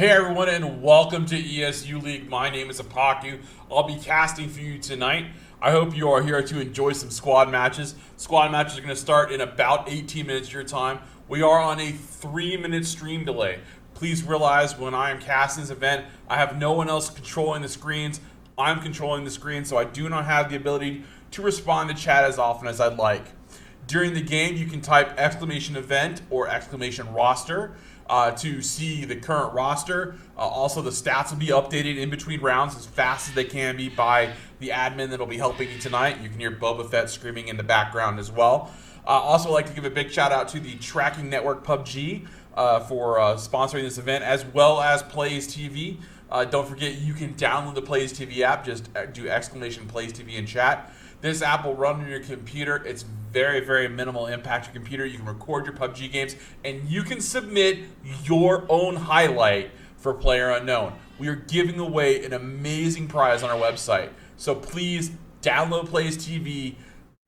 Hey everyone, and welcome to ESU League. My name is Apaku. I'll be casting for you tonight. I hope you are here to enjoy some squad matches. Squad matches are going to start in about 18 minutes your time. We are on a 3-minute stream delay. Please realize when I am casting this event, I have no one else controlling the screens. I'm controlling the screen, so I do not have the ability to respond to chat as often as I'd like. During the game, you can type !event or !roster to see the current roster. Also, the stats will be updated in between rounds as fast as they can be by the admin that will be helping you tonight. You can hear Boba Fett screaming in the background as well. Also, I'd like to give a big shout out to the tracking network PUBG for sponsoring this event, as well as Plays TV. Don't forget, you can download the Plays TV app. Just do !Plays TV in chat. This app will run on your computer. It's very, very minimal impact to your computer. You can record your PUBG games, and you can submit your own highlight for Player Unknown. We are giving away an amazing prize on our website. So please download Plays TV,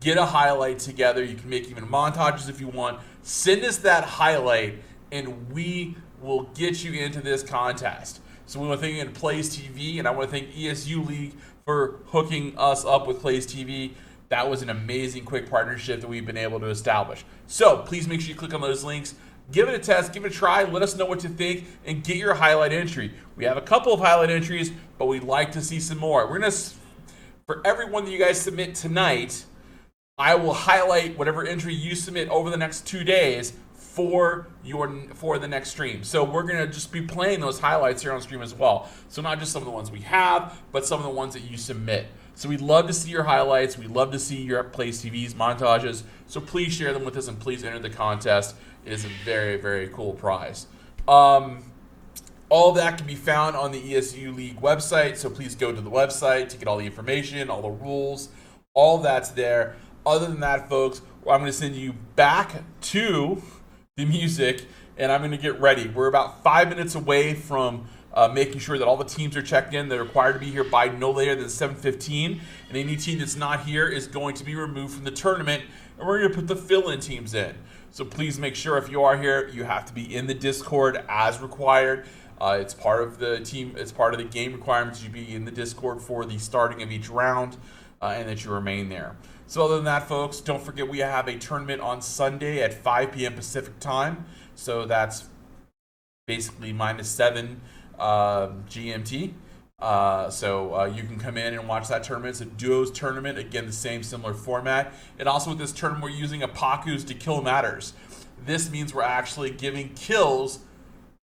get a highlight together. You can make even montages if you want. Send us that highlight, and we will get you into this contest. So we want to thank Plays TV, and I want to thank ESU League for hooking us up with Plays TV. That was an amazing quick partnership that we've been able to establish. So please make sure you click on those links, give it a test, give it a try, let us know what you think, and get your highlight entry. We have a couple of highlight entries, but we'd like to see some more. We're going to, for every one that you guys submit tonight, I will highlight whatever entry you submit over the next 2 days for the next stream. So we're gonna just be playing those highlights here on stream as well. So not just some of the ones we have, but some of the ones that you submit. So we'd love to see your highlights. We'd love to see your Plays TV's montages. So please share them with us and please enter the contest. It is a very, very cool prize. All of that can be found on the ESU League website. So please go to the website to get all the information, all the rules, all that's there. Other than that, folks, I'm going to send you back to the music, and I'm going to get ready. We're about 5 minutes away from making sure that all the teams are checked in. They're required to be here by no later than 7:15, and any team that's not here is going to be removed from the tournament, and we're going to put the fill-in teams in. So please make sure if you are here, you have to be in the Discord as required. It's part of the team. It's part of the game requirements. You be in the Discord for the starting of each round, and that you remain there. So other than that, folks, don't forget we have a tournament on Sunday at 5 p.m. Pacific time. So that's basically -7 GMT. So you can come in and watch that tournament. It's a duos tournament. Again, the same similar format. And also with this tournament, we're using Apaku's to kill matters. This means we're actually giving kills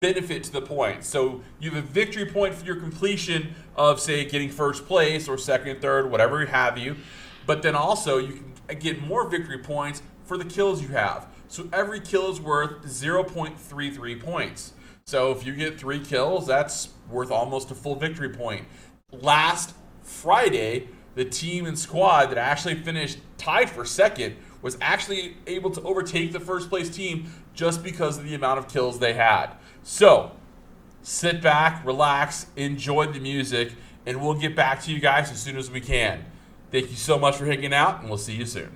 benefit to the point. So you have a victory point for your completion of, say, getting first place or second, third, whatever have you. But then also you can get more victory points for the kills you have. So every kill is worth 0.33 points. So if you get 3 kills, that's worth almost a full victory point. Last Friday, the team and squad that actually finished tied for second was actually able to overtake the first place team just because of the amount of kills they had. So sit back, relax, enjoy the music, and we'll get back to you guys as soon as we can. Thank you so much for hanging out, and we'll see you soon.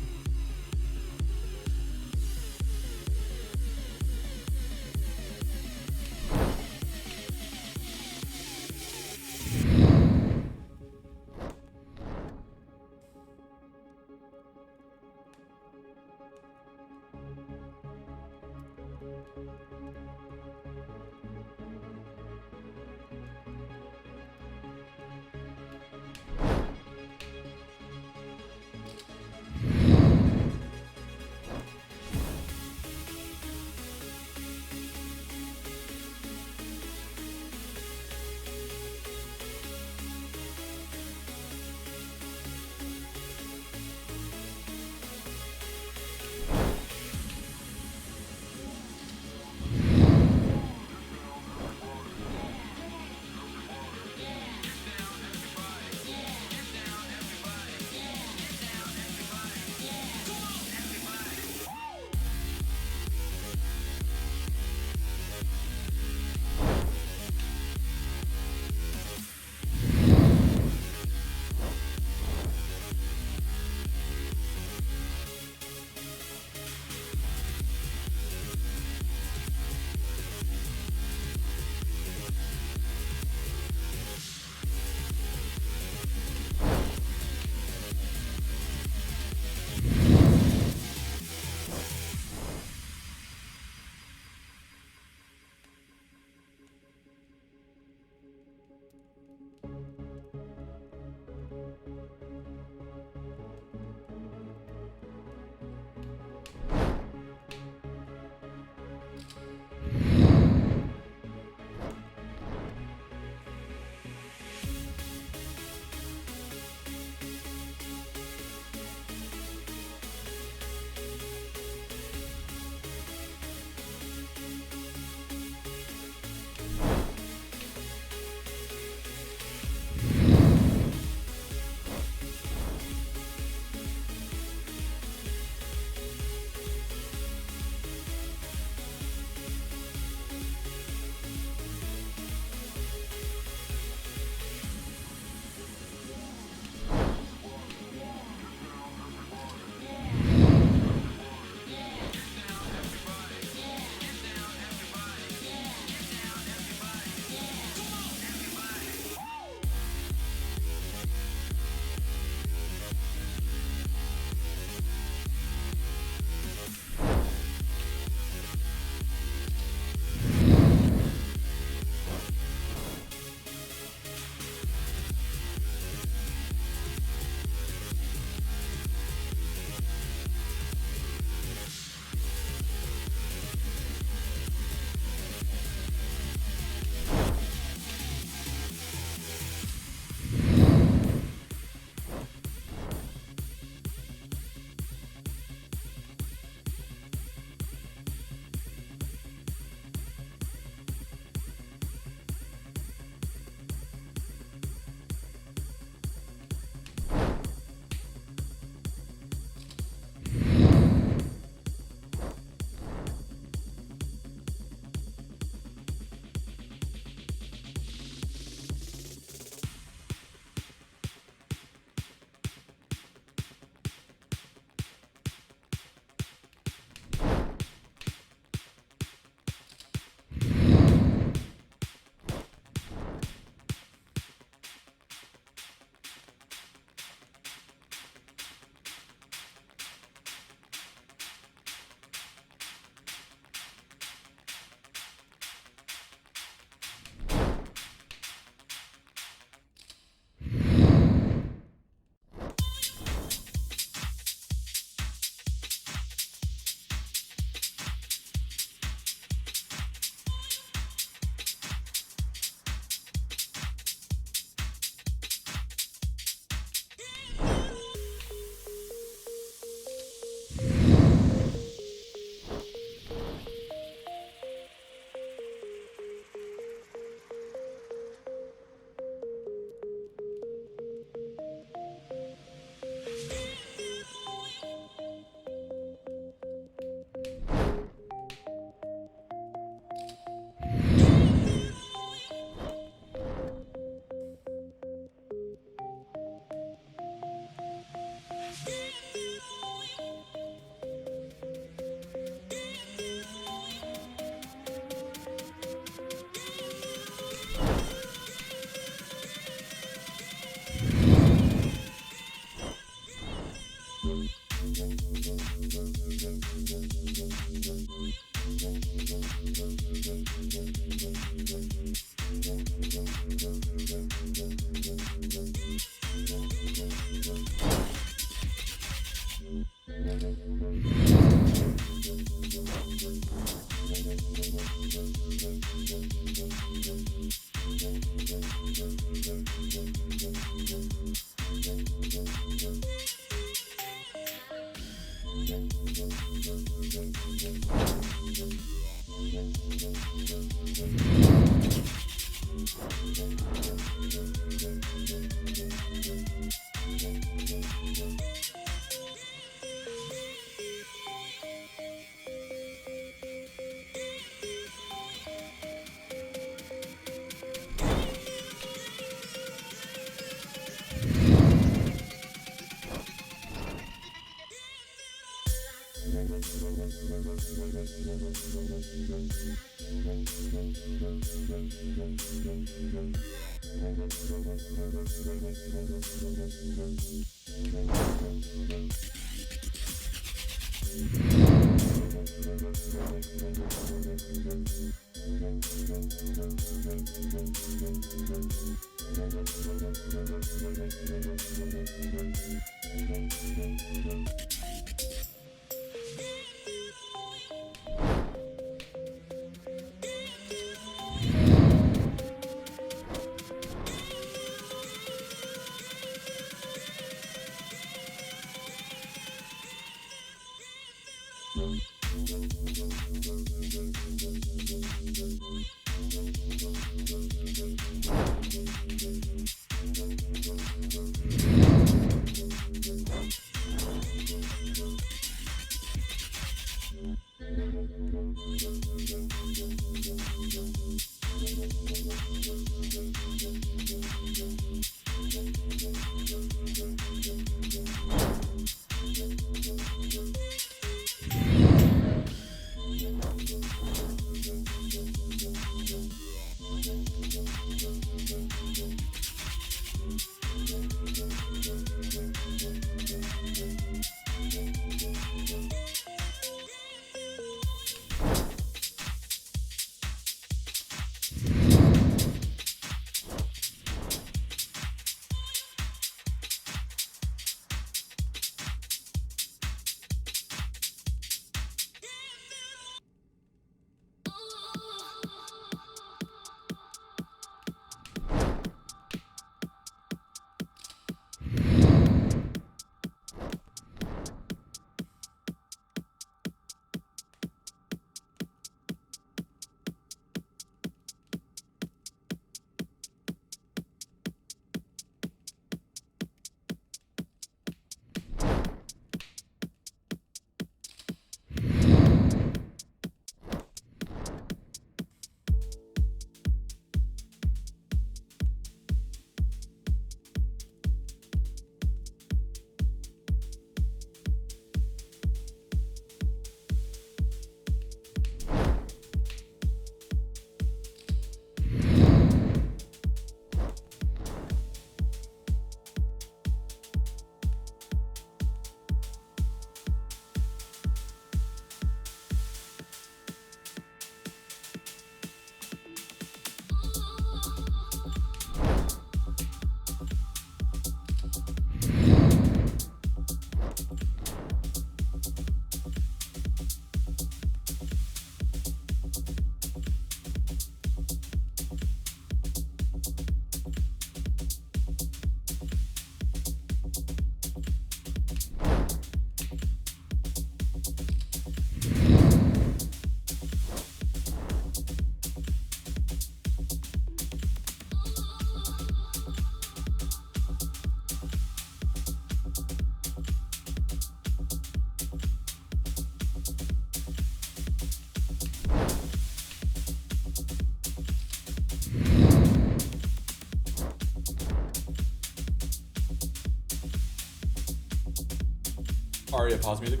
Aria, pause music.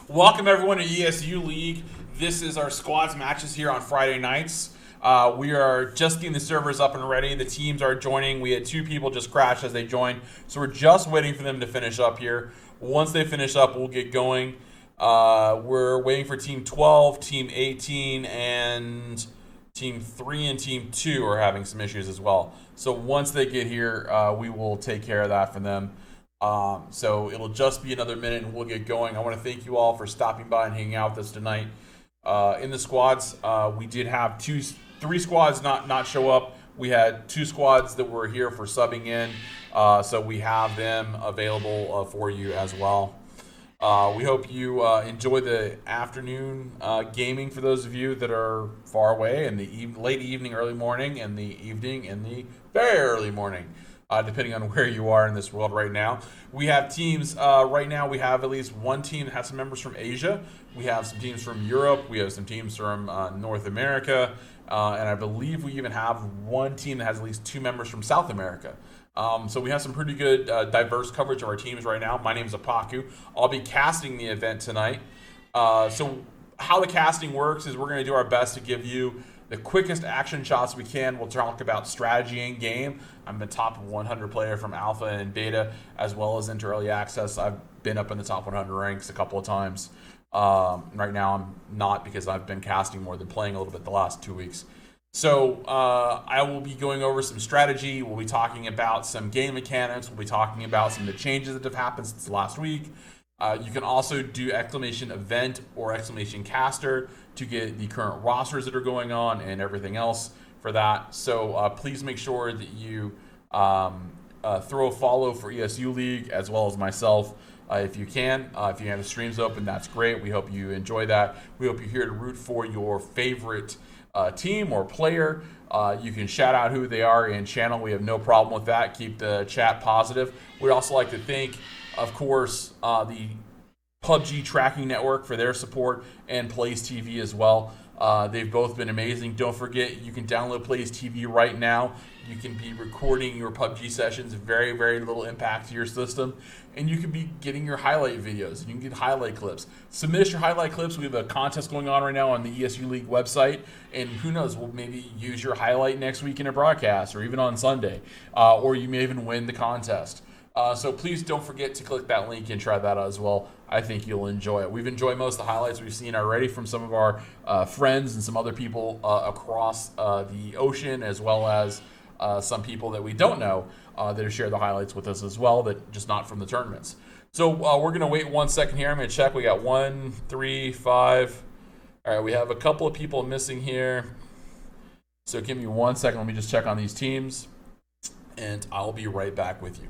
Welcome everyone to ESU League. This is our squads matches here on Friday nights. We are just getting the servers up and ready. The teams are joining. We had 2 people just crash as they joined, so we're just waiting for them to finish up here. Once they finish up, we'll get going. We're waiting for Team 12, Team 18, and Team 3 and Team 2 are having some issues as well. So once they get here, we will take care of that for them. So it'll just be another minute and we'll get going. I want to thank you all for stopping by and hanging out with us tonight. In the squads, we did have three squads not show up. We had two squads that were here for subbing in, so we have them available for you as well. We hope you enjoy the afternoon gaming for those of you that are far away, and the late evening, early morning, and the evening, and the very early morning, depending on where you are in this world right now. We have teams right now. We have at least one team that has some members from Asia. We have some teams from Europe. We have some teams from North America. And I believe we even have one team that has at least two members from South America. So we have some pretty good diverse coverage of our teams right now. My name is Apaku. I'll be casting the event tonight. So how the casting works is we're going to do our best to give you the quickest action shots we can. We'll talk about strategy in game. I'm the top 100 player from alpha and beta, as well as into early access. I've been up in the top 100 ranks a couple of times. Right now I'm not, because I've been casting more than playing a little bit the last 2 weeks. So I will be going over some strategy. We'll be talking about some game mechanics. We'll be talking about some of the changes that have happened since last week. You can also do exclamation event or exclamation caster to get the current rosters that are going on and everything else for that. So please make sure that you throw a follow for ESU League as well as myself. If you can. If you have the streams open, that's great. We hope you enjoy that. We hope you're here to root for your favorite team or player. You can shout out who they are in channel. We have no problem with that. Keep the chat positive. We'd also like to thank, of course, the PUBG Tracking Network for their support, and Plays TV as well. They've both been amazing. Don't forget, you can download Plays TV right now. You can be recording your PUBG sessions, very, very little impact to your system. And you can be getting your highlight videos. You can get highlight clips. Submit us your highlight clips. We have a contest going on right now on the ESU League website. And who knows, we'll maybe use your highlight next week in a broadcast or even on Sunday. Or you may even win the contest. So please don't forget to click that link and try that out as well. I think you'll enjoy it. We've enjoyed most of the highlights we've seen already from some of our friends and some other people across the ocean, as well as some people that we don't know that have shared the highlights with us as well, that just not from the tournaments. So we're going to wait 1 second here. I'm going to check. We got 1, 3, 5. All right, we have a couple of people missing here. So give me 1 second. Let me just check on these teams, and I'll be right back with you.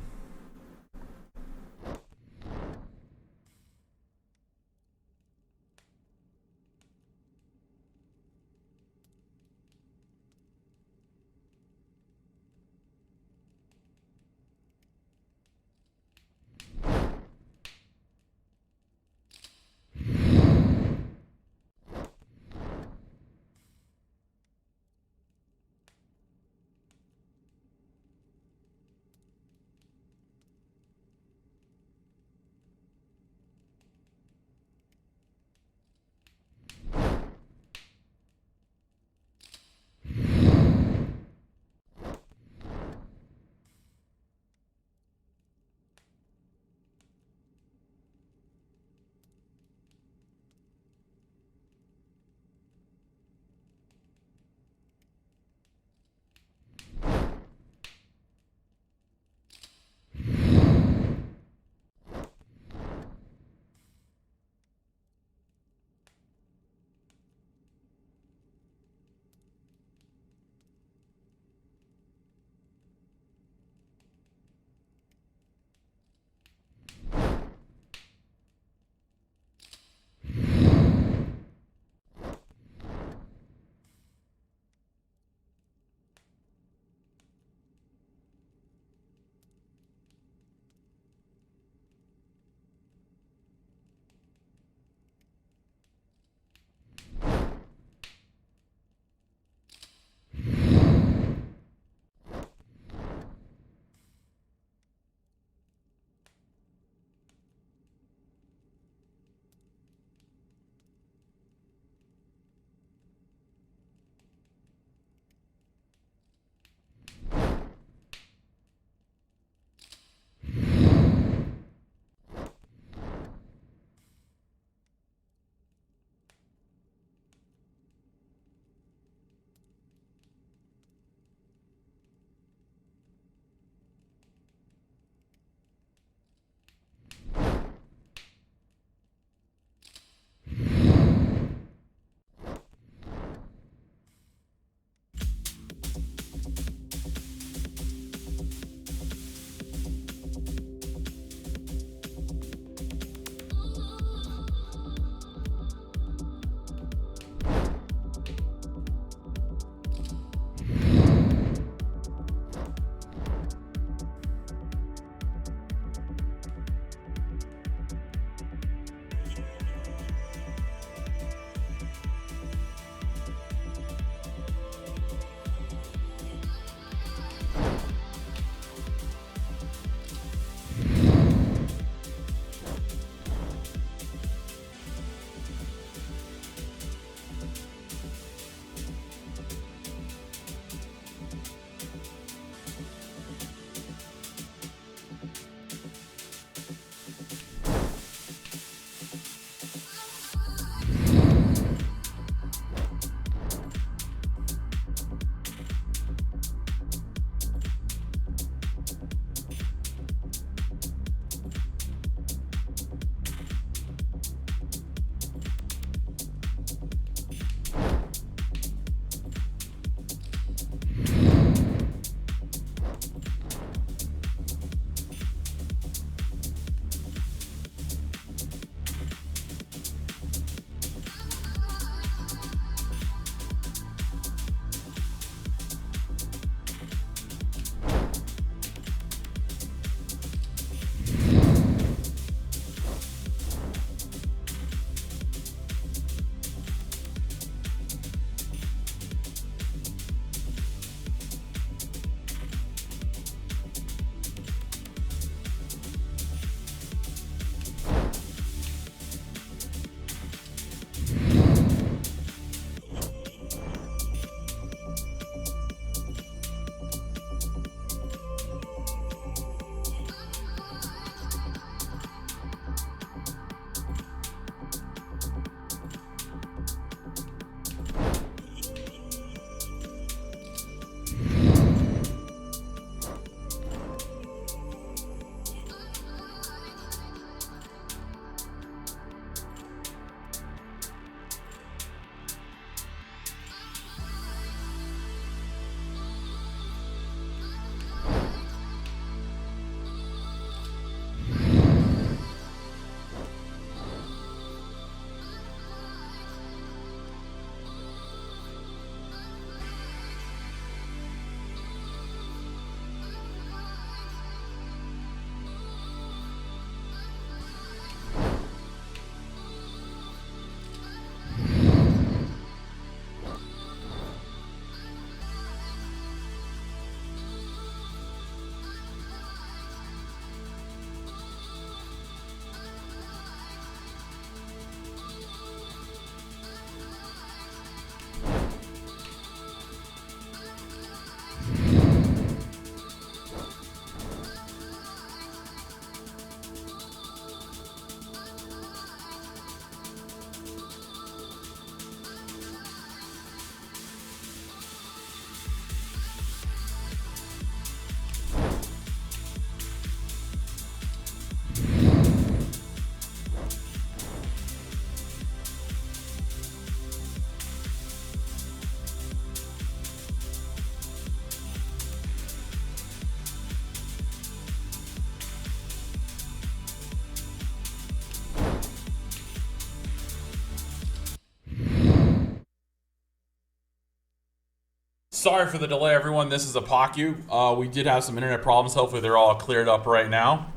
Sorry for the delay, everyone. This is Apaku. We did have some internet problems. Hopefully they're all cleared up right now.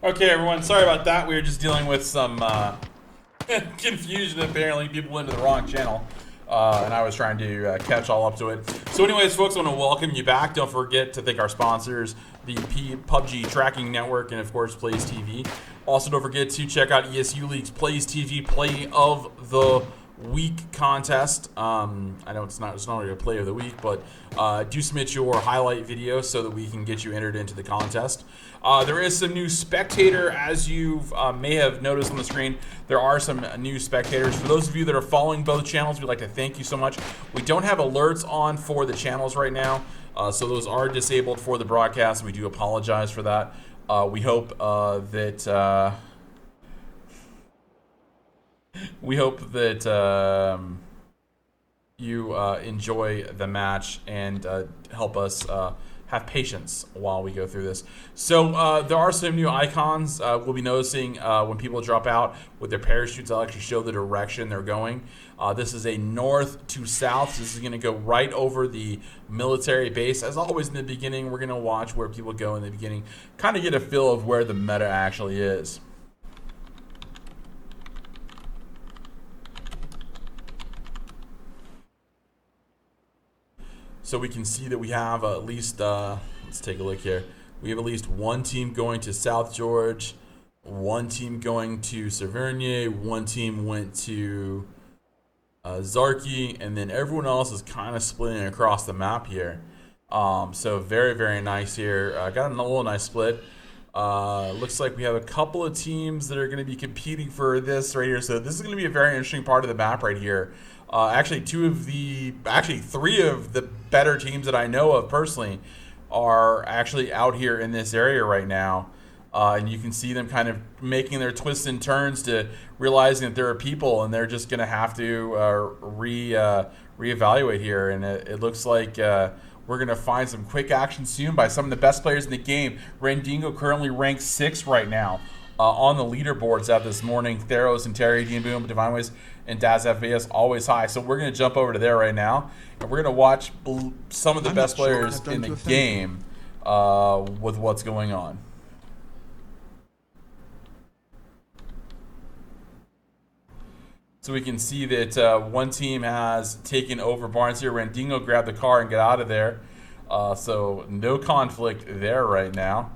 Okay, everyone. Sorry about that. We were just dealing with some confusion. Apparently, people went to the wrong channel, and I was trying to catch all up to it. So, anyways, folks, I want to welcome you back. Don't forget to thank our sponsors, the PUBG Tracking Network, and of course, Plays TV. Also, don't forget to check out ESU League's Plays TV Play of the Week contest. I know it's not really a play of the week, but do submit your highlight video so that we can get you entered into the contest. There is some new spectator, as you may have noticed on the screen. There are some new spectators. For those of you that are following both channels, we'd like to thank you so much. We don't have alerts on for the channels right now, so those are disabled for the broadcast. We do apologize for that. We hope that you enjoy the match and help us have patience while we go through this. So there are some new icons we'll be noticing when people drop out with their parachutes. I'll actually show the direction they're going. This is a north to south. So this is going to go right over the military base. As always in the beginning, we're going to watch where people go in the beginning, kind of get a feel of where the meta actually is. So we can see that we have at least, let's take a look here. We have at least one team going to South George, one team going to Severny, one team went to Zarki, and then everyone else is kind of splitting across the map here. So very, very nice here. Got a little nice split. Looks like we have a couple of teams that are going to be competing for this right here. So this is going to be a very interesting part of the map right here. Actually, three of the better teams that I know of personally are actually out here in this area right now. And you can see them kind of making their twists and turns to realizing that there are people and they're just going to have to reevaluate here. And it looks like we're going to find some quick action soon by some of the best players in the game. Randingo currently ranked 6 right now on the leaderboards out this morning. Theros and Terry, Dean Boom, Divine Ways, and Daz FVS always high. So we're going to jump over to there right now, and we're going to watch some of the best players in the game with what's going on. So we can see that one team has taken over Barnes here. Randingo grabbed the car and got out of there. So no conflict there right now.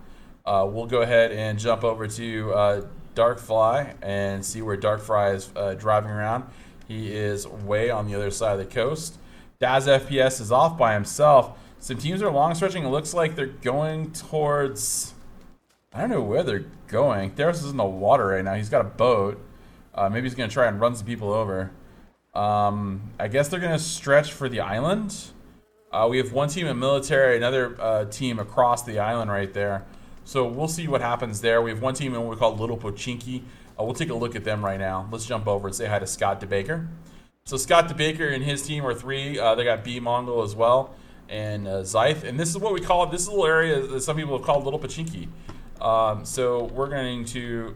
We'll go ahead and jump over to Darkfly and see where Darkfly is driving around. He is way on the other side of the coast. Daz FPS is off by himself. Some teams are long stretching. It looks like they're going towards, I don't know where they're going. Theros is in the water right now. He's got a boat. Maybe he's going to try and run some people over. I guess they're going to stretch for the island. We have one team in military, another team across the island right there. So we'll see what happens there. We have one team in what we call Little Pochinki. We'll take a look at them right now. Let's jump over and say hi to Scott DeBaker. So Scott DeBaker and his team are 3. They got B Mongol as well and Zyth. And this is what we call it. This is a little area that some people have called Little Pochinki. So we're going to...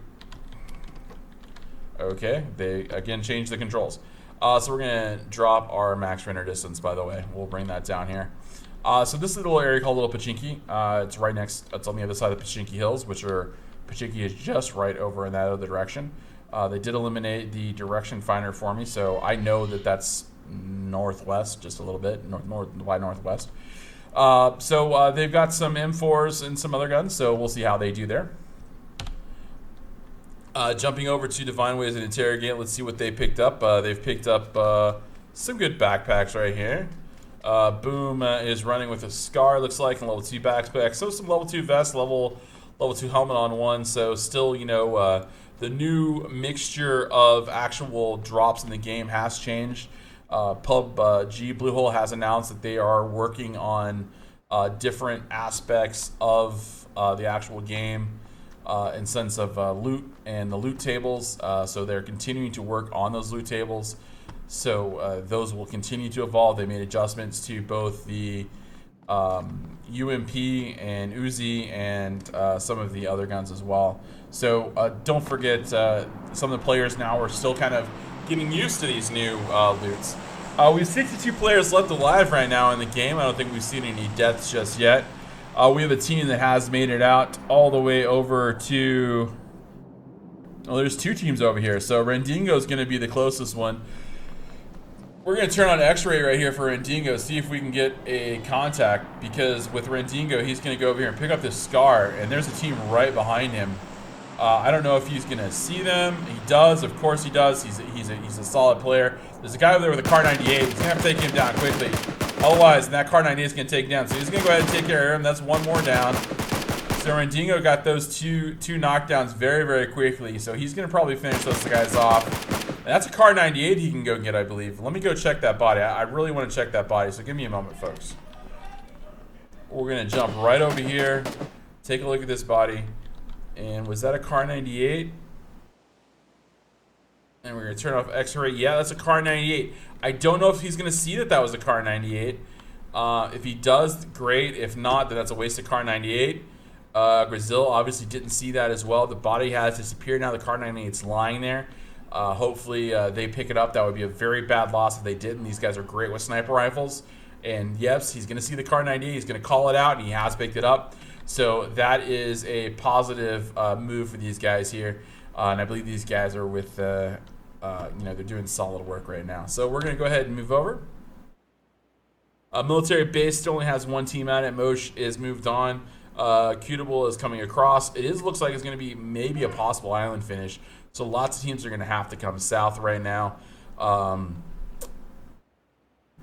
Okay, they again changed the controls. So we're going to drop our max render distance, by the way. We'll bring that down here. So this is a little area called Little Pochinki. It's right next, it's on the other side of the Pochinki Hills, which are, Pochinki is just right over in that other direction. They did eliminate the direction finder for me, so I know that that's northwest, just a little bit, north by northwest. So they've got some M4s and some other guns, so we'll see how they do there. Jumping over to Divine Ways and Interrogate, let's see what they picked up. They've picked up some good backpacks right here. Boom is running with a Scar, looks like, and level 2 backpack. So some level 2 vest, level 2 helmet on one. So still, you know, the new mixture of actual drops in the game has changed. PUBG Bluehole has announced that they are working on different aspects of the actual game in sense of loot and the loot tables. So they're continuing to work on those loot tables. So those will continue to evolve. They made adjustments to both the UMP and Uzi and some of the other guns as well. So don't forget, some of the players now are still kind of getting used to these new loots. We have 62 players left alive right now in the game. I don't think we've seen any deaths just yet. We have a team that has made it out all the way over to... Oh, there's 2 teams over here. So Rendingo is going to be the closest one. We're going to turn on X-ray right here for Rendingo, see if we can get a contact, because with Rendingo, he's going to go over here and pick up this Scar, and there's a team right behind him. I don't know if he's going to see them. He does. Of course he does. He's a solid player. There's a guy over there with a Car 98. He's going to have to take him down quickly. Otherwise, that Car 98 is going to take him down. So he's going to go ahead and take care of him. That's one more down. So Rendingo got those two knockdowns very, very quickly. So he's going to probably finish those guys off. And that's a Car 98 he can go get, I believe. Let me go check that body. I really want to check that body. So give me a moment, folks. We're going to jump right over here. Take a look at this body. And was that a Car 98? And we're going to turn off X-ray. Yeah, that's a Car 98. I don't know if he's going to see that was a Car 98. If he does, great. If not, then that's a waste of Car 98. Brazil obviously didn't see that as well. The body has disappeared now. The Car 98's lying there. Hopefully they pick it up. That would be a very bad loss if they didn't. These guys are great with sniper rifles. And yes, he's going to see the Car 98. He's going to call it out, and he has picked it up. So that is a positive move for these guys here. And I believe these guys are with, they're doing solid work right now. So we're going to go ahead and move over. Military base still only has 1 team at it. Mosh is moved on. Cutable is coming across. Looks like it's going to be maybe a possible island finish. So lots of teams are going to have to come south right now.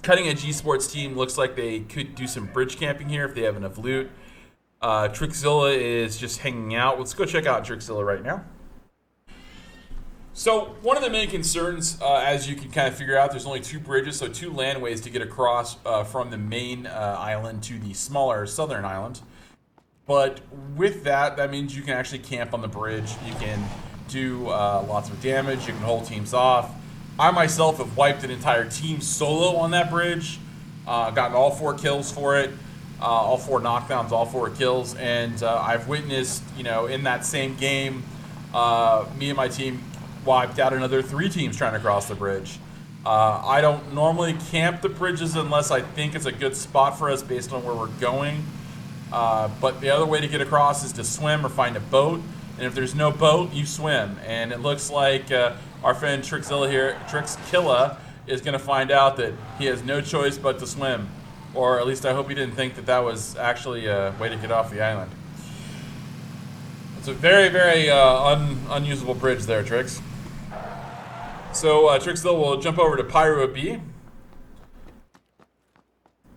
Cutting Edge Esports team looks like they could do some bridge camping here if they have enough loot. Trixzilla is just hanging out. Let's go check out Trixzilla right now. So one of the main concerns, as you can kind of figure out, there's only 2 bridges, so 2 landways to get across from the main island to the smaller southern island. But with that, that means you can actually camp on the bridge. You can do lots of damage. You can hold teams off. I myself have wiped an entire team solo on that bridge. Gotten all 4 kills for it. All 4 knockdowns, all 4 kills. And I've witnessed, in that same game, me and my team wiped out another 3 teams trying to cross the bridge. I don't normally camp the bridges unless I think it's a good spot for us based on where we're going. But the other way to get across is to swim or find a boat. And if there's no boat, you swim. And it looks like our friend Trixzilla here, Trixkilla, is going to find out that he has no choice but to swim. Or at least I hope he didn't think that that was actually a way to get off the island. It's a very, very unusable bridge there, Trix. So Trixzilla will jump over to Pyro B.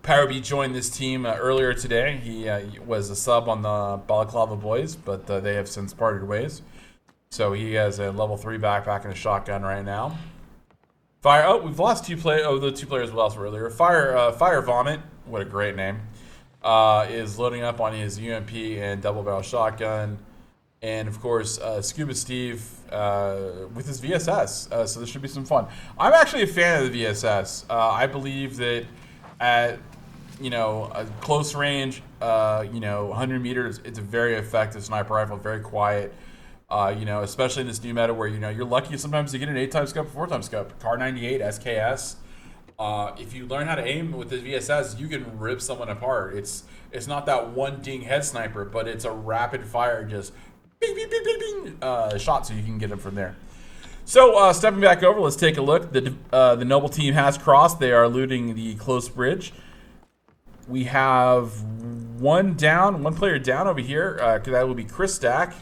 Pyro B joined this team earlier today. He was a sub on the Balaclava Boys, but they have since parted ways. So he has a level 3 backpack and a shotgun right now. We've lost 2 players. Oh, the 2 players we lost earlier. Fire Vomit, what a great name, is loading up on his UMP and double barrel shotgun. And of course, Scuba Steve with his VSS. So this should be some fun. I'm actually a fan of the VSS. I believe that at a close range, 100 meters, it's a very effective sniper rifle, very quiet. Especially in this new meta where you're lucky sometimes to get an 8x scope, 4x scope. Car 98, SKS. If you learn how to aim with the VSS, you can rip someone apart. It's not that one ding head sniper, but it's a rapid fire, just bing, bing, bing, bing, bing, shot, so you can get them from there. So stepping back over, let's take a look. The Noble team has crossed. They are looting the close bridge. We have one player down over here. That will be Chris Stack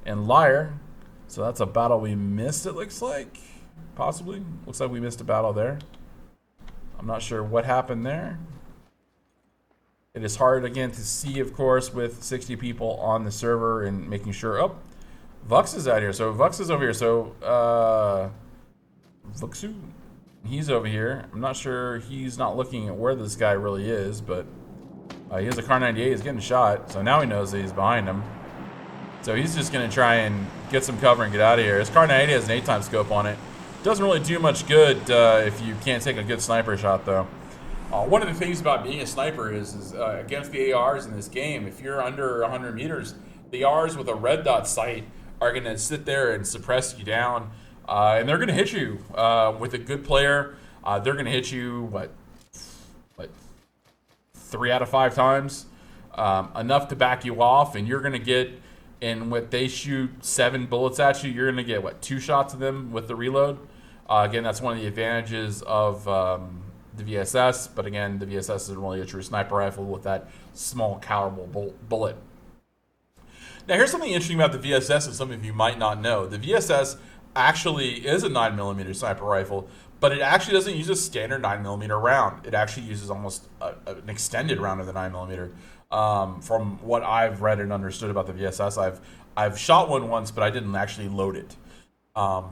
and Liar. So that's a battle we missed, it looks like. Possibly. Looks like we missed a battle there. I'm not sure what happened there. It is hard, again, to see, of course, with 60 people on the server and making sure. Oh, Vux is out here. So Vux is over here. So, Vuxu, he's over here. I'm not sure. He's not looking at where this guy really is, but he has a Car 98. He's getting shot. So now he knows that he's behind him. So he's just going to try and get some cover and get out of here. His Car 98 has an 8-time scope on it. Doesn't really do much good if you can't take a good sniper shot, though. One of the things about being a sniper is against the ARs in this game, if you're under 100 meters, the ARs with a red dot sight are going to sit there and suppress you down. And they're going to hit you with a good player. They're going to hit you, what, 3 out of 5 times? Enough to back you off, and you're going to get, in what they shoot 7 bullets at you, you're going to get, what, 2 shots of them with the reload? Again, that's one of the advantages of the VSS, but again, the VSS isn't really a true sniper rifle with that small caliber bullet. Now, here's something interesting about the VSS that some of you might not know. The VSS actually is a 9mm sniper rifle, but it actually doesn't use a standard 9mm round. It actually uses almost an extended round of the 9mm. From what I've read and understood about the VSS, I've shot one once, but I didn't actually load it.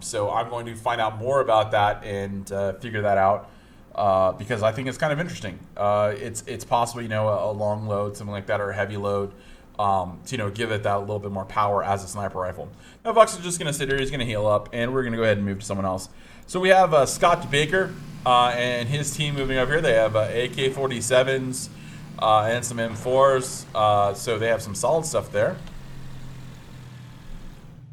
So I'm going to find out more about that and figure that out because I think it's kind of interesting. It's possible, a long load, something like that, or a heavy load. To give it that little bit more power as a sniper rifle. Now Vux is just going to sit here, he's going to heal up, and we're going to go ahead and move to someone else. So we have Scott Baker and his team moving over here. They have AK-47s and some M4s, so they have some solid stuff there.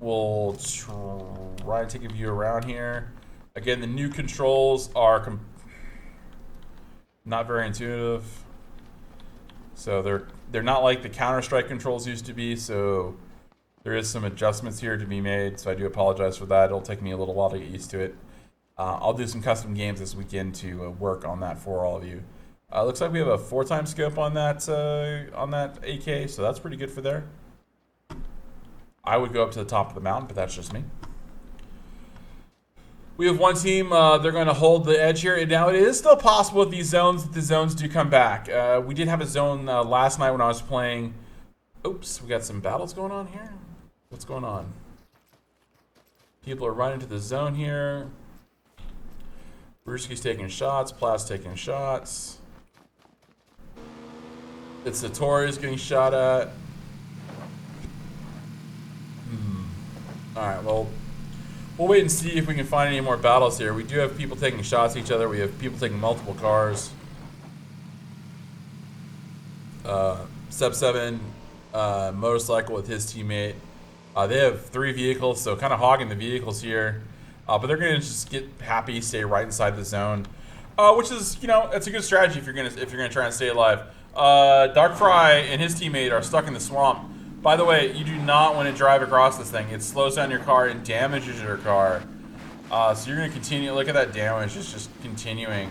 We'll try and take a view around here. Again, the new controls are not very intuitive. So they're not like the Counter-Strike controls used to be, so there is some adjustments here to be made, so I do apologize for that. It'll take me a little while to get used to it. I'll do some custom games this weekend to work on that for all of you. Looks like we have a 4-time scope on that AK, so that's pretty good for there. I would go up to the top of the mountain, but that's just me. We have one team, they're going to hold the edge here. Now, it is still possible with these zones that the zones do come back. We did have a zone last night when I was playing. Oops, we got some battles going on here. What's going on? People are running to the zone here. Brewski's taking shots. Platt's taking shots. It's the Tories getting shot at. Alright, well, we'll wait and see if we can find any more battles here. We do have people taking shots at each other. We have people taking multiple cars. Sub7 motorcycle with his teammate. They have 3 vehicles, so kind of hogging the vehicles here. But they're going to just get happy, stay right inside the zone, which is, it's a good strategy if you're gonna try and stay alive. Darkfry and his teammate are stuck in the swamp. By the way, you do not want to drive across this thing. It slows down your car and damages your car. So you're going to continue. Look at that damage. It's just continuing.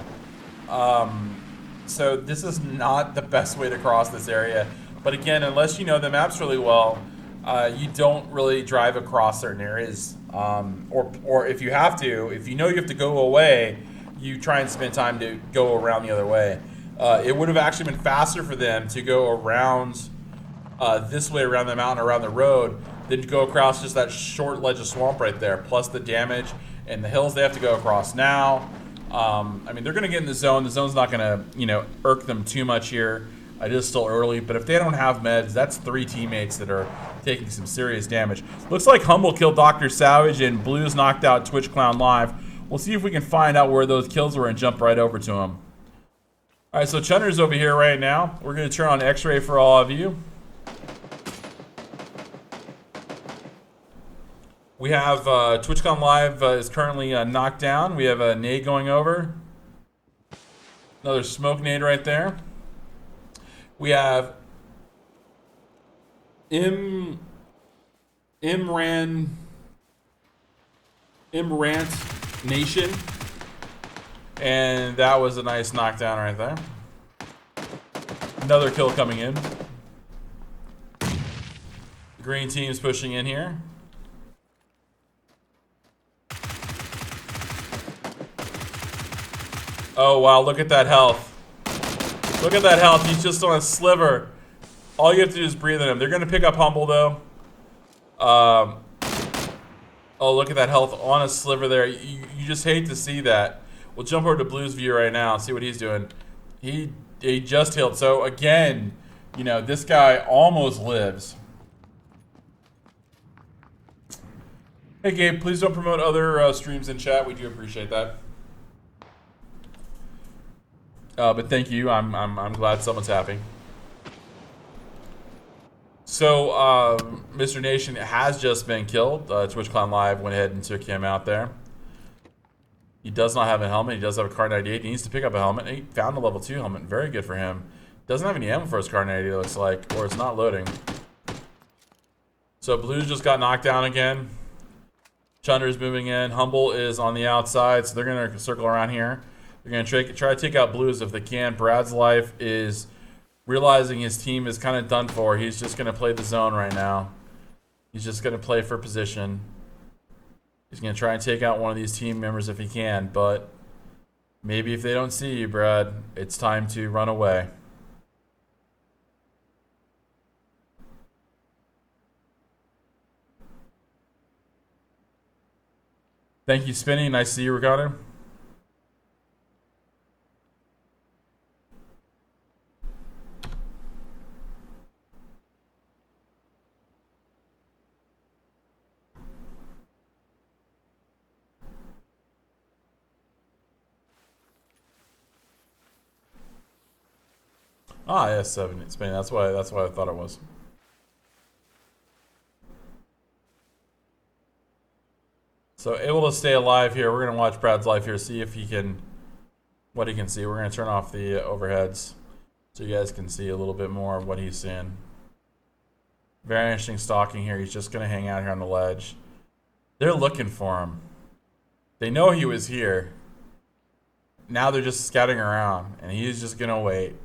So this is not the best way to cross this area. But again, unless you know the maps really well, you don't really drive across certain areas. Or if you have to, if you know you have to go away, you try and spend time to go around the other way. It would have actually been faster for them to go around this way around the mountain, around the road, than to go across just that short ledge of swamp right there, plus the damage and the hills they have to go across now. I mean, they're going to get in the zone. The zone's not going to, irk them too much here. It is still early, but if they don't have meds, that's 3 teammates that are taking some serious damage. Looks like Humble killed Dr. Savage and Blues knocked out Twitch Clown Live. We'll see if we can find out where those kills were and jump right over to him. All right, so Chunder's over here right now. We're going to turn on X-ray for all of you. We have TwitchCon Live is currently knocked down. We have a nade going over. Another smoke nade right there. We have Imrant Nation. And that was a nice knockdown right there. Another kill coming in. The green team's pushing in here. Oh, wow. Look at that health. Look at that health. He's just on a sliver. All you have to do is breathe in him. They're going to pick up Humble, though. Oh, look at that health on a sliver there. You just hate to see that. We'll jump over to Blue's view right now and see what he's doing. He just healed. So, again, you know, this guy almost lives. Hey, Gabe, please don't promote other streams in chat. We do appreciate that. But thank you. I'm glad someone's happy. So, Mr. Nation has just been killed. Twitch Clown Live went ahead and took him out there. He does not have a helmet. He does have a Kar 98. He needs to pick up a helmet. He found a level 2 helmet. Very good for him. Doesn't have any ammo for his Kar 98, it looks like. Or it's not loading. So, Blues just got knocked down again. Chunder's moving in. Humble is on the outside, so they're going to circle around here. They're going to try to take out Blues if they can. Brad's life is realizing his team is kind of done for. He's just going to play the zone right now. He's just going to play for position. He's going to try and take out one of these team members if he can, but maybe if they don't see you, Brad, it's time to run away. Thank you, Spinny. Nice to see you, Ricardo. Ah, yes, 7. It's Spain. That's why I thought it was. So able to stay alive here. We're gonna watch Brad's life here, see if he can, what he can see. We're gonna turn off the overheads so you guys can see a little bit more of what he's seeing. Very interesting stalking here. He's just gonna hang out here on the ledge. They're looking for him. They know he was here. Now they're just scouting around, and he's just gonna wait.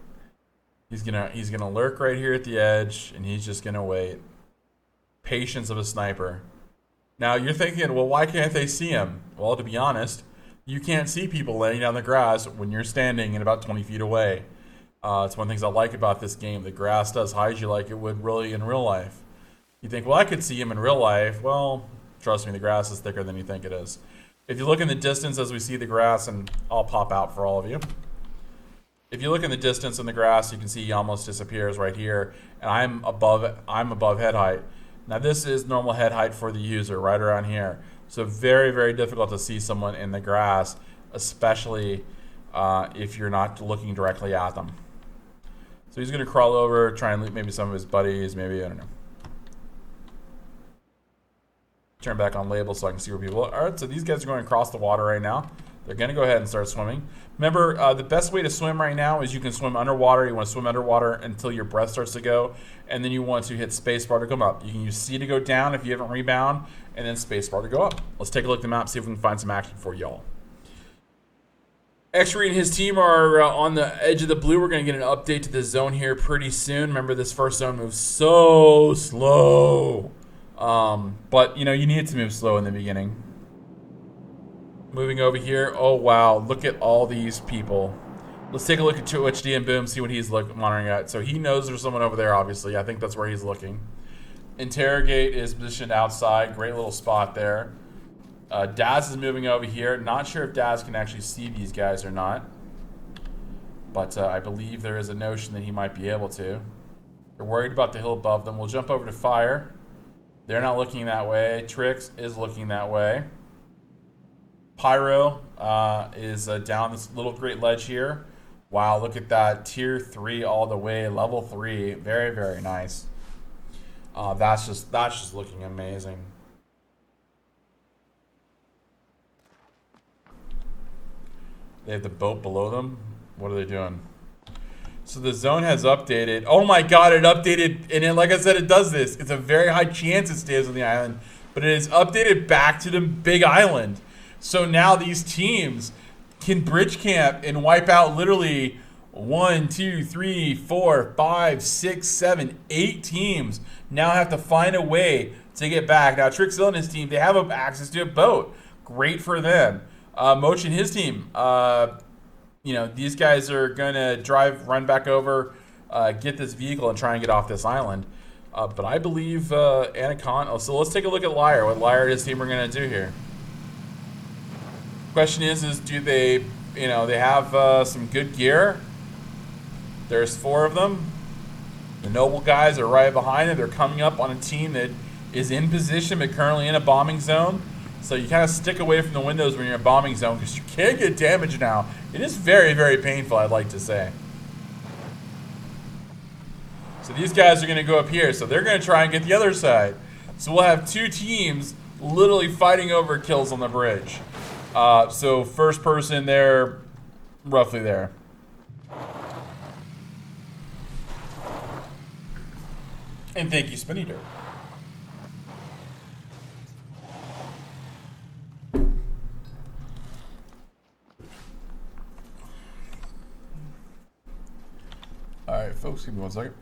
He's gonna lurk right here at the edge, and he's just gonna wait. Patience of a sniper. Now you're thinking, well, why can't they see him? Well, to be honest, you can't see people laying down the grass when you're standing in about 20 feet away. It's one of the things I like about this game. The grass does hide you like it would really in real life. You think, well, I could see him in real life. Well, trust me, the grass is thicker than you think it is. If you look in the distance as we see the grass, and I'll pop out for all of you. If you look in the distance in the grass, you can see he almost disappears right here, and I'm above head height. Now this is normal head height for the user, right around here. So very, very difficult to see someone in the grass, especially if you're not looking directly at them. So he's going to crawl over, try and leave maybe some of his buddies, maybe, I don't know. Turn back on labels so I can see where people are. All right, so these guys are going across the water right now. They're going to go ahead and start swimming. Remember, the best way to swim right now is you can swim underwater. You want to swim underwater until your breath starts to go, and then you want to hit spacebar to come up. You can use C to go down if you haven't rebound, and then spacebar to go up. Let's take a look at the map, see if we can find some action for y'all. X-Ray and his team are on the edge of the blue. We're going to get an update to the zone here pretty soon. Remember, this first zone moves so slow. But, you know, you need it to move slow in the beginning. Moving over here. Oh, wow. Look at all these people. Let's take a look at HD and Boom, see what he's monitoring at. So he knows there's someone over there, obviously. I think that's where he's looking. Interrogate is positioned outside. Great little spot there. Daz is moving over here. Not sure if Daz can actually see these guys or not. But I believe there is a notion that he might be able to. They're worried about the hill above them. We'll jump over to Fire. They're not looking that way. Trix is looking that way. Pyro is down this little great ledge here. Wow, look at that. Tier 3 all the way. Level 3. Very, very nice. That's just looking amazing. They have the boat below them. What are they doing? So the zone has updated. Oh my god, it updated. And it, like I said, it does this. It's a very high chance it stays on the island. But it is updated back to the big island. So now these teams can bridge camp and wipe out literally 1, 2, 3, 4, 5, 6, 7, 8 teams now have to find a way to get back. Now, Trixil and his team, they have access to a boat. Great for them. Moch and his team, these guys are going to run back over, get this vehicle and try and get off this island. But I believe Anaconda. So let's take a look at Liar. What Liar and his team are going to do here. Question is do they, they have some good gear? There's 4 of them. The Noble guys are right behind them. They're coming up on a team that is in position but currently in a bombing zone. So you kind of stick away from the windows when you're in a bombing zone because you can get damaged now. It is very, very painful, I'd like to say. So these guys are going to go up here. So they're going to try and get the other side. So we'll have 2 teams literally fighting over kills on the bridge. So first person there, roughly there. And thank you, Spinny Dirt. All right, folks, give me 1 second.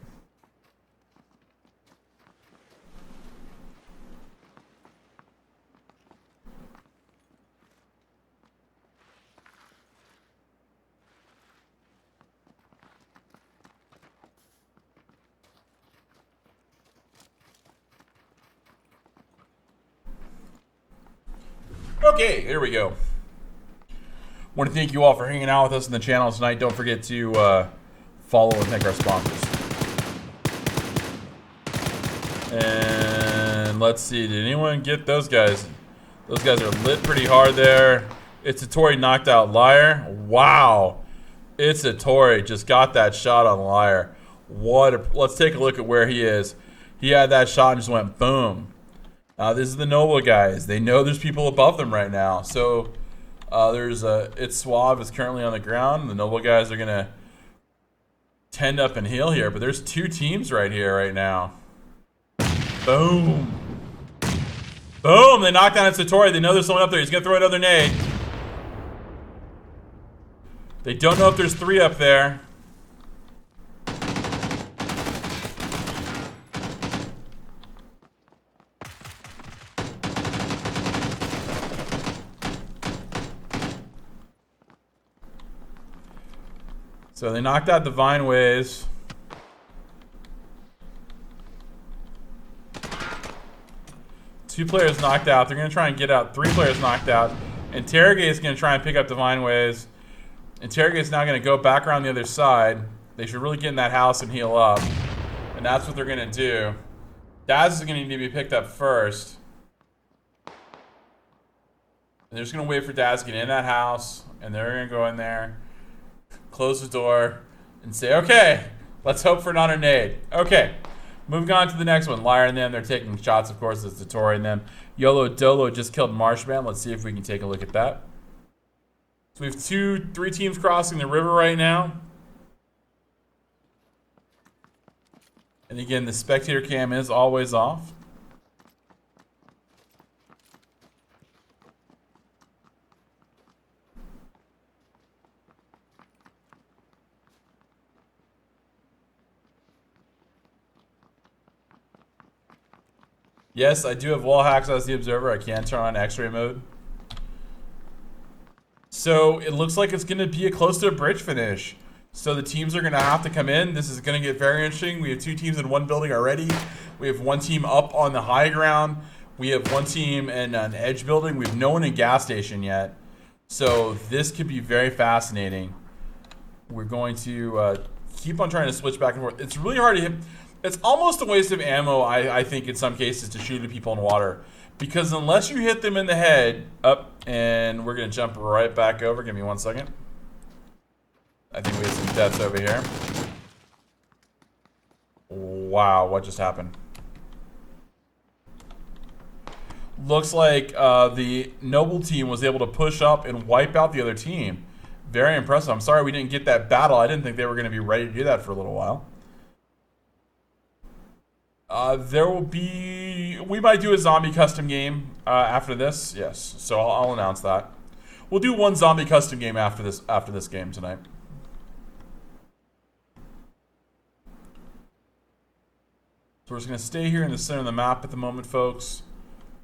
Okay, here we go. Want to thank you all for hanging out with us on the channel tonight. Don't forget to follow and thank our sponsors. And let's see, did anyone get those guys? Those guys are lit pretty hard there. EA2 knocked out Liar. Wow. EA2 just got that shot on Liar. Let's take a look at where he is. He had that shot and just went boom. This is the Noble guys. They know there's people above them right now. So it's Suave is currently on the ground. The Noble guys are gonna tend up and heal here, but there's 2 teams right here right now. Boom. Boom! They knocked down EA2. They know there's someone up there. He's gonna throw another nade. They don't know if there's 3 up there. So they knocked out the Vineways. Two players knocked out. They're going to try and get out. 3 players knocked out. Interrogate is going to try and pick up the Vineways. Interrogate's now going to go back around the other side. They should really get in that house and heal up. And that's what they're going to do. Daz is going to need to be picked up first. And they're just going to wait for Daz to get in that house. And they're going to go in there, close the door, and say, okay, let's hope for not a nade. Okay, moving on to the next one. Liar and them, they're taking shots, of course. It's EA2 and them. YOLO Dolo just killed Marshman. Let's see if we can take a look at that. So we have 3 teams crossing the river right now. And again, the spectator cam is always off. Yes, I do have wall hacks as the observer. I can turn on x-ray mode. So it looks like it's going to be a close to a bridge finish. So the teams are going to have to come in. This is going to get very interesting. We have 2 teams in one building already. We have 1 team up on the high ground. We have 1 team in an edge building. We have no one in gas station yet. So this could be very fascinating. We're going to keep on trying to switch back and forth. It's really hard to hit. It's almost a waste of ammo, I think, in some cases, to shoot at people in water. Because unless you hit them in the head, and we're going to jump right back over. Give me 1 second. I think we have some deaths over here. Wow, what just happened? Looks like the Noble team was able to push up and wipe out the other team. Very impressive. I'm sorry we didn't get that battle. I didn't think they were going to be ready to do that for a little while. There will be... We might do a zombie custom game after this. Yes, so I'll announce that. We'll do 1 zombie custom game after this game tonight. So we're just going to stay here in the center of the map at the moment, folks.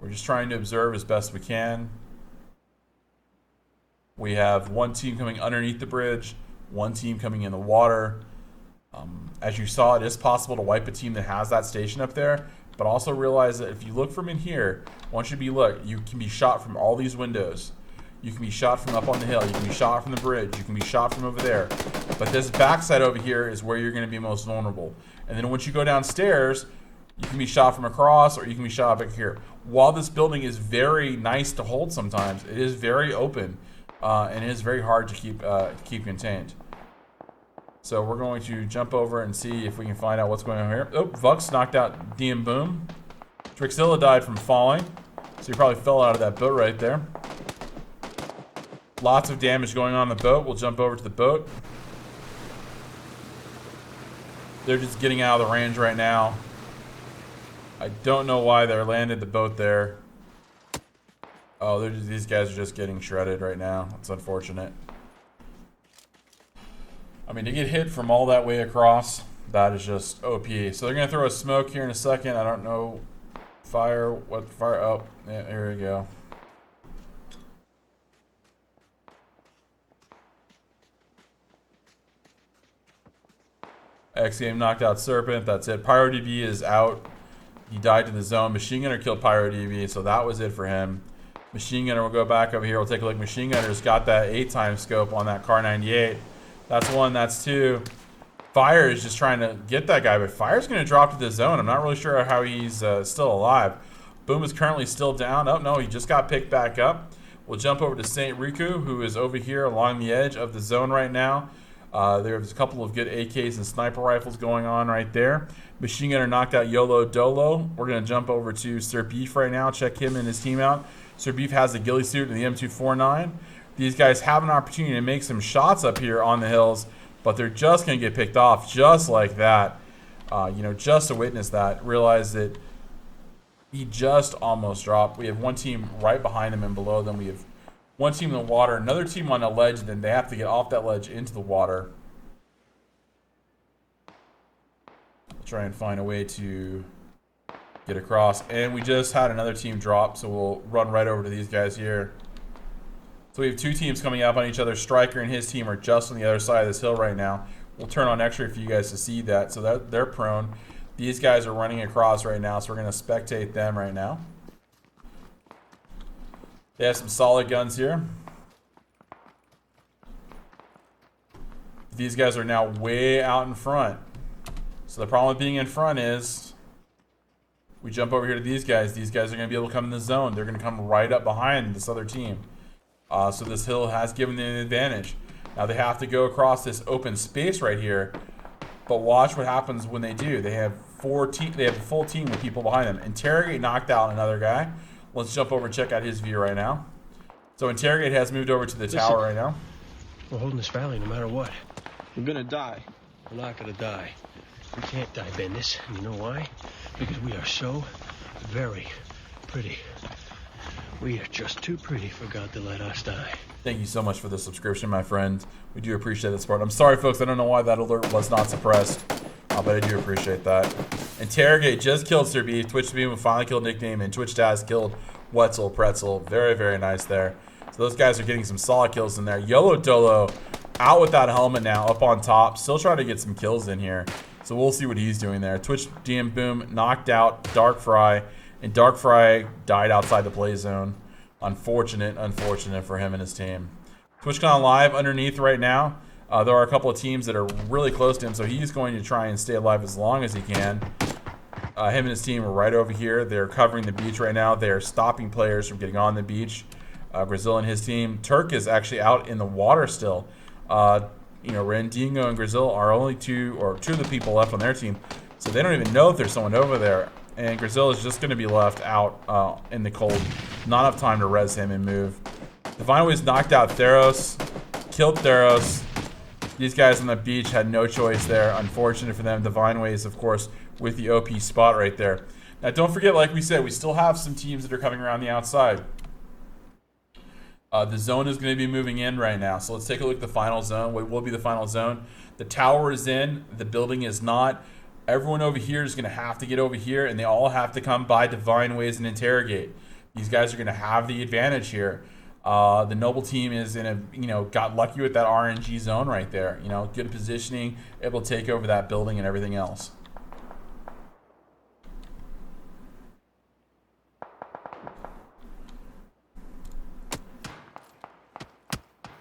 We're just trying to observe as best we can. We have one team coming underneath the bridge, one team coming in the water. As you saw, it is possible to wipe a team that has that station up there, but also realize that if you look from in here, you can be shot from all these windows. You can be shot from up on the hill. You can be shot from the bridge. You can be shot from over there. But this backside over here is where you're going to be most vulnerable. And then once you go downstairs, you can be shot from across, or you can be shot back here. While this building is very nice to hold sometimes, it is very open, and it is very hard to keep contained. So we're going to jump over and see if we can find out what's going on here. Oh, Vux knocked out DM Boom. Trixilla died from falling, so he probably fell out of that boat right there. Lots of damage going on the boat. We'll jump over to the boat. They're just getting out of the range right now. I don't know why they landed the boat there. Oh, these guys are just getting shredded right now. It's unfortunate. I mean, to get hit from all that way across, that is just OP. So they're going to throw a smoke here in a second. I don't know. Fire. What fire? Oh, yeah, here we go. X-Game knocked out Serpent. That's it. PyroDB is out. He died in the zone. Machine Gunner killed PyroDB, so that was it for him. Machine Gunner will go back over here. We'll take a look. Machine Gunner's got that 8-time scope on that Car 98. That's one. That's two. Fire is just trying to get that guy, but Fire's going to drop to the zone. I'm not really sure how he's still alive. Boom is currently still down. Oh, no, he just got picked back up. We'll jump over to Saint Riku, who is over here along the edge of the zone right now. There's a couple of good AKs and sniper rifles going on right there. Machine Gunner knocked out YOLO Dolo. We're going to jump over to Sir Beef right now, check him and his team out. Sir Beef has the ghillie suit and the M249. These guys have an opportunity to make some shots up here on the hills, but they're just going to get picked off just like that. Just to witness that, realize that he just almost dropped. We have one team right behind him and below them. We have one team in the water, another team on a ledge, and then they have to get off that ledge into the water. Try and find a way to get across. And we just had another team drop, so we'll run right over to these guys here. So we have two teams coming up on each other. Striker and his team are just on the other side of this hill right now. We'll turn on X-ray for you guys to see that. So that they're prone. These guys are running across right now, so we're going to spectate them right now. They have some solid guns here. These guys are now way out in front. So the problem with being in front is we jump over here to these guys. These guys are going to be able to come in the zone. They're going to come right up behind this other team. So this hill has given them an advantage. Now they have to go across this open space right here. But watch what happens when they do. They have a full team with people behind them. Interrogate knocked out another guy. Let's jump over and check out his view right now. So Interrogate has moved over to the tower right now. We're holding this valley no matter what. We're gonna die. We're not gonna die. We can't die, Bendis. And you know why? Because we are so very pretty. We are just too pretty for God to let us die. Thank you so much for the subscription, my friend. We do appreciate that support. I'm sorry, folks. I don't know why that alert was not suppressed, but I do appreciate that. Interrogate just killed Sir Beef. Twitch Beam finally killed Nickname, and Twitch Daz killed Wetzel Pretzel. Very, very nice there. So those guys are getting some solid kills in there. YOLO Dolo out with that helmet now, up on top. Still trying to get some kills in here. So we'll see what he's doing there. Twitch DM Boom knocked out Dark Fry, and Dark Fry died outside the play zone. Unfortunate for him and his team. TwitchCon Live underneath right now. There are a couple of teams that are really close to him, so he's going to try and stay alive as long as he can. Him and his team are right over here. They're covering the beach right now. They're stopping players from getting on the beach. Grizil and his team. Turk is actually out in the water still. Randingo and Grizil are only two of the people left on their team, so they don't even know if there's someone over there. And Grizil is just going to be left out in the cold. Not enough time to res him and move. Divine Ways knocked out Theros. Killed Theros. These guys on the beach had no choice there. Unfortunate for them. Divine Ways, of course, with the OP spot right there. Now, don't forget, like we said, we still have some teams that are coming around the outside. The zone is going to be moving in right now. So let's take a look at the final zone. What will be the final zone? The tower is in. The building is not. Everyone over here is going to have to get over here, and they all have to come by Divine Ways and interrogate. These guys are going to have the advantage here. The Noble team is in a, got lucky with that RNG zone right there. Good positioning, able to take over that building and everything else.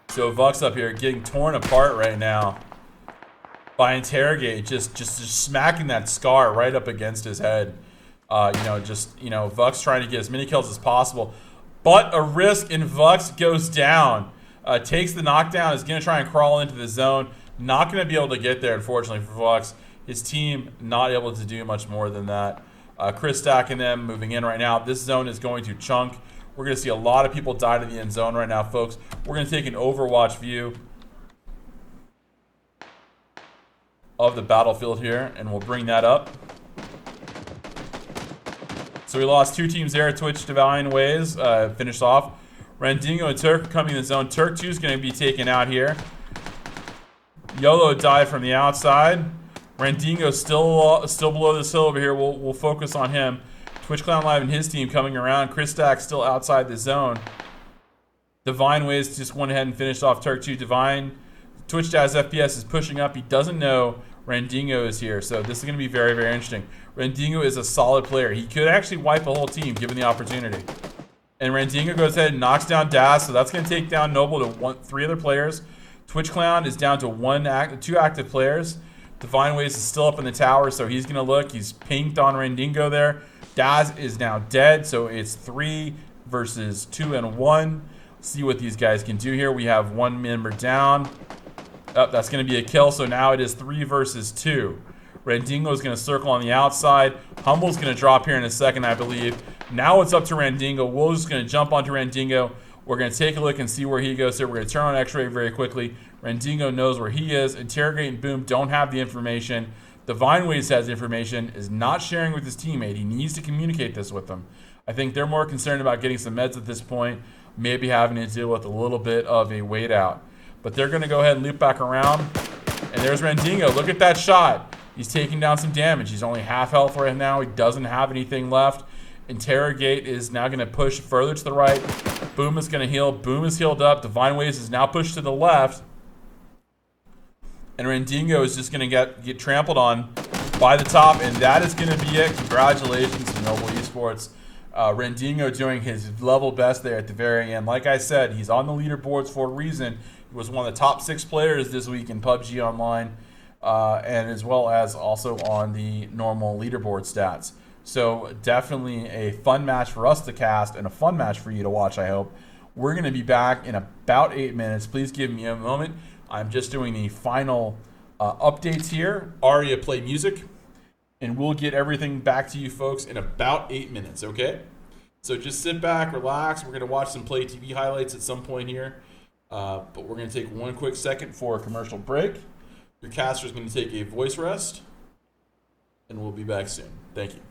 So Vux up here getting torn apart right now by interrogate, just smacking that scar right up against his head. Vux trying to get as many kills as possible. But a risk, and Vux goes down. Takes the knockdown, is going to try and crawl into the zone. Not going to be able to get there, unfortunately, for Vux. His team not able to do much more than that. Chris Stack and them moving in right now. This zone is going to chunk. We're going to see a lot of people die to the end zone right now, folks. We're going to take an Overwatch view of the battlefield here, and we'll bring that up. So we lost 2 teams there. Twitch Divine Ways finished off. Randingo and Turk coming in the zone. Turk 2 is going to be taken out here. YOLO died from the outside. Randingo still below this hill over here. We'll focus on him. Twitch Clown Live and his team coming around. Chris Stack still outside the zone. Divine Ways just went ahead and finished off Turk 2. Divine. Twitch Jazz FPS is pushing up. He doesn't know Randingo is here, so this is going to be very, very interesting. Randingo is a solid player. He could actually wipe a whole team given the opportunity. And Randingo goes ahead and knocks down Daz, so that's going to take down Noble to 3 other players. Twitch Clown is down to 2 active players. Divine Ways is still up in the tower, so he's going to look. He's pinked on Randingo there. Daz is now dead, so it's 3 versus 2 and 1. See what these guys can do here. We have 1 member down. Oh, that's going to be a kill, so now it is 3 versus 2. Randingo is going to circle on the outside. Humble's going to drop here in a second, I believe. Now it's up to Randingo. Wolves is going to jump onto Randingo. We're going to take a look and see where he goes here. We're going to turn on X-Ray very quickly. Randingo knows where he is. Interrogate and Boom don't have the information. Divine Ways has information, is not sharing with his teammate. He needs to communicate this with them. I think they're more concerned about getting some meds at this point, maybe having to deal with a little bit of a wait out. But they're going to go ahead and loop back around. And there's Randingo. Look at that shot. He's taking down some damage. He's only half health right now. He doesn't have anything left. Interrogate is now going to push further to the right. Boom is going to heal. Boom is healed up. Divine Ways is now pushed to the left. And Randingo is just going to get trampled on by the top. And that is going to be it. Congratulations to Noble Esports. Randingo doing his level best there at the very end. Like I said, he's on the leaderboards for a reason. He was one of the top 6 players this week in PUBG Online, and as well as also on the normal leaderboard stats. So definitely a fun match for us to cast and a fun match for you to watch, I hope. We're going to be back in about 8 minutes. Please give me a moment. I'm just doing the final updates here. Aria, play music. And we'll get everything back to you folks in about 8 minutes, okay? So just sit back, relax. We're going to watch some Play TV highlights at some point here. But we're going to take one quick second for a commercial break. Your caster is going to take a voice rest. And we'll be back soon. Thank you.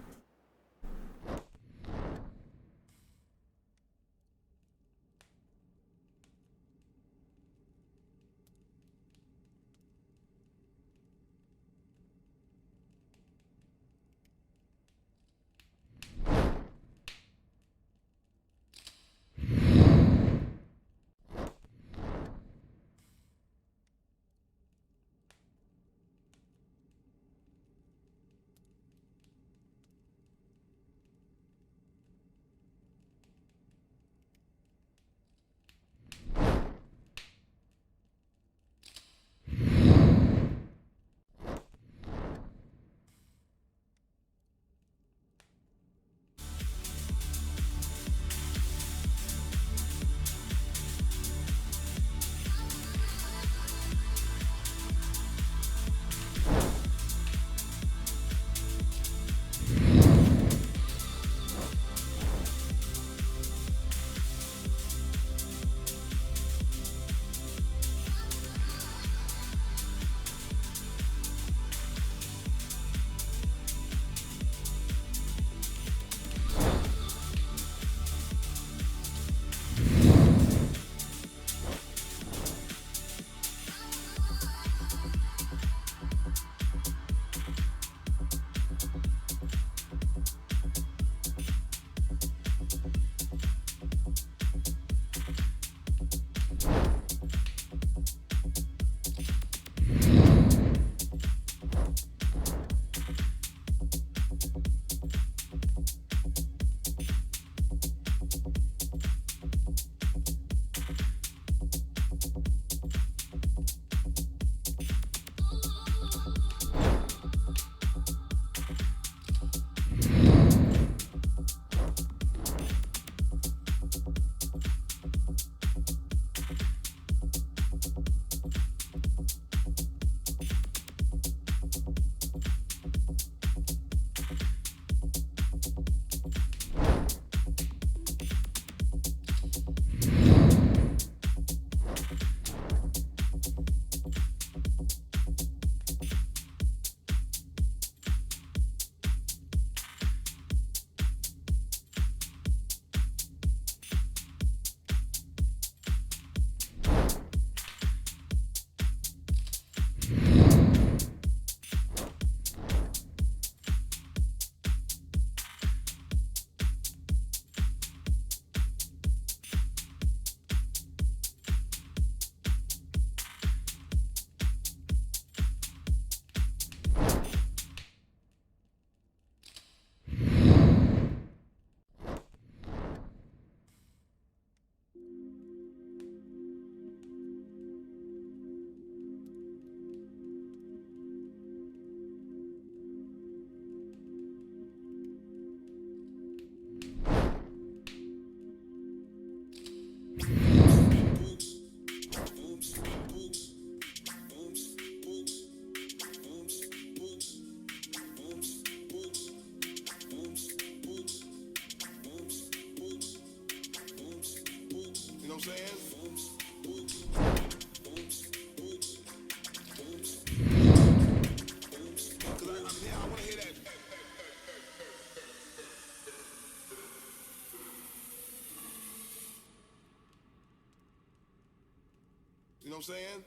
what I'm saying?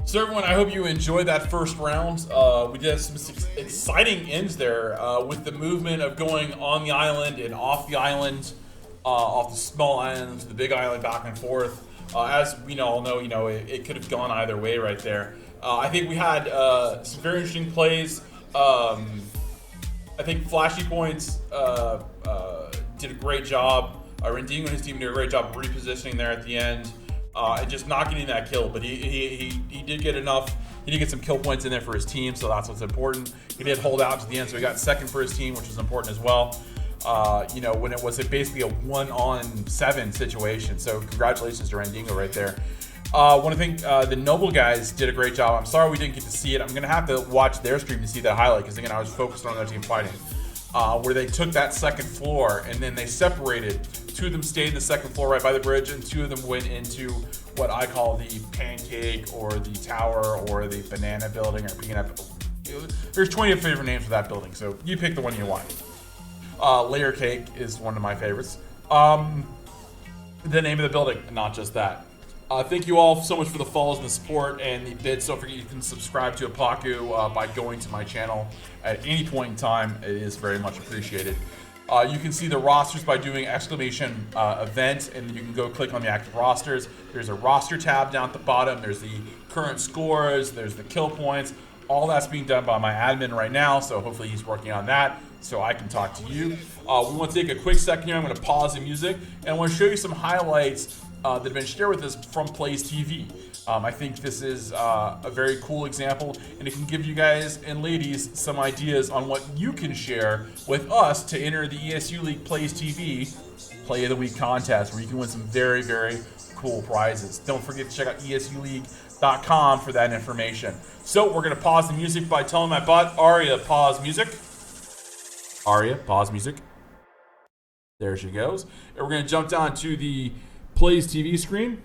So everyone, I hope you enjoyed that first round. We did have some exciting ends there with the movement of going on the island and off the island, off the small island to the big island, back and forth. As we all know, it could have gone either way right there. I think we had some very interesting plays. I think Flashy Points did a great job. Rendingo and his team did a great job repositioning there at the end. And just not getting that kill, but he did get enough. He did get some kill points in there for his team, so that's what's important. He did hold out to the end, so he got second for his team, which was important as well. When it was basically a 1-on-7 situation. So congratulations to Rendingo right there. I want to thank the Noble guys did a great job. I'm sorry we didn't get to see it. I'm gonna have to watch their stream to see that highlight because again I was focused on their team fighting. Where they took that second floor and then they separated. Two of them stayed in the second floor right by the bridge, and two of them went into what I call the pancake or the tower or the banana building or peanut. There's 20 favorite names for that building, so you pick the one you want. Layer cake is one of my favorites. The name of the building, not just that. Thank you all so much for the follows and the support and the bids. Don't forget you can subscribe to Apaku by going to my channel at any point in time. It is very much appreciated. You can see the rosters by doing exclamation event, and you can go click on the active rosters. There's a roster tab down at the bottom. There's the current scores. There's the kill points. All that's being done by my admin right now, so hopefully he's working on that so I can talk to you. We want to take a quick second here. I'm going to pause the music, and I want to show you some highlights that have been shared with us from Plays TV. I think this is a very cool example, and it can give you guys and ladies some ideas on what you can share with us to enter the ESU League Plays TV Play of the Week contest, where you can win some very, very cool prizes. Don't forget to check out ESULeague.com for that information. So we're going to pause the music by telling my bot, Aria, pause music. Aria, pause music. There she goes. And we're going to jump down to the Plays TV screen.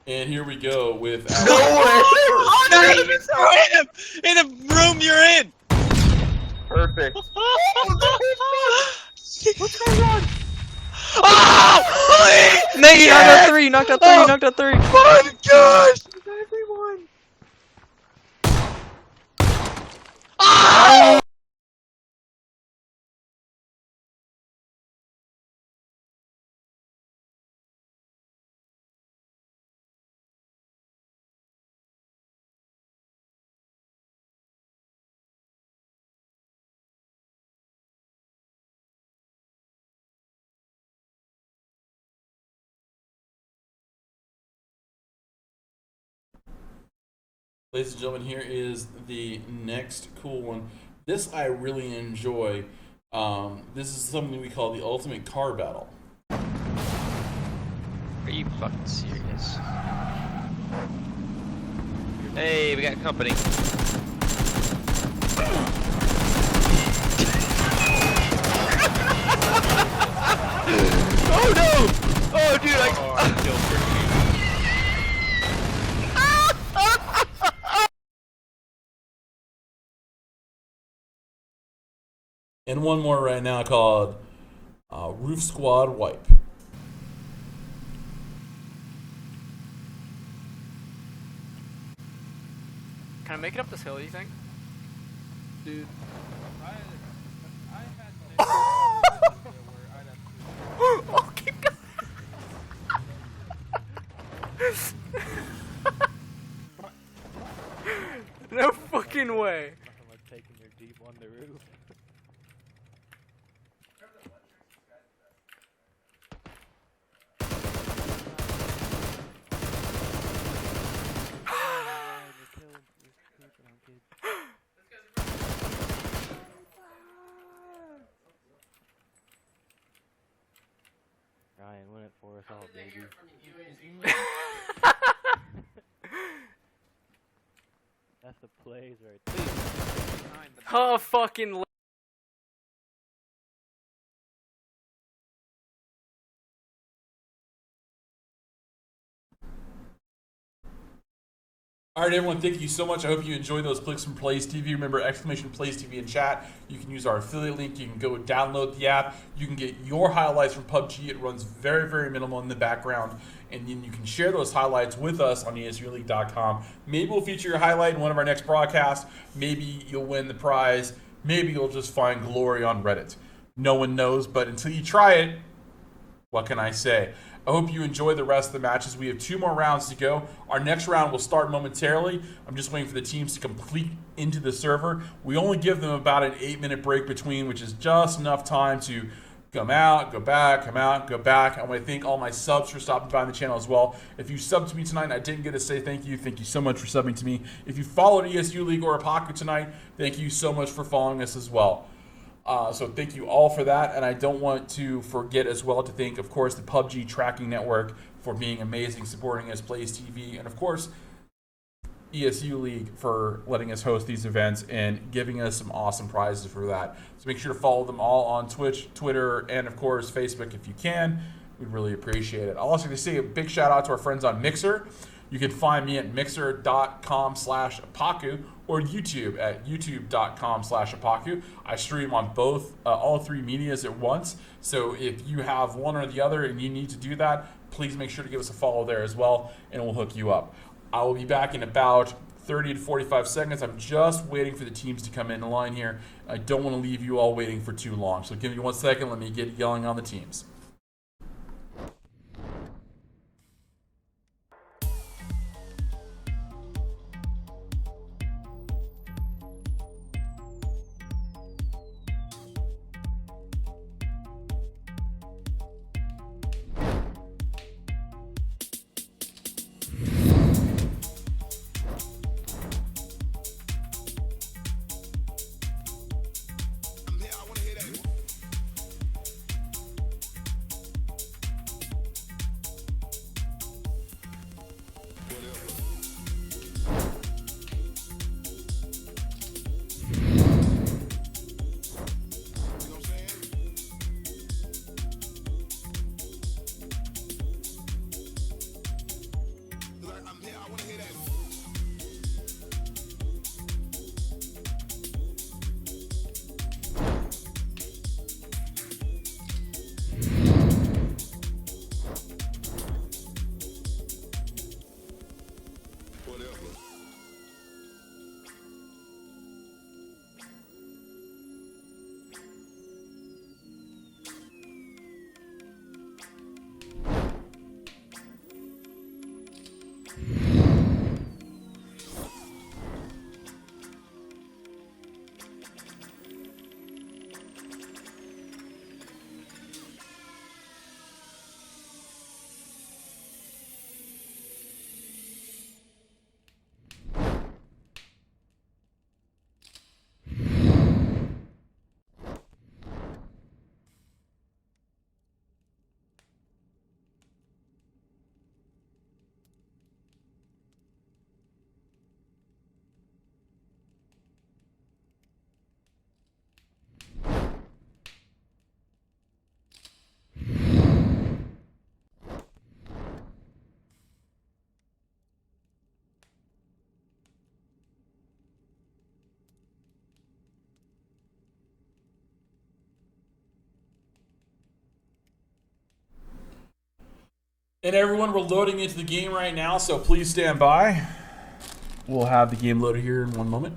And here we go with our Oh, no, you saw him in the room you're in. Perfect. What's going on? Oh! No, you knocked out three. You knocked out three. You knocked out three. My gosh! Everyone. Oh! Ladies and gentlemen, here is the next cool one. This I really enjoy. This is something we call the ultimate car battle. Are you fucking serious? Hey, we got company. Oh no! Oh dude, I killed her. And one more right now called Roof Squad Wipe. Can I make it up this hill, you think? Dude. Oh, keep going! No fucking way! Nothing like taking your Jeep on the roof. Ryan, win it for us all, baby. That's the plays right there. Oh, fucking. All right, everyone, thank you so much. I hope you enjoyed those clicks from Plays TV. Remember, exclamation Plays TV in chat. You can use our affiliate link. You can go download the app. You can get your highlights from PUBG. It runs very, very minimal in the background. And then you can share those highlights with us on ESULeague.com. Maybe we'll feature your highlight in one of our next broadcasts. Maybe you'll win the prize. Maybe you'll just find glory on Reddit. No one knows, but until you try it, what can I say? I hope you enjoy the rest of the matches. We have 2 more rounds to go. Our next round will start momentarily. I'm just waiting for the teams to complete into the server. We only give them about an 8-minute break between, which is just enough time to come out, go back, come out, go back. I want to thank all my subs for stopping by on the channel as well. If you subbed to me tonight and I didn't get to say thank you so much for subbing to me. If you followed ESU League or Apaku tonight, thank you so much for following us as well. So thank you all for that, and I don't want to forget as well to thank, of course, the PUBG Tracking Network for being amazing, supporting us, Plays TV, and of course, ESU League for letting us host these events and giving us some awesome prizes for that. So make sure to follow them all on Twitch, Twitter, and of course, Facebook if you can. We'd really appreciate it. I'll also like to say a big shout out to our friends on Mixer. You can find me at mixer.com/Apaku or YouTube at youtube.com/Apaku. I stream on both, all 3 medias at once. So if you have one or the other and you need to do that, please make sure to give us a follow there as well, and we'll hook you up. I will be back in about 30 to 45 seconds. I'm just waiting for the teams to come in line here. I don't want to leave you all waiting for too long. So give me 1 second. Let me get yelling on the teams. And everyone, we're loading into the game right now, so please stand by. We'll have the game loaded here in 1 moment.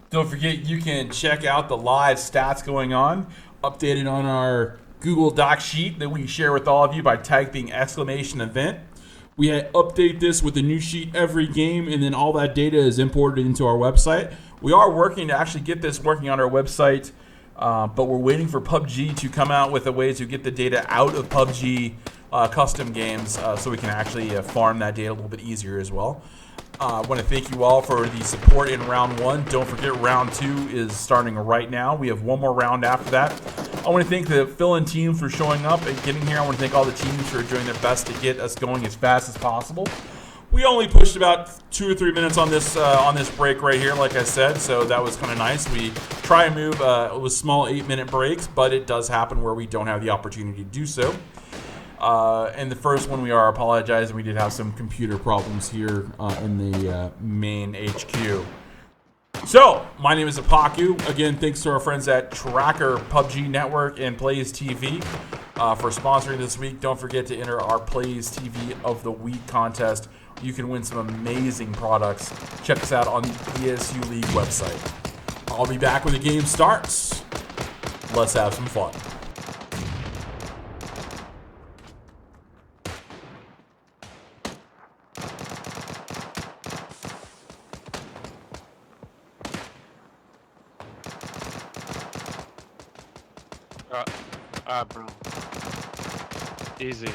Don't forget, you can check out the live stats going on, updated on our Google Doc sheet that we share with all of you by typing !event. We update this with a new sheet every game, and then all that data is imported into our website. We are working to actually get this working on our website, but we're waiting for PUBG to come out with a way to get the data out of PUBG custom games so we can actually farm that data a little bit easier as well. I want to thank you all for the support in round 1. Don't forget, round 2 is starting right now. We have 1 more round after that. I want to thank the fill-in teams for showing up and getting here. I want to thank all the teams for doing their best to get us going as fast as possible. We only pushed about 2 or 3 minutes on this break right here, like I said, so that was kind of nice. We try and move with small 8-minute breaks, but it does happen where we don't have the opportunity to do so. And the first one, we are apologizing. We did have some computer problems here in the main HQ. So, my name is Apaku. Again, thanks to our friends at Tracker PUBG Network and Plays TV for sponsoring this week. Don't forget to enter our Plays TV of the Week contest. You can win some amazing products. Check us out on the ESU League website. I'll be back when the game starts. Let's have some fun. Bro. Easy.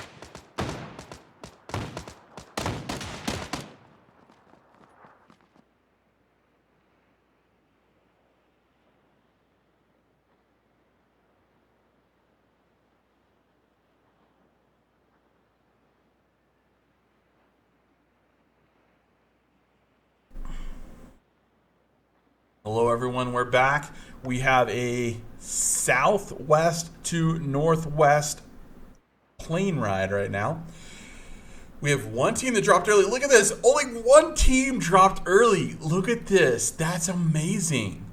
Hello everyone, we're back. We have a southwest to northwest plane ride right now. We have one team that dropped early. Look at this. Only one team dropped early. Look at this. That's amazing.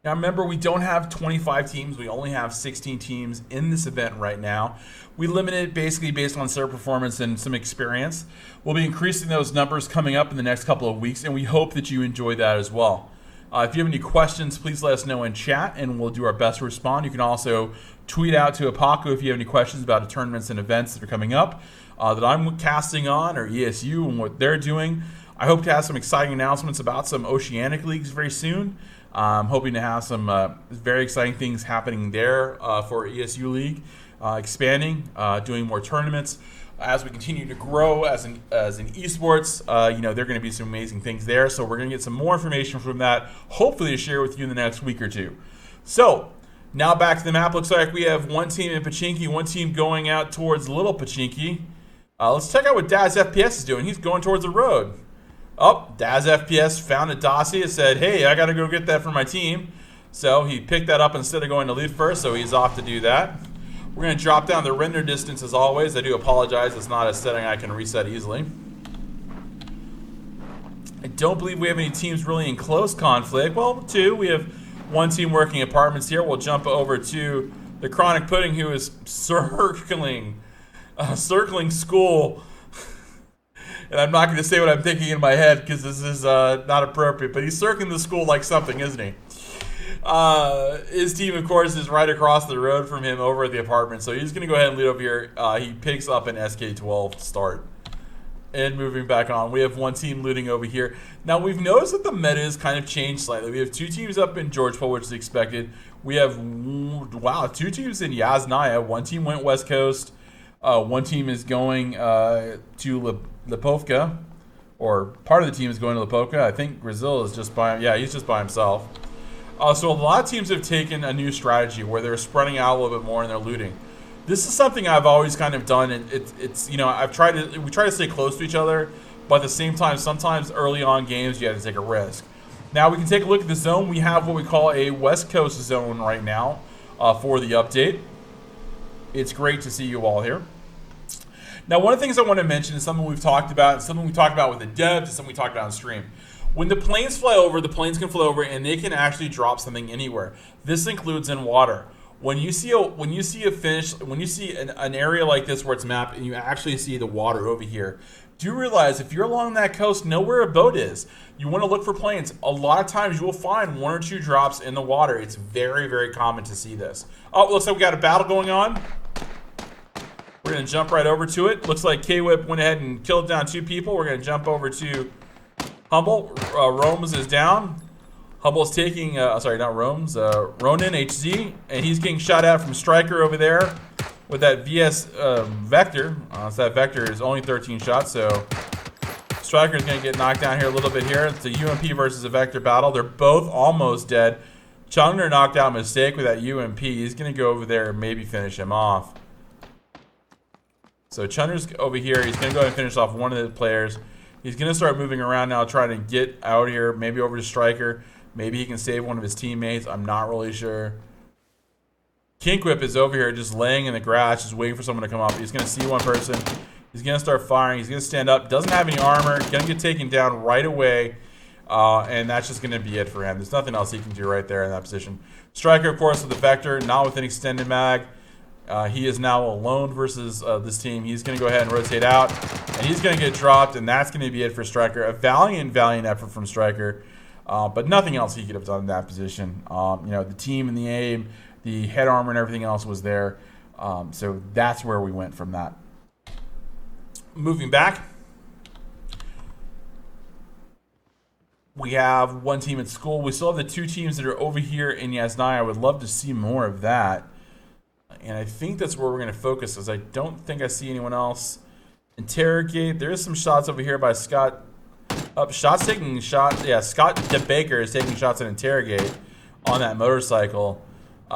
Now remember, we don't have 25 teams. We only have 16 teams in this event right now. We limit it basically based on server performance and some experience. We'll be increasing those numbers coming up in the next couple of weeks, and we hope that you enjoy that as well. If you have any questions, please let us know in chat, and we'll do our best to respond. You can also tweet out to Apaku if you have any questions about the tournaments and events that are coming up that I'm casting on, or ESU and what they're doing. I hope to have some exciting announcements about some Oceanic Leagues very soon. I'm hoping to have some very exciting things happening there for ESU League, expanding, doing more tournaments. As we continue to grow as an esports, there are going to be some amazing things there. So we're going to get some more information from that, hopefully to share with you in the next week or two. So now back to the map. Looks like we have one team in Pachinki, one team going out towards Little Pachinki. Let's check out what Daz FPS is doing. He's going towards the road. Oh, Daz FPS found a Dacia and said, hey, I got to go get that for my team. So he picked that up instead of going to lead first, so he's off to do that. We're going to drop down the render distance as always. I do apologize. It's not a setting I can reset easily. I don't believe we have any teams really in close conflict. Well, two. We have one team working apartments here. We'll jump over to the Chronic Pudding, who is circling school. And I'm not going to say what I'm thinking in my head because this is not appropriate. But he's circling the school like something, isn't he? His team, of course, is right across the road from him over at the apartment. So he's going to go ahead and lead over here. He picks up an SK-12 start. And moving back on, we have one team looting over here. Now, we've noticed that the meta has kind of changed slightly. We have two teams up in Georgetown, which is expected. We have, wow, two teams in Yasnaya. One team went West Coast. One team is going to Lipovka. Or part of the team is going to Lipovka. I think Brazil is just by, yeah, he's just by himself. So a lot of teams have taken a new strategy where they're spreading out a little bit more and they're looting. This is something I've always kind of done, and it's we try to stay close to each other, but at the same time, sometimes early on games you have to take a risk. Now we can take a look at the zone. We have what we call a West Coast zone right now for the update. It's great to see you all here. Now, one of the things I want to mention is something we've talked about, something we talked about with the devs, and something we talked about on stream. When the planes fly over, the planes can fly over and they can actually drop something anywhere. This includes in water. When you see an area like this where it's mapped and you actually see the water over here, do realize if you're along that coast, know where a boat is. You want to look for planes. A lot of times you will find one or two drops in the water. It's very, very common to see this. Oh, looks like we got a battle going on. We're going to jump right over to it. Looks like K-Whip went ahead and killed down two people. We're going to jump over to Humble. Rome's is down. Humble's taking, sorry, not Rome's, Ronin HZ, and he's getting shot at from Striker over there with that VS Vector. So that Vector is only 13 shots, so Striker's going to get knocked down here a little bit here. It's a UMP versus a Vector battle. They're both almost dead. Chungner knocked out Mistake with that UMP. He's going to go over there and maybe finish him off. So Chunder's over here. He's going to go ahead and finish off one of the players. He's going to start moving around now, trying to get out here, maybe over to Striker. Maybe he can save one of his teammates. I'm not really sure. Kinkwhip is over here just laying in the grass, just waiting for someone to come up. He's going to see one person. He's going to start firing. He's going to stand up. Doesn't have any armor. Going to get taken down right away. And that's just going to be it for him. There's nothing else he can do right there in that position. Striker, of course, with the Vector, not with an extended mag. He is now alone versus this team. He's going to go ahead and rotate out. And he's going to get dropped. And that's going to be it for Striker. A valiant effort from Striker. But nothing else he could have done in that position. The team and the aim, the head armor and everything else was there. So that's where we went from that. Moving back. We have one team at school. We still have the two teams that are over here in Yasnaya. I would love to see more of that. And I think that's where we're going to focus, because I don't think I see anyone else. Interrogate. There is some shots over here by Scott. Scott DeBaker is taking shots at Interrogate on that motorcycle.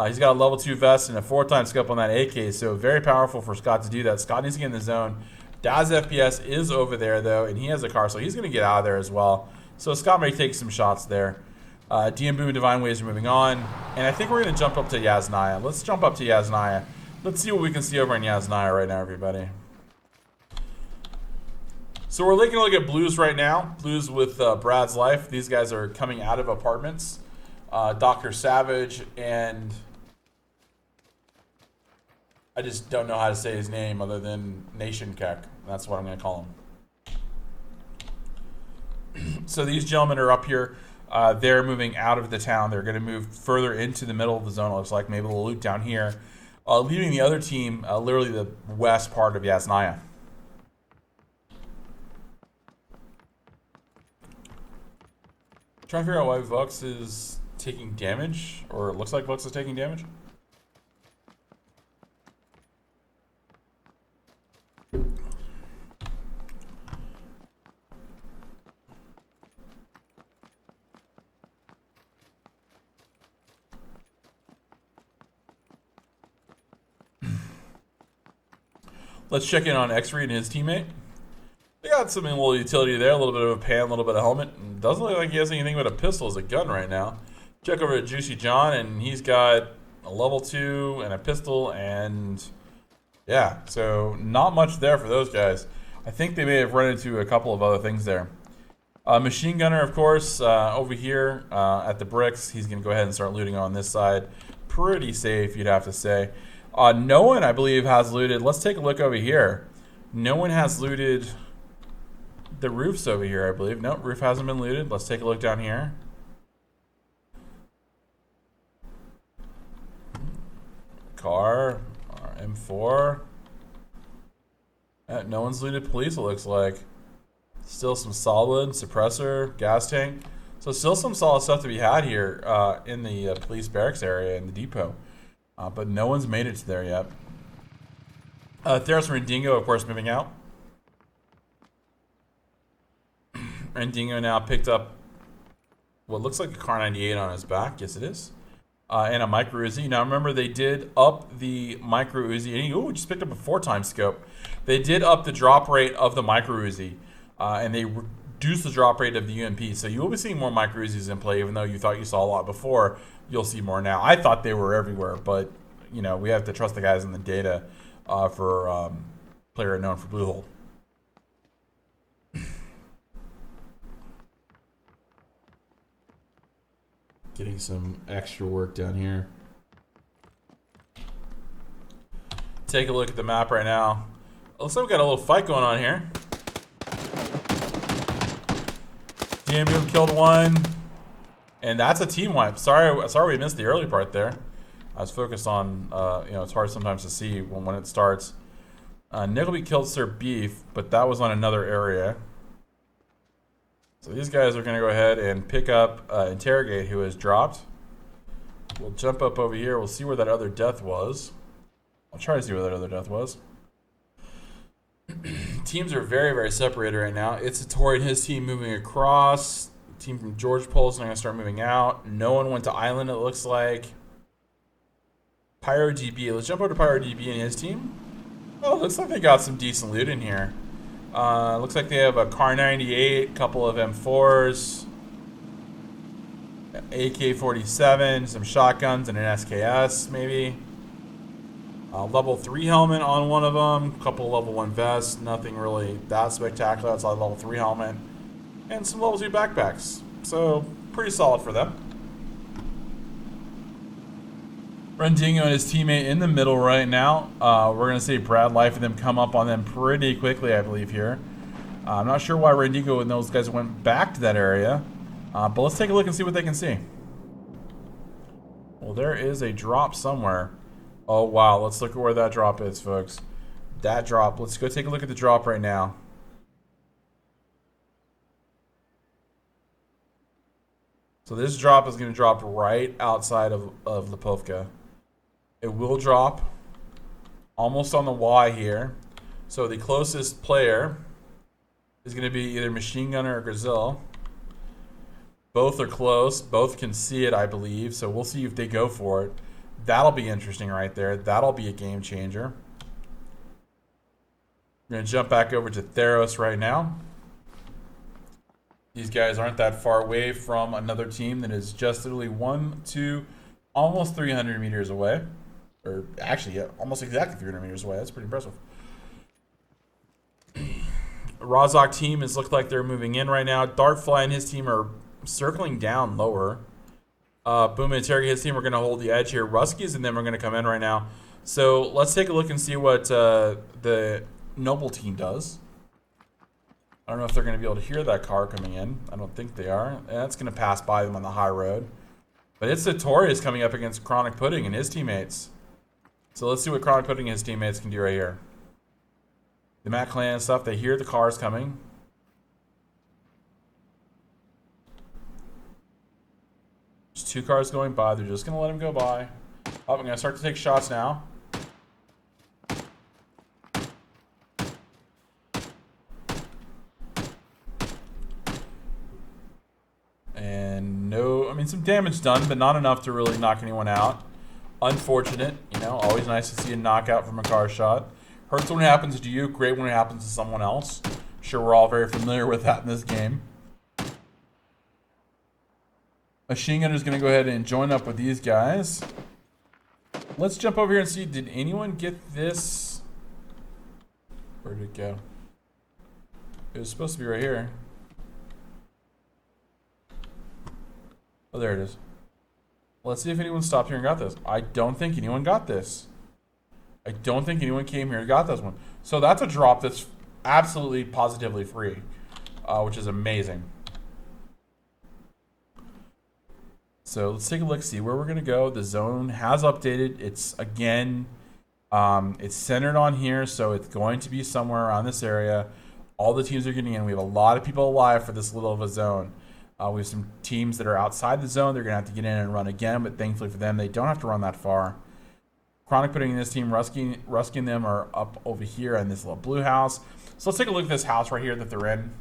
He's got a level 2 vest and a 4x scope on that AK, so very powerful for Scott to do that. Scott needs to get in the zone. Daz FPS is over there, though, and he has a car, so he's going to get out of there as well. So Scott may take some shots there. DM Boom and Divine Waves are moving on. And I think we're going to jump up to Yasnaya. Let's jump up to Yasnaya. Let's see what we can see over in Yasnaya right now, everybody. So we're taking a look at Blues right now. Blues with Brad's Life. These guys are coming out of apartments. Dr. Savage and... I just don't know how to say his name other than Nation Keck. That's what I'm going to call him. So these gentlemen are up here. They're moving out of the town. They're going to move further into the middle of the zone. It looks like maybe they'll loot down here, leaving the other team literally the west part of Yasnaya. Trying to figure out why Vux is taking damage, or it looks like Vux is taking damage. Let's check in on X-Reed and his teammate. They got some little utility there, a little bit of a pan, a little bit of helmet. And doesn't look like he has anything but a pistol as a gun right now. Check over at Juicy John, and he's got a level 2 and a pistol, and yeah, so not much there for those guys. I think they may have run into a couple of other things there. Machine Gunner, of course, over here at the bricks. He's going to go ahead and start looting on this side. Pretty safe, you'd have to say. No one, I believe, has looted. Let's take a look over here. No one has looted the roofs over here, I believe. No, roof hasn't been looted. Let's take a look down here. Car, M4. No one's looted police, it looks like. Still some solid, suppressor, gas tank. So still some solid stuff to be had here in the police barracks area in the depot. But no one's made it to there yet. Theros Rendingo, of course, moving out. Rendingo now picked up what looks like a Car 98 on his back. Yes, it is. And a micro Uzi. Now remember, they did up the micro Uzi. And he just picked up a 4x scope. They did up the drop rate of the micro Uzi. And they reduced the drop rate of the UMP. So you will be seeing more micro Uzis in play, even though you thought you saw a lot before. You'll see more now. I thought they were everywhere, but you know, we have to trust the guys in the data for player unknown for Blue Hole. Getting some extra work down here. Take a look at the map right now. Looks like we got a little fight going on here. DMU killed one. And that's a team wipe. Sorry we missed the early part there. I was focused on, it's hard sometimes to see when it starts. Nickelby killed Sir Beef, but that was on another area. So these guys are going to go ahead and pick up Interrogate, who has dropped. We'll jump up over here. We'll see where that other death was. I'll try to see where that other death was. Teams are very, very separated right now. It's Tori and his team moving across. Team from George Pulse are going to start moving out. No one went to Island, it looks like. PyroDB. Let's jump over to PyroDB and his team. Oh, looks like they got some decent loot in here. Looks like they have a Car 98, couple of M4s, AK-47, some shotguns, and an SKS, maybe. Level 3 helmet on one of them, couple level 1 vests, nothing really that spectacular outside level 3 helmet, and some level 2 backpacks. So, pretty solid for them. Rendingo and his teammate in the middle right now. We're going to see Brad Life and them come up on them pretty quickly, I believe, here. I'm not sure why Rendingo and those guys went back to that area, but let's take a look and see what they can see. Well, there is a drop somewhere. Oh, wow. Let's look at where that drop is, folks. That drop. Let's go take a look at the drop right now. So this drop is going to drop right outside of Lipovka. It will drop almost on the Y here. So the closest player is going to be either Machine Gunner or Gazelle. Both are close. Both can see it, I believe. So we'll see if they go for it. That'll be interesting right there. That'll be a game changer. We're going to jump back over to Theros right now. These guys aren't that far away from another team that is just literally 1, 2, almost 300 meters away. Or actually, yeah, almost exactly 300 meters away. That's pretty impressive. Rozok team is looked like they're moving in right now. Darkfly and his team are circling down lower. Boom and Terry, his team are going to hold the edge here. Ruskies and them are going to come in right now. So let's take a look and see what the Noble team does. I don't know if they're going to be able to hear that car coming in. I don't think they are. That's going to pass by them on the high road. But it's Satorius coming up against Chronic Pudding and his teammates. So let's see what Chronic Pudding and his teammates can do right here. The Matt Clan and stuff, they hear the cars coming. There's 2 cars going by. They're just going to let them go by. Oh, I'm going to start to take shots now. And no, I mean, some damage done, but not enough to really knock anyone out. Unfortunate, you know, always nice to see a knockout from a car shot. Hurts when it happens to you, great when it happens to someone else. Sure, we're all very familiar with that in this game. Machine Gunner is going to go ahead and join up with these guys. Let's jump over here and see, did anyone get this? Where did it go? It was supposed to be right here. Oh, there it is. Let's see if anyone stopped here and got this. I don't think anyone got this. I don't think anyone came here and got this one. So that's a drop that's absolutely positively free, which is amazing. So let's take a look, see where we're going to go. The zone has updated. It's, again, it's centered on here, so it's going to be somewhere around this area. All the teams are getting in. We have a lot of people alive for this little of a zone. We have some teams that are outside the zone. They're going to have to get in and run again, but thankfully for them, they don't have to run that far. Chronic Pudding in this team, Rusky and them are up over here in this little blue house. So let's take a look at this house right here that they're in.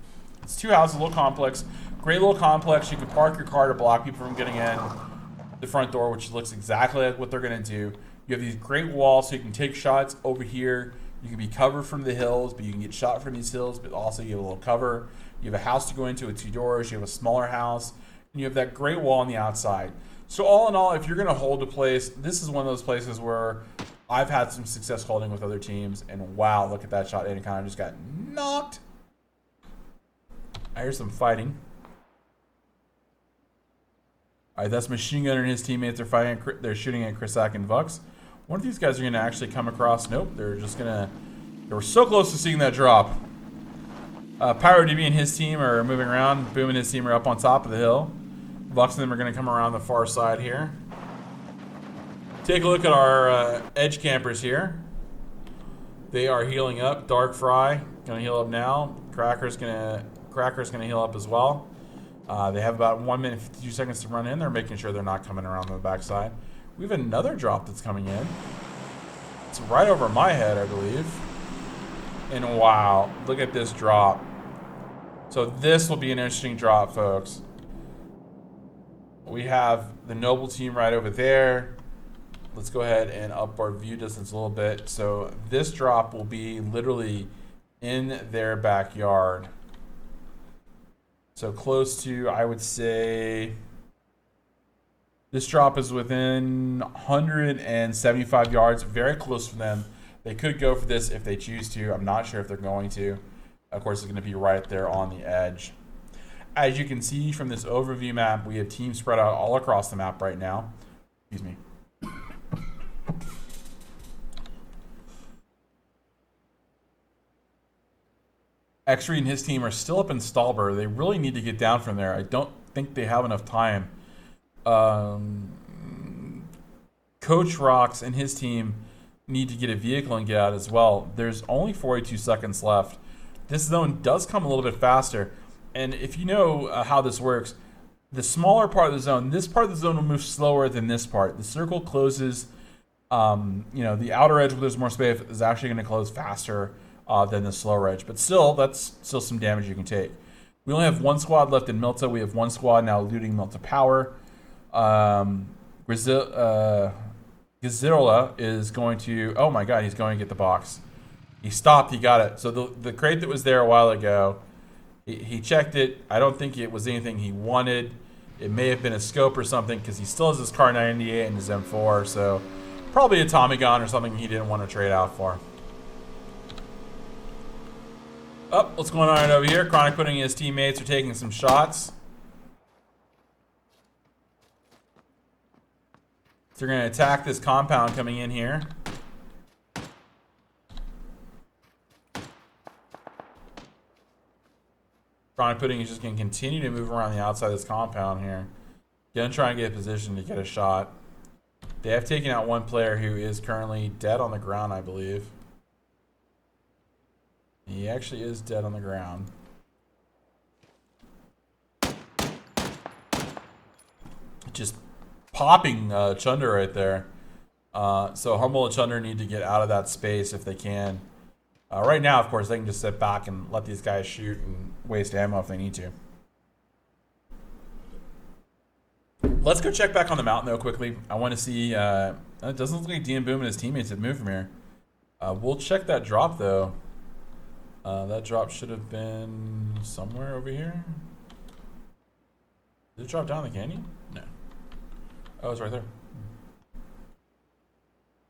It's 2 houses, a little complex. Great little complex. You can park your car to block people from getting in the front door, which looks exactly like what they're going to do. You have these great walls, so you can take shots over here. You can be covered from the hills, but you can get shot from these hills, but also you have a little cover. You have a house to go into with 2 doors. You have a smaller house. And you have that great wall on the outside. So all in all, if you're going to hold a place, this is one of those places where I've had some success holding with other teams. And wow, look at that shot. And it kind of just got knocked. I hear some fighting. All right, that's Machine Gunner and his teammates are fighting. They're shooting at Krisak and Vux. One of these guys are going to actually come across. Nope, they're just going to... They were so close to seeing that drop. PyroDB and his team are moving around. Boom and his team are up on top of the hill. Vux and them are going to come around the far side here. Take a look at our edge campers here. They are healing up. Dark Fry going to heal up now. Cracker's going to heal up as well. They have about 1 minute 52 seconds to run in. They're making sure they're not coming around on the backside. We have another drop that's coming in. It's right over my head, I believe. And wow, look at this drop. So this will be an interesting drop, folks. We have the Noble team right over there. Let's go ahead and up our view distance a little bit. So this drop will be literally in their backyard. So close to, I would say, This drop is within 175 yards, very close for them. They could go for this if they choose to. I'm not sure if they're going to. Of course, it's going to be right there on the edge. As you can see from this overview map, we have teams spread out all across the map right now. Excuse me. X-Reed and his team are still up in Stalber. They really need to get down from there. I don't think they have enough time. Coach Rocks and his team need to get a vehicle and get out as well. There's only 42 seconds left. This zone does come a little bit faster. And if you know how this works, the smaller part of the zone, this part of the zone will move slower than this part. The circle closes, the outer edge where there's more space is actually going to close faster than the slower edge. But still, that's still some damage you can take. We only have one squad left in Milta. We have one squad now looting Milta Power. Gazilla is going to... Oh my god, he's going to get the box. He stopped, he got it. So the crate that was there a while ago, he checked it. I don't think it was anything he wanted. It may have been a scope or something because he still has his Car 98 and his M4. So probably a Tommy gun or something he didn't want to trade out for. Oh, what's going on over here? Chronic putting his teammates are taking some shots. So they're going to attack this compound coming in here. Chronic Pudding is just going to continue to move around the outside of this compound here. Going to try and get a position to get a shot. They have taken out one player who is currently dead on the ground, I believe. He actually is dead on the ground. Just popping Chunder right there. So Humble and Chunder need to get out of that space if they can. Right now, of course, they can just sit back and let these guys shoot and waste ammo if they need to. Let's go check back on the mountain, though, quickly. I want to see... it doesn't look like DM Boom and his teammates have moved from here. We'll check that drop, though. That drop should have been somewhere over here. Did it drop down the canyon? No. Oh, it's right there.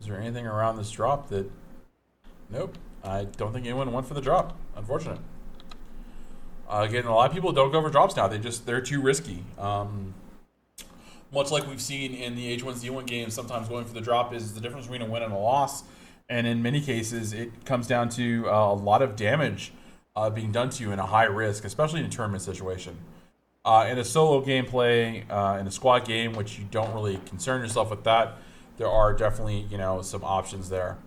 Is there anything around this drop that... Nope. I don't think anyone went for the drop. Unfortunate. Again, a lot of people don't go for drops now. They're too risky. Much like we've seen in the H1Z1 games, sometimes going for the drop is the difference between a win and a loss. And in many cases, it comes down to a lot of damage being done to you in a high risk, especially in a tournament situation. In a solo gameplay, in a squad game, which you don't really concern yourself with that, there are definitely, some options there.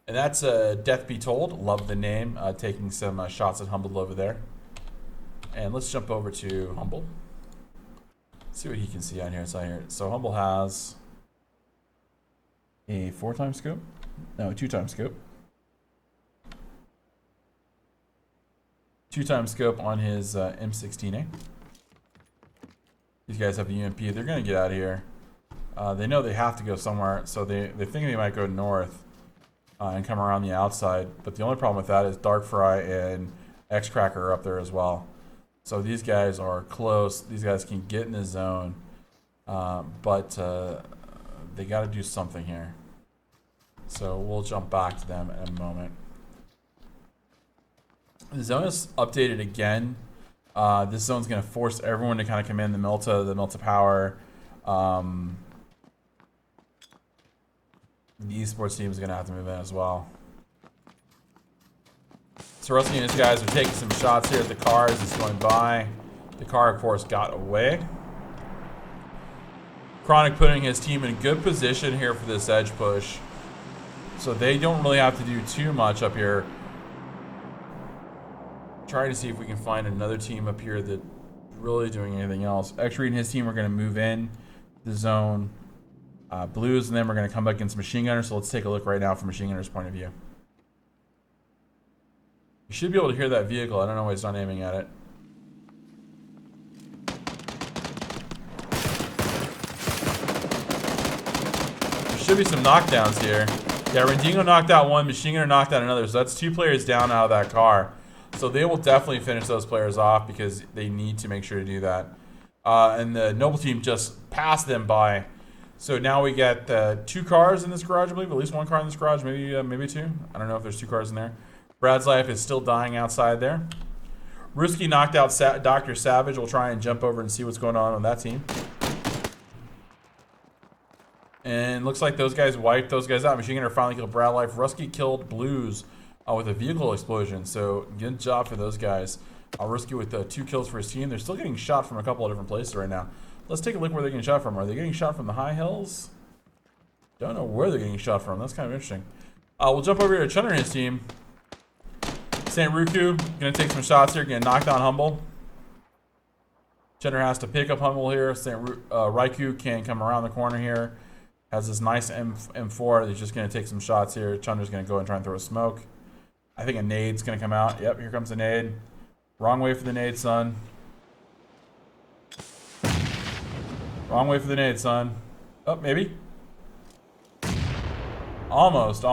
And that's Death Be Told. Love the name. Taking some shots at Humble over there. And let's jump over to Humble. See what he can see on here. So Humble has a 4-time scope. No, 2-time scope. 2-time scope on his M16A. These guys have a UMP. They're going to get out of here. They know they have to go somewhere, so they think they might go north and come around the outside. But the only problem with that is Darkfry and X-Cracker are up there as well. So these guys are close. These guys can get in the zone, but they got to do something here. So we'll jump back to them in a moment. The zone is updated again. This zone's going to force everyone to kind of come in. The Milta Power. The esports team is going to have to move in as well. So Rusty and his guys are taking some shots here at the car as it's going by. The car, of course, got away. Chronic putting his team in good position here for this edge push. So they don't really have to do too much up here. Trying to see if we can find another team up here that really doing anything else. X-Reed and his team are going to move in the zone. Blues and them are going to come back against Machine Gunner. So let's take a look right now from Machine Gunner's point of view. You should be able to hear that vehicle. I don't know why he's not aiming at it. There should be some knockdowns here. Yeah, Rendingo knocked out one, Machine Gunner knocked out another. So that's 2 players down out of that car. So they will definitely finish those players off because they need to make sure to do that. And the Noble team just passed them by So now we got 2 cars in this garage, I believe. At least 1 car in this garage, maybe 2. I don't know if there's 2 cars in there. Brad's life is still dying outside there. Ruski knocked out Dr. Savage. We'll try and jump over and see what's going on that team. And looks like those guys wiped those guys out. Machine Gunner finally killed Brad Life. Rusky killed Blues with a vehicle explosion. So good job for those guys. Rusky with 2 kills for his team. They're still getting shot from a couple of different places right now. Let's take a look where they're getting shot from. Are they getting shot from the high hills? Don't know where they're getting shot from. That's kind of interesting. We'll jump over here to Chunner and his team. St. Ruku gonna take some shots here. Gonna knock down Humble. Chunner has to pick up Humble here. Raikou can come around the corner here. Has this nice M4. He's just gonna take some shots here. Chunner's gonna go and try and throw a smoke. I think a nade's gonna come out. Yep, here comes a nade. Wrong way for the nade, son. Wrong way for the nade, son. Oh, maybe. Almost.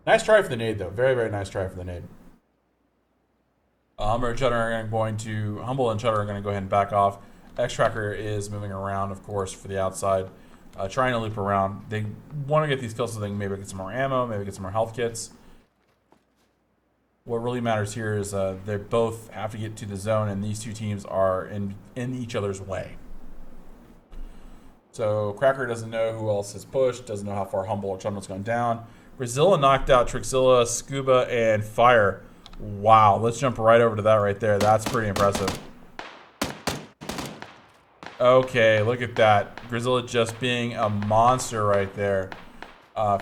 Nice try for the nade, though. Very, very nice try for the nade. Humble and Chutter are going to go ahead and back off. X-Tracker is moving around, of course, for the outside, trying to loop around. They want to get these kills so they can maybe get some more ammo, maybe get some more health kits. What really matters here is they both have to get to the zone, and these 2 teams are in each other's way. So Cracker doesn't know who else has pushed, doesn't know how far Humble or Chunder's gone down. Brazilla knocked out Trixilla, Scuba, and Fire. Wow, let's jump right over to that right there. That's pretty impressive. Okay, look at that. Grizilla just being a monster right there.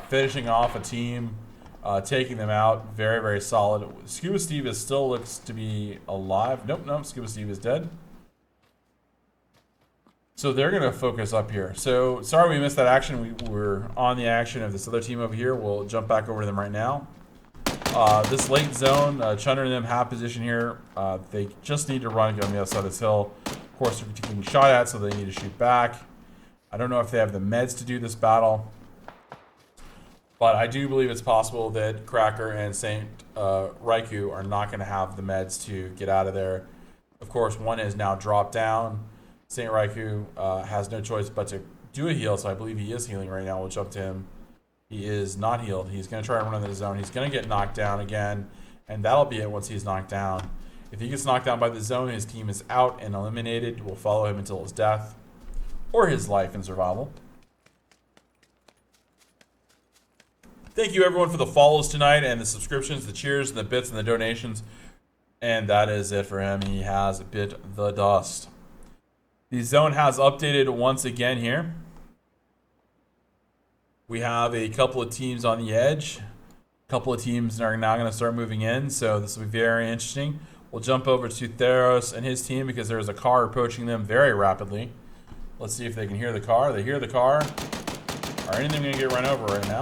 Finishing off a team, taking them out. Very, very solid. Scuba Steve still looks to be alive. Nope, Scuba Steve is dead. So they're going to focus up here. So, sorry we missed that action. We were on the action of this other team over here. We'll jump back over to them right now. This late zone, Chunner and them have position here. They just need to run and get on the other side of this hill. Of course, they're getting shot at, so they need to shoot back. I don't know if they have the meds to do this battle. But I do believe it's possible that Cracker and St. Raikou are not going to have the meds to get out of there. Of course, one is now dropped down. St. Raikou has no choice but to do a heal, so I believe he is healing right now. We'll jump to him. He is not healed. He's going to try and run into the zone. He's going to get knocked down again, and that'll be it once he's knocked down. If he gets knocked down by the zone, his team is out and eliminated. We'll follow him until his death or his life and survival. Thank you, everyone, for the follows tonight and the subscriptions, the cheers, and the bits, and the donations. And that is it for him. He has bit the dust. The zone has updated once again here. We have a couple of teams on the edge. A couple of teams are now going to start moving in, so this will be very interesting. We'll jump over to Theros and his team because there's a car approaching them very rapidly. Let's see if they can hear the car. They hear the car. Are any of them going to get run over right now?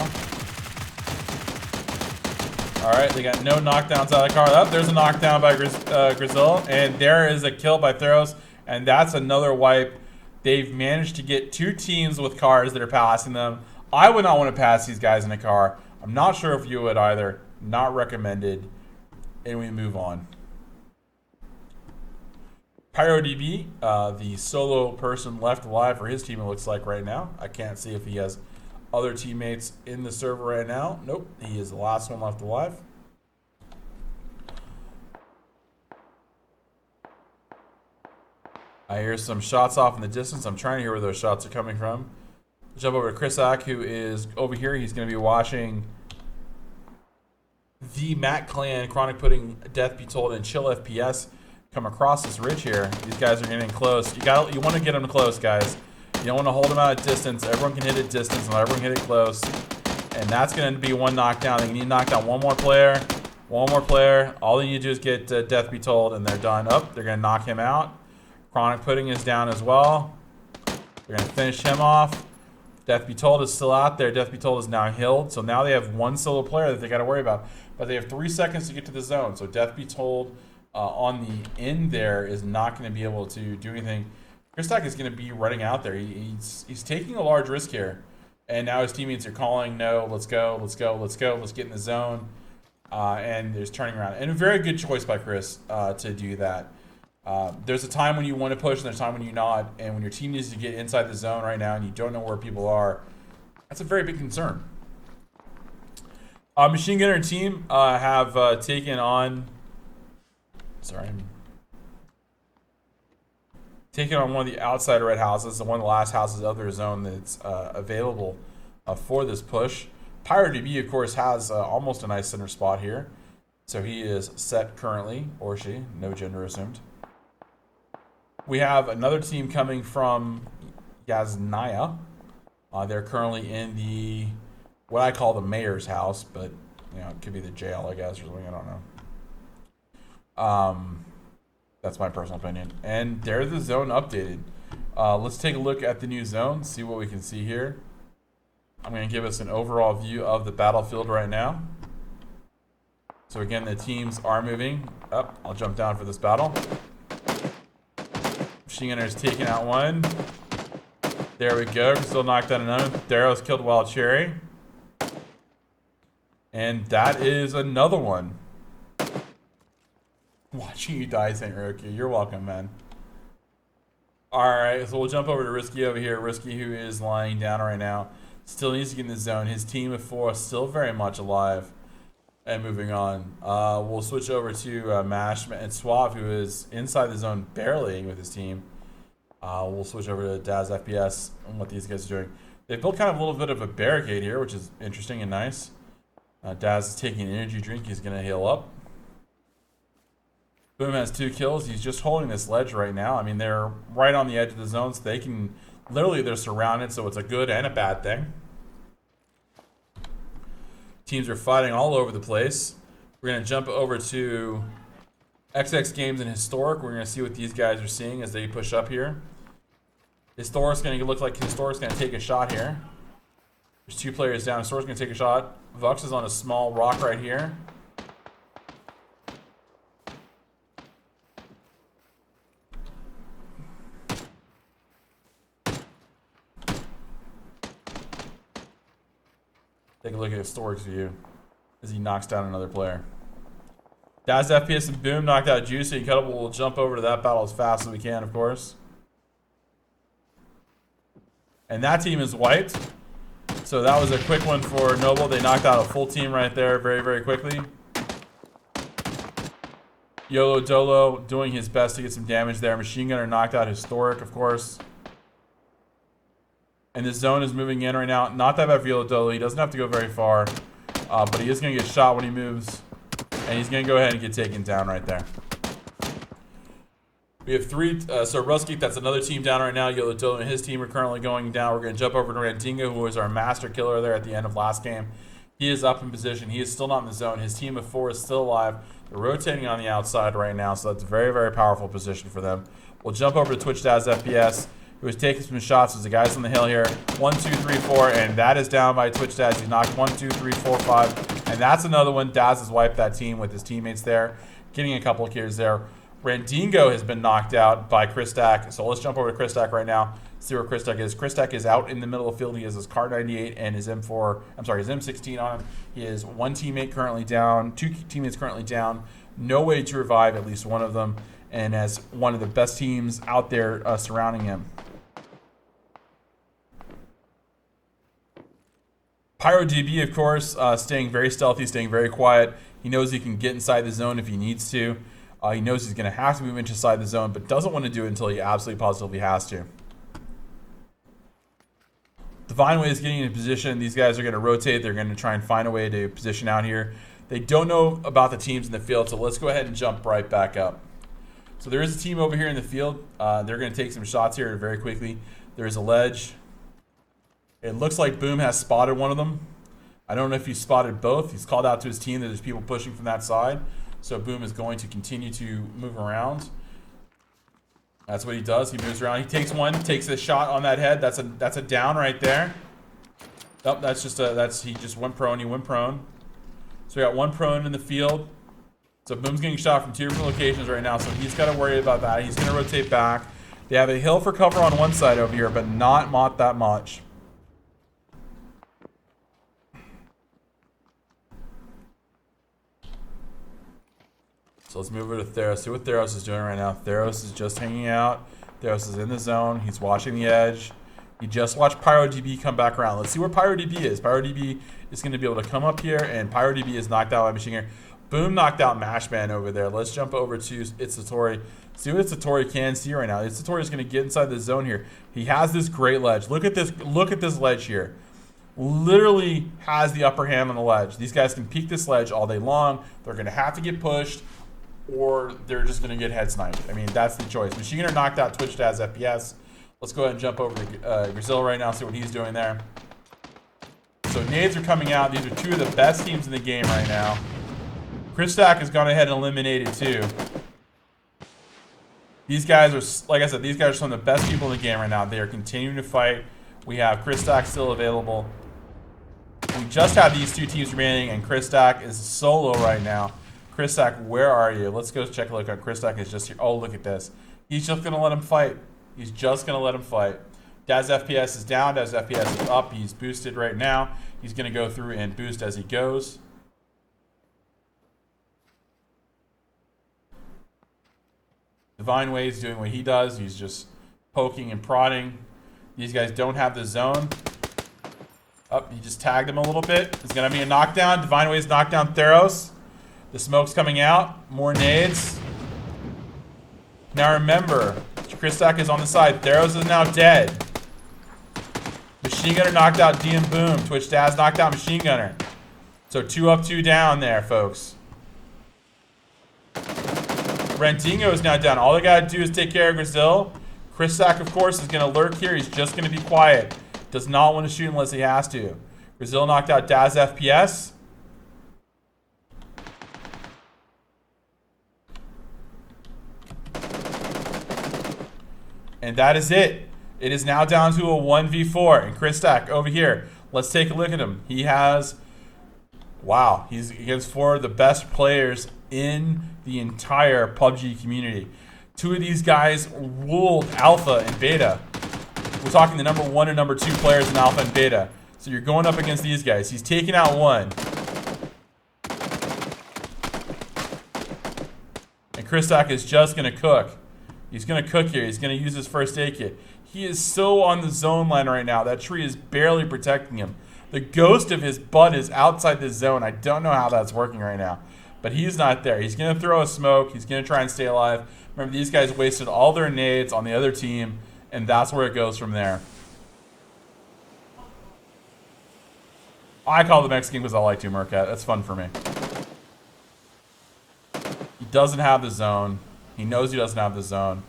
All right, they got no knockdowns out of the car. Oh, there's a knockdown by Grizzle, and there is a kill by Theros, and that's another wipe. They've managed to get 2 teams with cars that are passing them. I would not want to pass these guys in a car. I'm not sure if you would either. Not recommended. And we move on. PyroDB, the solo person left alive for his team, it looks like right now. I can't see if he has other teammates in the server right now. Nope, he is the last one left alive. I hear some shots off in the distance. I'm trying to hear where those shots are coming from. Jump over to Chrisak, who is over here. He's going to be watching the Matt Clan, Chronic Pudding, Death Be Told, and Chill FPS come across this ridge here. These guys are getting close. You want to get them close, guys. You don't want to hold them out at distance. Everyone can hit it distance, and everyone hit it close. And that's going to be one knockdown. They need to knock down one more player. One more player. All they need to do is get Death Be Told, and they're done. Oh, they're going to knock him out. Chronic Pudding is down as well. They're going to finish him off. Death Be Told is still out there. Death Be Told is now healed. So now they have one solo player that they got to worry about. But they have 3 seconds to get to the zone. So Death Be Told on the end there is not going to be able to do anything. Christak is going to be running out there. He's taking a large risk here. And now his teammates are calling, no, let's go, let's go, let's go, let's get in the zone. And there's turning around. And a very good choice by Chris to do that. There's a time when you want to push and there's a time when you're not. And when your team needs to get inside the zone right now and you don't know where people are, that's a very big concern. Machine Gunner team have taken on... Sorry. Taking on one of the outside red houses, and one of the last houses of their zone that's available for this push. Pyro DB, of course, has almost a nice center spot here. So he is set currently, or she, no gender assumed. We have another team coming from Yaznaya. They're currently in the, what I call the mayor's house, but you know, it could be the jail, I guess, or something, I don't know. That's my personal opinion. And there's the zone updated. Let's take a look at the new zone, see what we can see here. I'm going to give us an overall view of the battlefield right now. So again, the teams are moving up. I'll jump down for this battle. Machine Gunner is taking out one. There we go. Still knocked down another. Darrow's killed Wild Cherry. And that is another one. Watching you die, St. Roku. You're welcome, man. Alright, so we'll jump over to Risky over here. Risky, who is lying down right now, still needs to get in the zone. His team of 4 is still very much alive. And moving on. We'll switch over to Mash and Suave, who is inside the zone barely with his team. We'll switch over to Daz FPS and what these guys are doing. They've built kind of a little bit of a barricade here, which is interesting and nice. Daz is taking an energy drink. He's going to heal up. Boom has 2 kills. He's just holding this ledge right now. I mean, they're right on the edge of the zone, so they can... Literally, they're surrounded, so it's a good and a bad thing. Teams are fighting all over the place. We're going to jump over to XX Games and Historic. We're going to see what these guys are seeing as they push up here. Historic's going to look like Historic's going to take a shot here. There's 2 players down. Historic's going to take a shot. Vux is on a small rock right here. Take a look at Historic's view as he knocks down another player. Daz FPS and Boom knocked out Juicy. Cuttable will jump over to that battle as fast as we can, of course. And that team is wiped. So that was a quick one for Noble. They knocked out a full team right there very, very quickly. YOLO Dolo doing his best to get some damage there. Machine Gunner knocked out Historic, of course. And this zone is moving in right now. Not that bad for YOLO Dolo. He doesn't have to go very far. But he is going to get shot when he moves. And he's going to go ahead and get taken down right there. We have 3. So Rusky, that's another team down right now. YOLO Dolo and his team are currently going down. We're going to jump over to Randingo, who was our master killer there at the end of last game. He is up in position. He is still not in the zone. His team of 4 is still alive. They're rotating on the outside right now. So that's a very, very powerful position for them. We'll jump over to Twitch Daz FPS, who is taking some shots. There's the guys on the hill here. 1, 2, 3, 4, and that is down by Twitch Daz. He knocked 1, 2, 3, 4, 5, and that's another one. Daz has wiped that team with his teammates there, getting a couple of kills there. Randingo has been knocked out by Christak, so let's jump over to Christak right now. See where Christak is. Christak is out in the middle of the field. He has his Car 98 and his M4. I'm sorry, his M16 on him. He has 1 teammate currently down, 2 teammates currently down. No way to revive at least one of them, and as one of the best teams out there surrounding him. Pyro DB, of course, staying very stealthy, staying very quiet. He knows he can get inside the zone if he needs to. He knows he's going to have to move inside the zone, but doesn't want to do it until he absolutely positively has to. Divine Way is getting in position. These guys are going to rotate. They're going to try and find a way to position out here. They don't know about the teams in the field, so let's go ahead and jump right back up. So there is a team over here in the field. They're going to take some shots here very quickly. There's a ledge. It looks like Boom has spotted one of them. I don't know if he spotted both. He's called out to his team that there's people pushing from that side. So Boom is going to continue to move around. That's what he does. He moves around. He takes one, takes a shot on that head. That's a down right there. Oh, that's just he just went prone. He went prone. So we got 1 prone in the field. So Boom's getting shot from 2 different locations right now. So he's got to worry about that. He's going to rotate back. They have a hill for cover on one side over here, but not that much. So let's move over to Theros. See what Theros is doing right now. Theros is just hanging out. Theros is in the zone. He's watching the edge. He just watched PyroDB come back around. Let's see where PyroDB is. PyroDB is going to be able to come up here, and PyroDB is knocked out by Machine Gunner. Boom knocked out Mashman over there. Let's jump over to Itsutori. See what Itsutori can see right now. Itsutori is going to get inside the zone here. He has this great ledge. Look at this. Look at this ledge here. Literally has the upper hand on the ledge. These guys can peek this ledge all day long. They're going to have to get pushed, or they're just going to get head sniped. I mean, that's the choice. Machine Gunner knocked out Twitch Daz FPS. Let's go ahead and jump over to Grazilla right now, see what he's doing there. So nades are coming out. These are two of the best teams in the game right now. Christak has gone ahead and eliminated too. These guys are, like I said, these guys are some of the best people in the game right now. They are continuing to fight. We have Christak still available. We just have these two teams remaining, and Christak is solo right now. Christak, where are you? Let's go check a look at Christak is just here. Oh, look at this. He's just going to let him fight. He's just going to let him fight. Daz FPS is down. Daz FPS is up. He's boosted right now. He's going to go through and boost as he goes. Divine Wade's doing what he does. He's just poking and prodding. These guys don't have the zone. Up, he just tagged him a little bit. It's going to be a knockdown. Divine Wade's knocked down Theros. The smoke's coming out. More nades. Now remember, Christak is on the side. Theros is now dead. Machine Gunner knocked out DM Boom. Twitch Daz knocked out Machine Gunner. So 2 up, 2 down there, folks. Rentingo is now down. All they gotta do is take care of Grazil. Christak, of course, is gonna lurk here. He's just gonna be quiet. Does not want to shoot unless he has to. Grazil knocked out Daz FPS. And that is it. It is now down to a 1v4. And Christak over here. Let's take a look at him. He has... Wow. He's against 4 of the best players in the entire PUBG community. 2 of these guys ruled Alpha and Beta. We're talking the number 1 and number 2 players in Alpha and Beta. So you're going up against these guys. He's taking out 1. And Christak is just going to cook. He's going to cook here. He's going to use his first aid kit. He is so on the zone line right now. That tree is barely protecting him. The ghost of his butt is outside the zone. I don't know how that's working right now. But he's not there. He's going to throw a smoke. He's going to try and stay alive. Remember, these guys wasted all their nades on the other team. And that's where it goes from there. I call the Mexican because I like to, Mercat. That's fun for me. He doesn't have the zone. He knows he doesn't have the zone,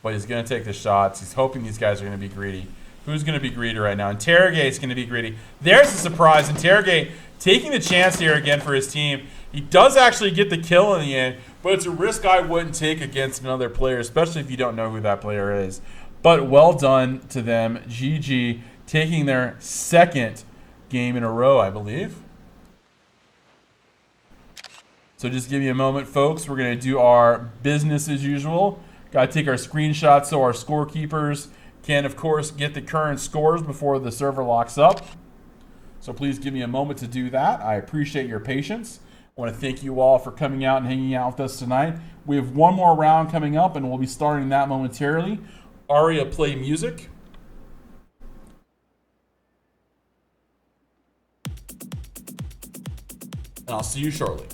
but he's going to take the shots. He's hoping these guys are going to be greedy. Who's going to be greedy right now? Interrogate's going to be greedy. There's a surprise. Interrogate taking the chance here again for his team. He does actually get the kill in the end, but it's a risk I wouldn't take against another player, especially if you don't know who that player is. But well done to them. GG, taking their 2nd game in a row, I believe. So just give me a moment, folks. We're going to do our business as usual. Got to take our screenshots so our scorekeepers can, of course, get the current scores before the server locks up. So please give me a moment to do that. I appreciate your patience. I want to thank you all for coming out and hanging out with us tonight. We have one more round coming up, and we'll be starting that momentarily. Aria, play music. And I'll see you shortly.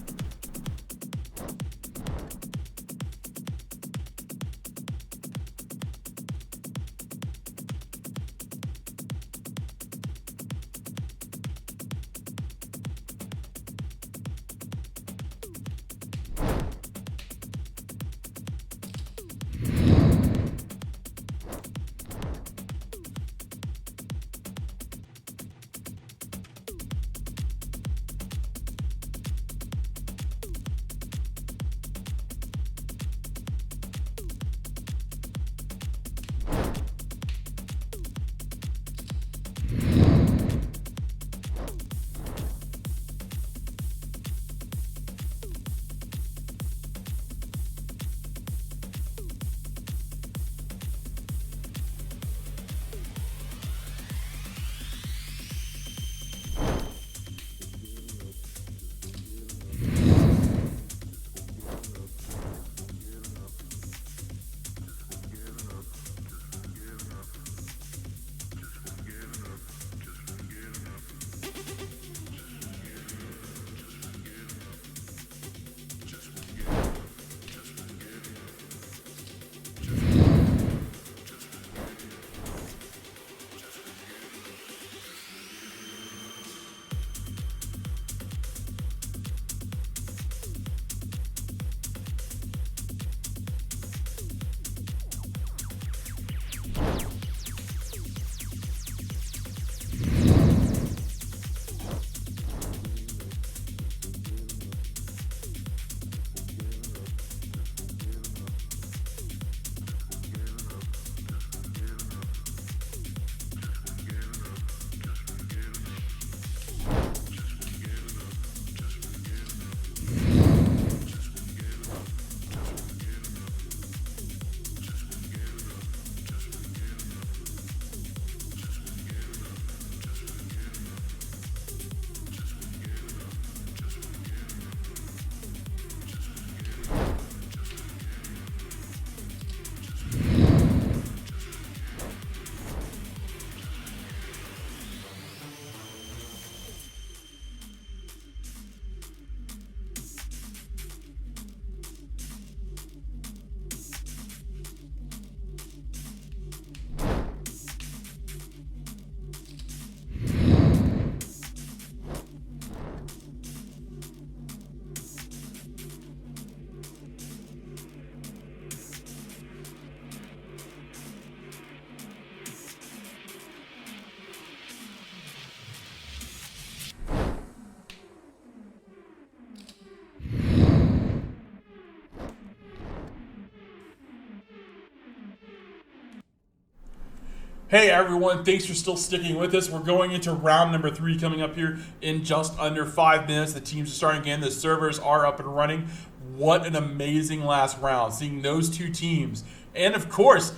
Hey everyone, thanks for still sticking with us. We're going into round number 3 coming up here in just under 5 minutes. The teams are starting again. The servers are up and running. What an amazing last round. Seeing those two teams. And of course,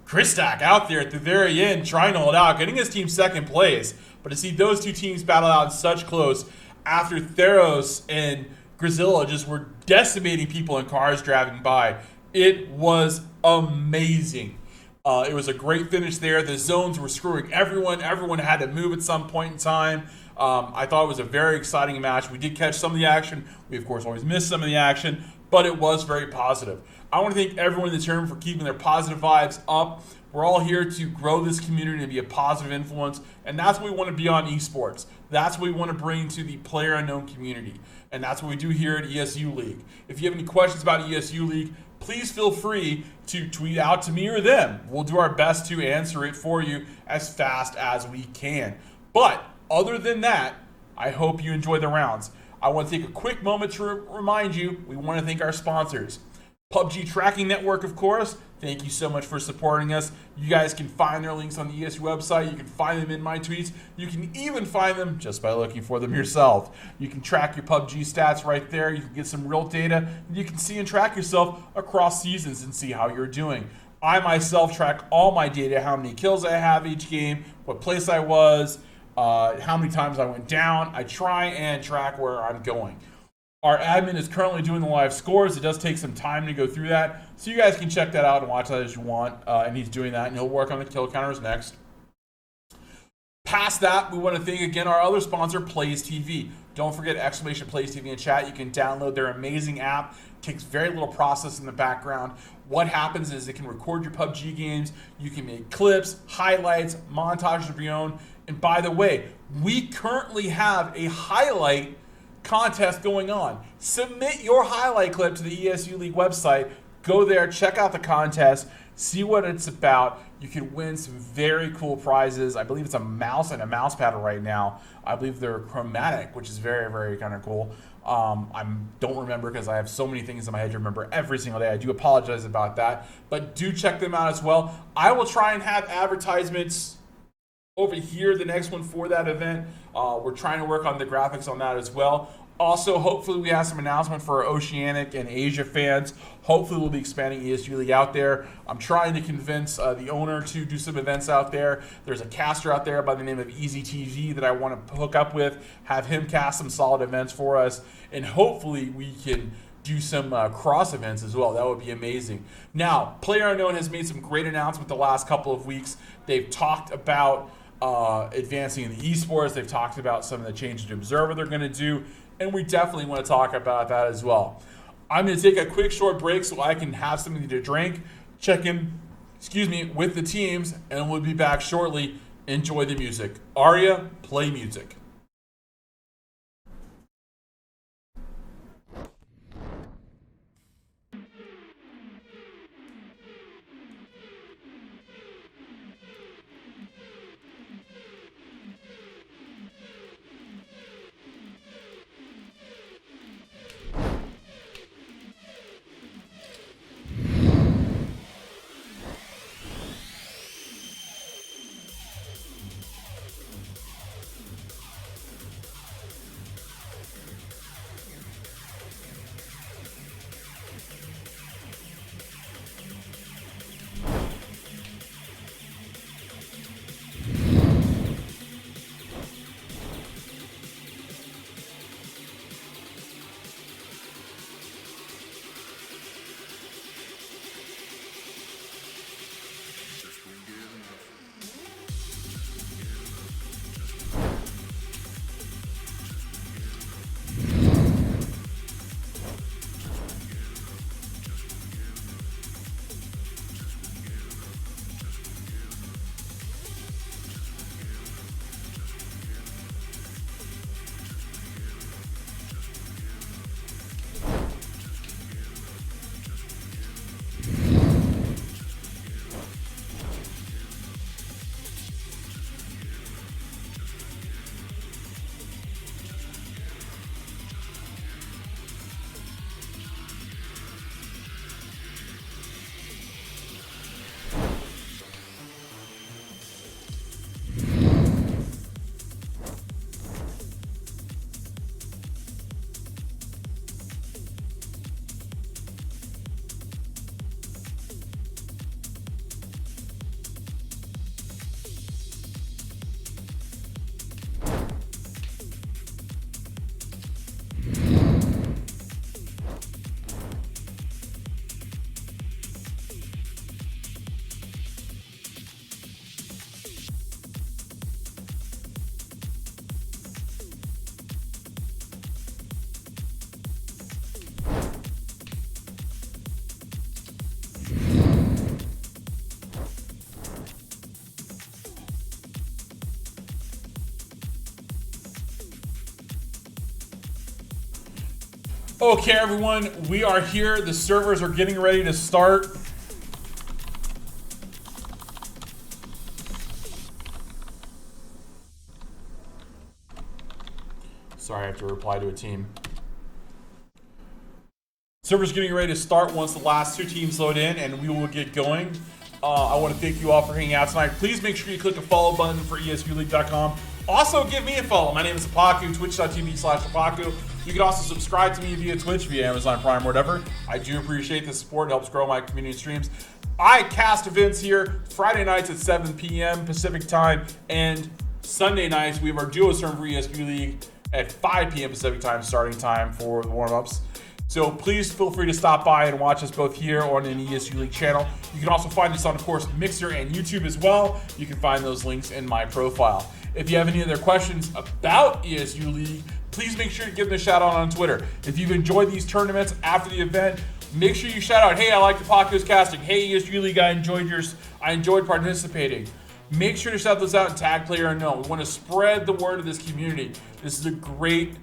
Christak out there at the very end trying to hold out, getting his team second place. But to see those two teams battle out in such close after Theros and Grizilla just were decimating people in cars driving by, it was amazing. It was a great finish there. The zones were screwing everyone. Everyone had to move at some point in time. I thought it was a very exciting match. We did catch some of the action. We, of course, always miss some of the action, but it was very positive. I want to thank everyone in the tournament for keeping their positive vibes up. We're all here to grow this community and be a positive influence, and that's what we want to be on esports. That's what we want to bring to the player-unknown community, and that's what we do here at ESU League. If you have any questions about ESU League, please feel free to tweet out to me or them. We'll do our best to answer it for you as fast as we can. But other than that, I hope you enjoy the rounds. I want to take a quick moment to remind you, we want to thank our sponsors. PUBG Tracking Network, of course. Thank you so much for supporting us. You guys can find their links on the ESU website. You can find them in my tweets. You can even find them just by looking for them yourself. You can track your PUBG stats right there. You can get some real data. You can see and track yourself across seasons and see how you're doing. I myself track all my data, how many kills I have each game, what place I was, how many times I went down. I try and track where I'm going. Our admin is currently doing the live scores. It does take some time to go through that, so you guys can check that out and watch that as you want. And he's doing that, and he'll work on the kill counters next. Past that, we want to thank again our other sponsor, Plays TV. Don't forget !Plays TV in chat. You can download their amazing app. It takes very little process in the background. What happens is it can record your PUBG games. You can make clips, highlights, montages of your own. And by the way, we currently have a highlight contest going on. Submit your highlight clip to the ESU League website. Go there, check out the contest, see what it's about. You can win some very cool prizes. I believe it's a mouse and a mouse pad right now. I believe they're chromatic, which is very, very kind of cool. I don't remember because I have so many things in my head to remember every single day. I do apologize about that, but do check them out as well. I will try and have advertisements over here, the next one for that event. We're trying to work on the graphics on that as well. Also, hopefully we have some announcement for our Oceanic and Asia fans. Hopefully we'll be expanding ESU League out there. I'm trying to convince the owner to do some events out there. There's a caster out there by the name of Easy TV that I want to hook up with, have him cast some solid events for us, and hopefully we can do some cross events as well. That would be amazing. Now, PlayerUnknown has made some great announcements the last couple of weeks. They've talked about advancing in the esports. They've talked about some of the changes to Observer they're going to do, and we definitely want to talk about that as well. I'm going to take a quick short break so I can have something to drink, check in, with the teams, and we'll be back shortly. Enjoy the music. Arya, play music. Okay, everyone, we are here. The servers are getting ready to start. Sorry, I have to reply to a team. Server's getting ready to start once the last two teams load in, and we will get going. I want to thank you all for hanging out tonight. Please make sure you click the follow button for ESULeague.com. Also, give me a follow. My name is Apaku, twitch.tv/Apaku. You can also subscribe to me via Twitch, via Amazon Prime, or whatever. I do appreciate the support. It helps grow my community streams. I cast events here Friday nights at 7 p.m. Pacific time, and Sunday nights we have our duo server for ESU League at 5 p.m. Pacific time, starting time for the warm-ups. So please feel free to stop by and watch us both here on an ESU League channel. You can also find us on, of course, Mixer and YouTube as well. You can find those links in my profile. If you have any other questions about ESU League, please make sure to give them a shout out on Twitter. If you've enjoyed these tournaments after the event, make sure you shout out, hey, I like the podcast casting. Hey, ESU League, I enjoyed participating. Make sure to shout those out and tag Player Unknown. We want to spread the word of this community. This is a great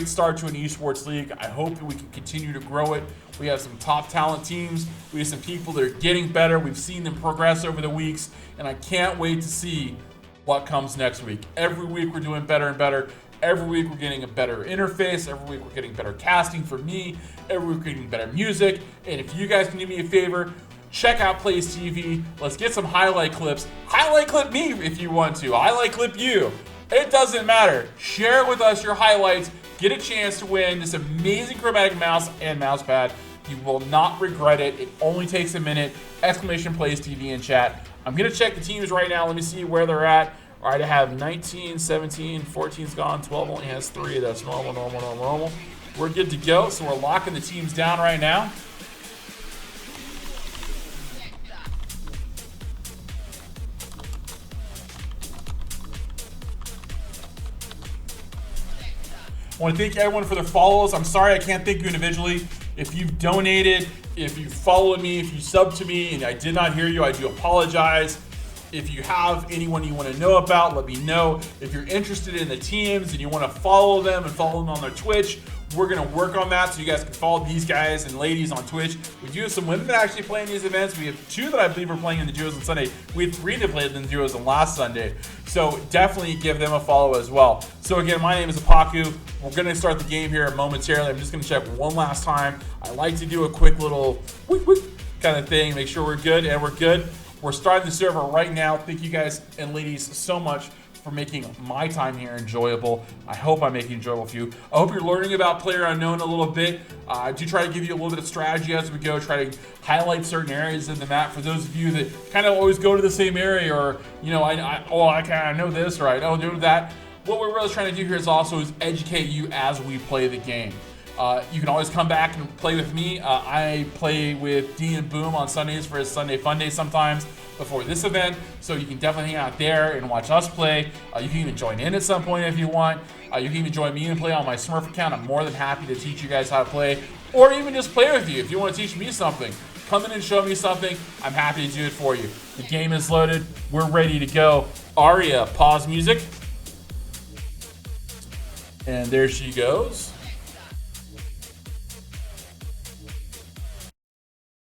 start to an esports league. I hope that we can continue to grow it. We have some top talent teams. We have some people that are getting better. We've seen them progress over the weeks, and I can't wait to see what comes next week. Every week we're doing better and better. Every week we're getting a better interface. Every week we're getting better casting for me. Every week we're getting better music. And if you guys can do me a favor, check out Plays TV. Let's get some highlight clips. Highlight clip me if you want to. Highlight clip you. It doesn't matter. Share with us your highlights. Get a chance to win this amazing chromatic mouse and mouse pad. You will not regret it. It only takes a minute. Exclamation Plays TV in chat. I'm going to check the teams right now. Let me see where they're at. All right, I have 19, 17, 14's gone. 12 only has 3. That's normal. We're good to go. So we're locking the teams down right now. I want to thank everyone for their follows. I'm sorry I can't thank you individually. If you've donated, if you followed me, if you subbed to me and I did not hear you, I do apologize. If you have anyone you want to know about, let me know. If you're interested in the teams and you want to follow them and follow them on their Twitch, we're going to work on that so you guys can follow these guys and ladies on Twitch. We do have some women that actually play in these events. We have 2 that I believe are playing in the duos on Sunday. We had 3 that played in the duos on last Sunday. So definitely give them a follow as well. So again, my name is Apaku. We're going to start the game here momentarily. I'm just going to check one last time. I like to do a quick little whoop, whoop kind of thing, make sure we're good, and we're good. We're starting the server right now. Thank you guys and ladies so much for making my time here enjoyable. I hope I'm making it enjoyable for you. I hope you're learning about Player Unknown a little bit. I do try to give you a little bit of strategy as we go, try to highlight certain areas in the map for those of you that kind of always go to the same area, or, you know, I kind of know this, or I don't do that. What we're really trying to do here is educate you as we play the game. You can always come back and play with me. I play with D and Boom on Sundays for his Sunday Fun Day sometimes before this event, so you can definitely hang out there and watch us play. You can even join in at some point if you want. You can even join me and play on my Smurf account. I'm more than happy to teach you guys how to play, or even just play with you. If you want to teach me something, come in and show me something. I'm happy to do it for you. The game is loaded. We're ready to go. Aria, pause music. And there she goes.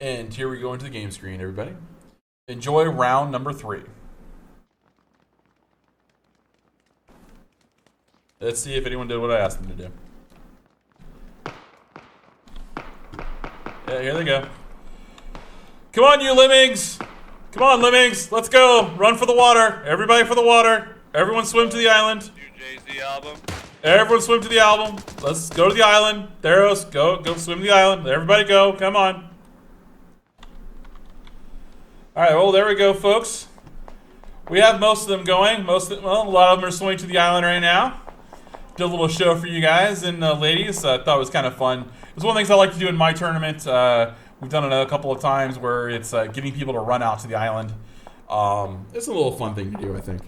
And here we go into the game screen, everybody. Enjoy round number 3. Let's see if anyone did what I asked them to do. Yeah, here they go. Come on, you lemmings! Come on, lemmings! Let's go! Run for the water! Everybody for the water! Everyone swim to the island! Jay-Z album. Everyone swim to the album! Let's go to the island! Theros, go swim to the island! Everybody go! Come on! All right, well, there we go, folks. We have most of them going. Well, a lot of them are swimming to the island right now. Did a little show for you guys and ladies. I thought it was kind of fun. It was one of the things I like to do in my tournament. We've done it a couple of times where it's getting people to run out to the island. It's a little fun thing to do, I think.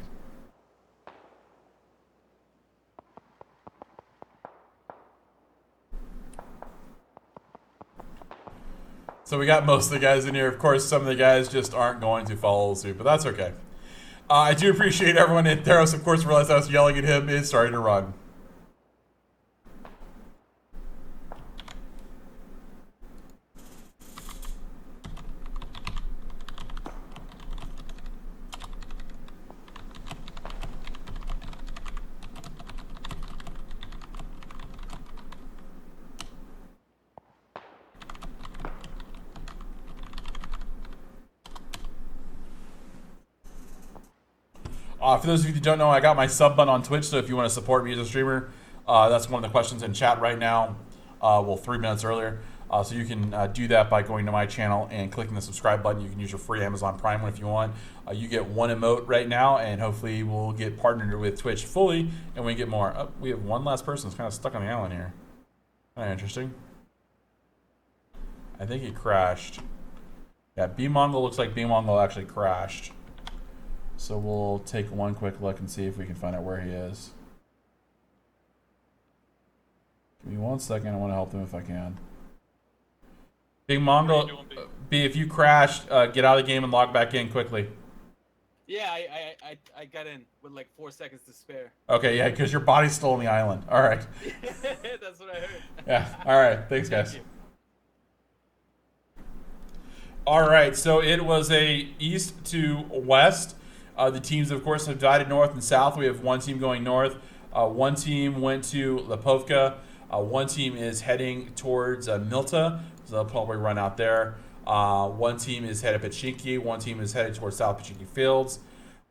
So we got most of the guys in here. Of course, some of the guys just aren't going to follow suit, but that's okay. I do appreciate everyone. And Theros, of course, realized I was yelling at him. Is starting to run. For those of you who don't know, I got my sub button on Twitch, so if you want to support me as a streamer, that's one of the questions in chat right now. Well, 3 minutes earlier. So you can do that by going to my channel and clicking the subscribe button. You can use your free Amazon Prime one if you want. You get one emote right now, and hopefully we'll get partnered with Twitch fully, and we get more. Oh, we have one last person that's kind of stuck on the island here. Kind of interesting. I think he crashed. Yeah, B-Mongol looks like B-Mongol actually crashed. So we'll take one quick look and see if we can find out where he is. Give me 1 second. I want to help him if I can. Big Mongol, B, if you crashed, get out of the game and log back in quickly. Yeah, I got in with like 4 seconds to spare. Okay, yeah, because your body's still on the island. All right. That's what I heard. Yeah. All right. Thanks, guys. All right. So it was a east to west. The teams, of course, have divided north and south. We have one team going north. One team went to Lipovka. One team is heading towards Milta, so they'll probably run out there. One team is headed Pachinki. One team is headed towards South Pachinki Fields.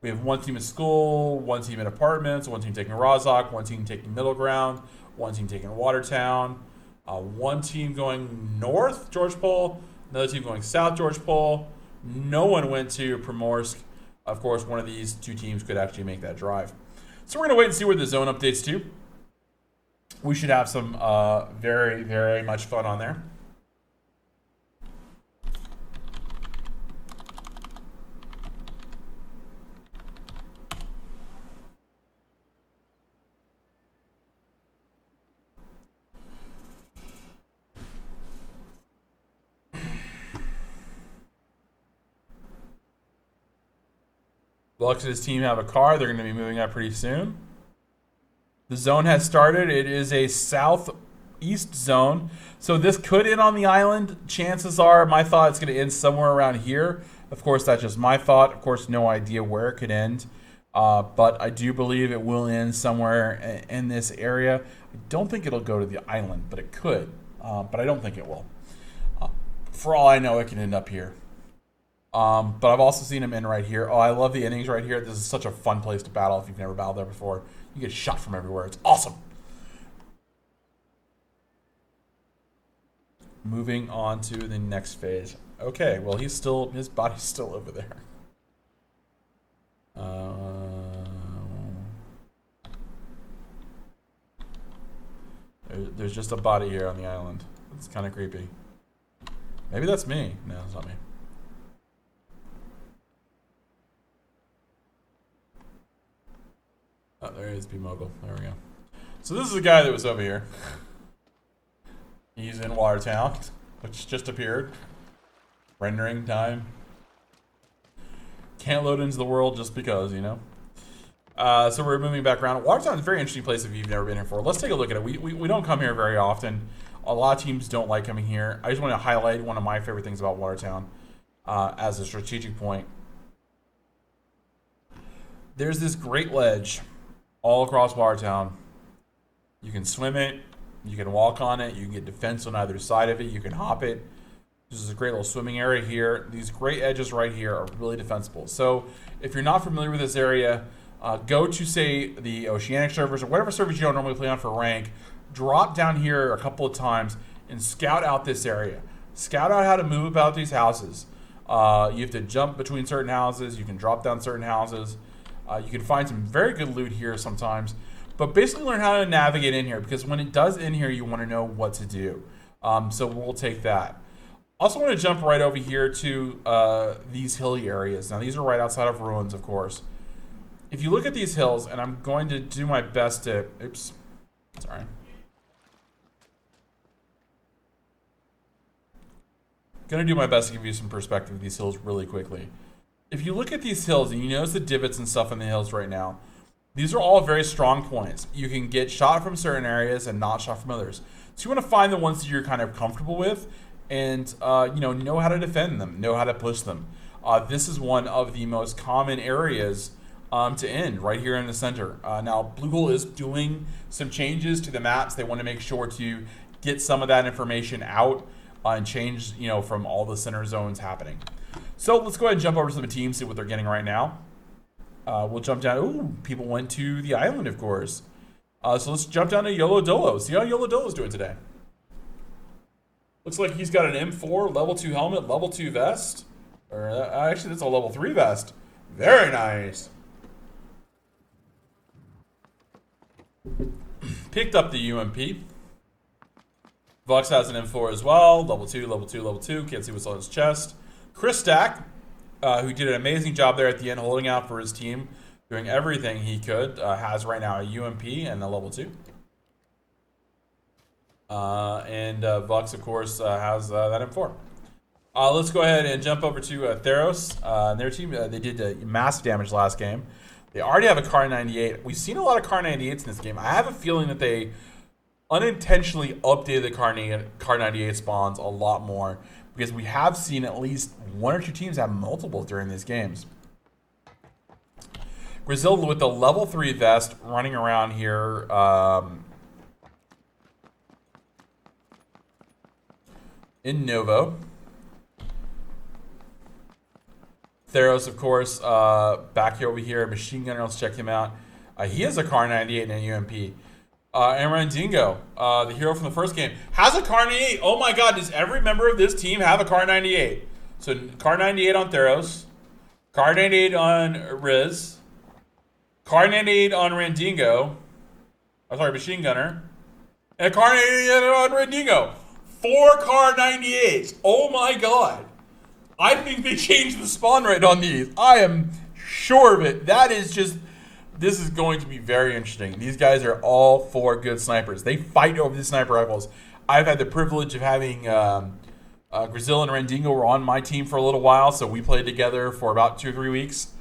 We have one team in school, one team in apartments, one team taking Rozhok, one team taking Middle Ground, one team taking Watertown, one team going north, George Pole, another team going south, George Pole. No one went to Primorsk. Of course, one of these two teams could actually make that drive. So we're going to wait and see where the zone updates to. We should have some very, very much fun on there. Lux's team have a car. They're going to be moving out pretty soon. The zone has started. It is a southeast zone. So this could end on the island. Chances are, my thought, it's going to end somewhere around here. Of course, that's just my thought. Of course, no idea where it could end. But I do believe it will end somewhere in this area. I don't think it'll go to the island, but it could. But I don't think it will. For all I know, it can end up here. But I've also seen him in right here. Oh, I love the innings right here. This is such a fun place to battle if you've never battled there before. You get shot from everywhere. It's awesome. Moving on to the next phase. Okay, well, his body's still over there. There's just a body here on the island. It's kind of creepy. Maybe that's me. No, it's not me. Oh, there is B-Mogul. There we go. So this is the guy that was over here. He's in Watertown, which just appeared. Rendering time. Can't load into the world just because, you know. So we're moving back around. Watertown is a very interesting place if you've never been here before. Let's take a look at it. We don't come here very often. A lot of teams don't like coming here. I just want to highlight one of my favorite things about Watertown as a strategic point. There's this great ledge all across Watertown. You can swim it, you can walk on it, you can get defense on either side of it, you can hop it. This is a great little swimming area here. These great edges right here are really defensible. So if you're not familiar with this area, go to, say, the Oceanic servers or whatever servers you don't normally play on for rank, drop down here a couple of times and scout out this area. Scout out how to move about these houses. You have to jump between certain houses, you can drop down certain houses. You can find some very good loot here sometimes, but basically learn how to navigate in here, because when it does end here, you want to know what to do. So we'll take that. Also want to jump right over here to these hilly areas. Now these are right outside of ruins, of course. If you look at these hills, and I'm going to do my best to, oops, sorry. Going to do my best to give you some perspective of these hills really quickly. If you look at these hills and you notice the divots and stuff in the hills right now, these are all very strong points. You can get shot from certain areas and not shot from others. So you want to find the ones that you're kind of comfortable with and know how to defend them, know how to push them. This is one of the most common areas to end right here in the center. Now, Bluehole is doing some changes to the maps. They want to make sure to get some of that information out and change, from all the center zones happening. So let's go ahead and jump over to the teams, see what they're getting right now. We'll jump down. Ooh, people went to the island, of course. So let's jump down to Yolo Dolo. See how Yolo Dolo's doing today. Looks like he's got an M4, level 2 helmet, level 2 vest. Or actually, that's a level 3 vest. Very nice. Picked up the UMP. Vox has an M4 as well. Level 2, level 2, level 2. Can't see what's on his chest. Chris Stack, who did an amazing job there at the end, holding out for his team, doing everything he could, has right now a UMP and a level 2. And Vox, of course, has that M4. Let's go ahead and jump over to Theros and their team. They did massive damage last game. They already have a Car 98. We've seen a lot of Car 98s in this game. I have a feeling that they unintentionally updated the Car 98 spawns a lot more, because we have seen at least 1 or 2 teams have multiple during these games. Griselda with the level 3 vest running around here. In Novo. Theros, of course, back here over here. Machine Gunner, let's check him out. He has a Car 98 and a UMP. And Randingo, the hero from the first game, has a Car 98. Oh my god, does every member of this team have a Car 98? So Car 98 on Theros, Car 98 on Riz, Car 98 on Randingo, Machine Gunner, and a Car 98 on Randingo. 4 Car 98s. Oh my god. I think they changed the spawn rate on these. I am sure of it. This is going to be very interesting. These guys are all 4 good snipers. They fight over the sniper rifles. I've had the privilege of having Grazil and Randingo were on my team for a little while, so we played together for about 2 or 3 weeks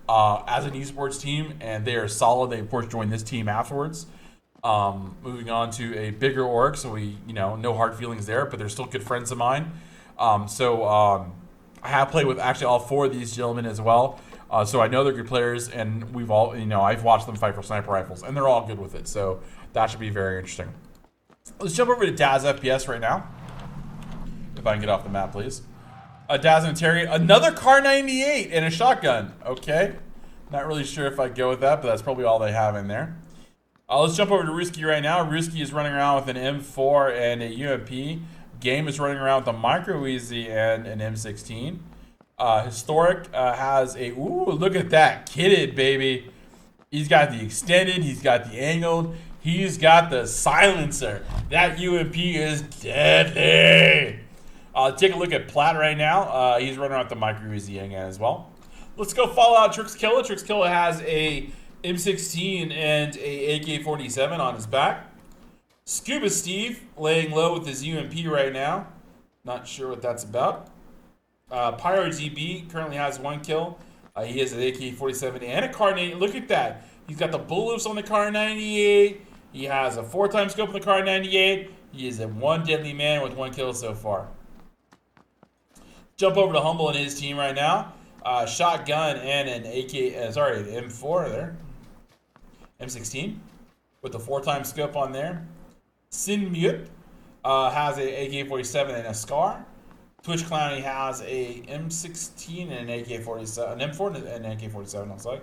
as an esports team, and they are solid. They, of course, joined this team afterwards. Moving on to a bigger org, so we, no hard feelings there, but they're still good friends of mine. I have played with actually all 4 of these gentlemen as well. So I know they're good players, and we've all, I've watched them fight for sniper rifles, and they're all good with it. So that should be very interesting. Let's jump over to Daz FPS right now. If I can get off the map, please. Daz and Terry, another Car 98 and a shotgun. Okay. Not really sure if I go with that, but that's probably all they have in there. Let's jump over to Ruski right now. Ruski is running around with an M4 and a UMP. Game is running around with a Micro Easy and an M16. Historic has a, ooh, look at that, kitted, baby. He's got the extended, he's got the angled, he's got the silencer. That UMP is deadly. Take a look at Platt right now. He's running around with the Micro Easy again as well. Let's go follow out Trixkilla. Trixkilla has a M16 and a AK-47 on his back. Scuba Steve laying low with his UMP right now. Not sure what that's about. Pyro GB currently has 1 kill. He has an AK-47 and a Car 98. Look at that. He's got the bullets on the Car 98. He has a 4x scope on the Car 98. He is a 1 deadly man with 1 kill so far. Jump over to Humble and his team right now. Shotgun and an an M4 there. M16 with the 4x scope on there. Sin Mute has a AK-47 and a Scar. Twitch Clowny has a M16 and an AK-47, an M4 and an AK-47, looks like.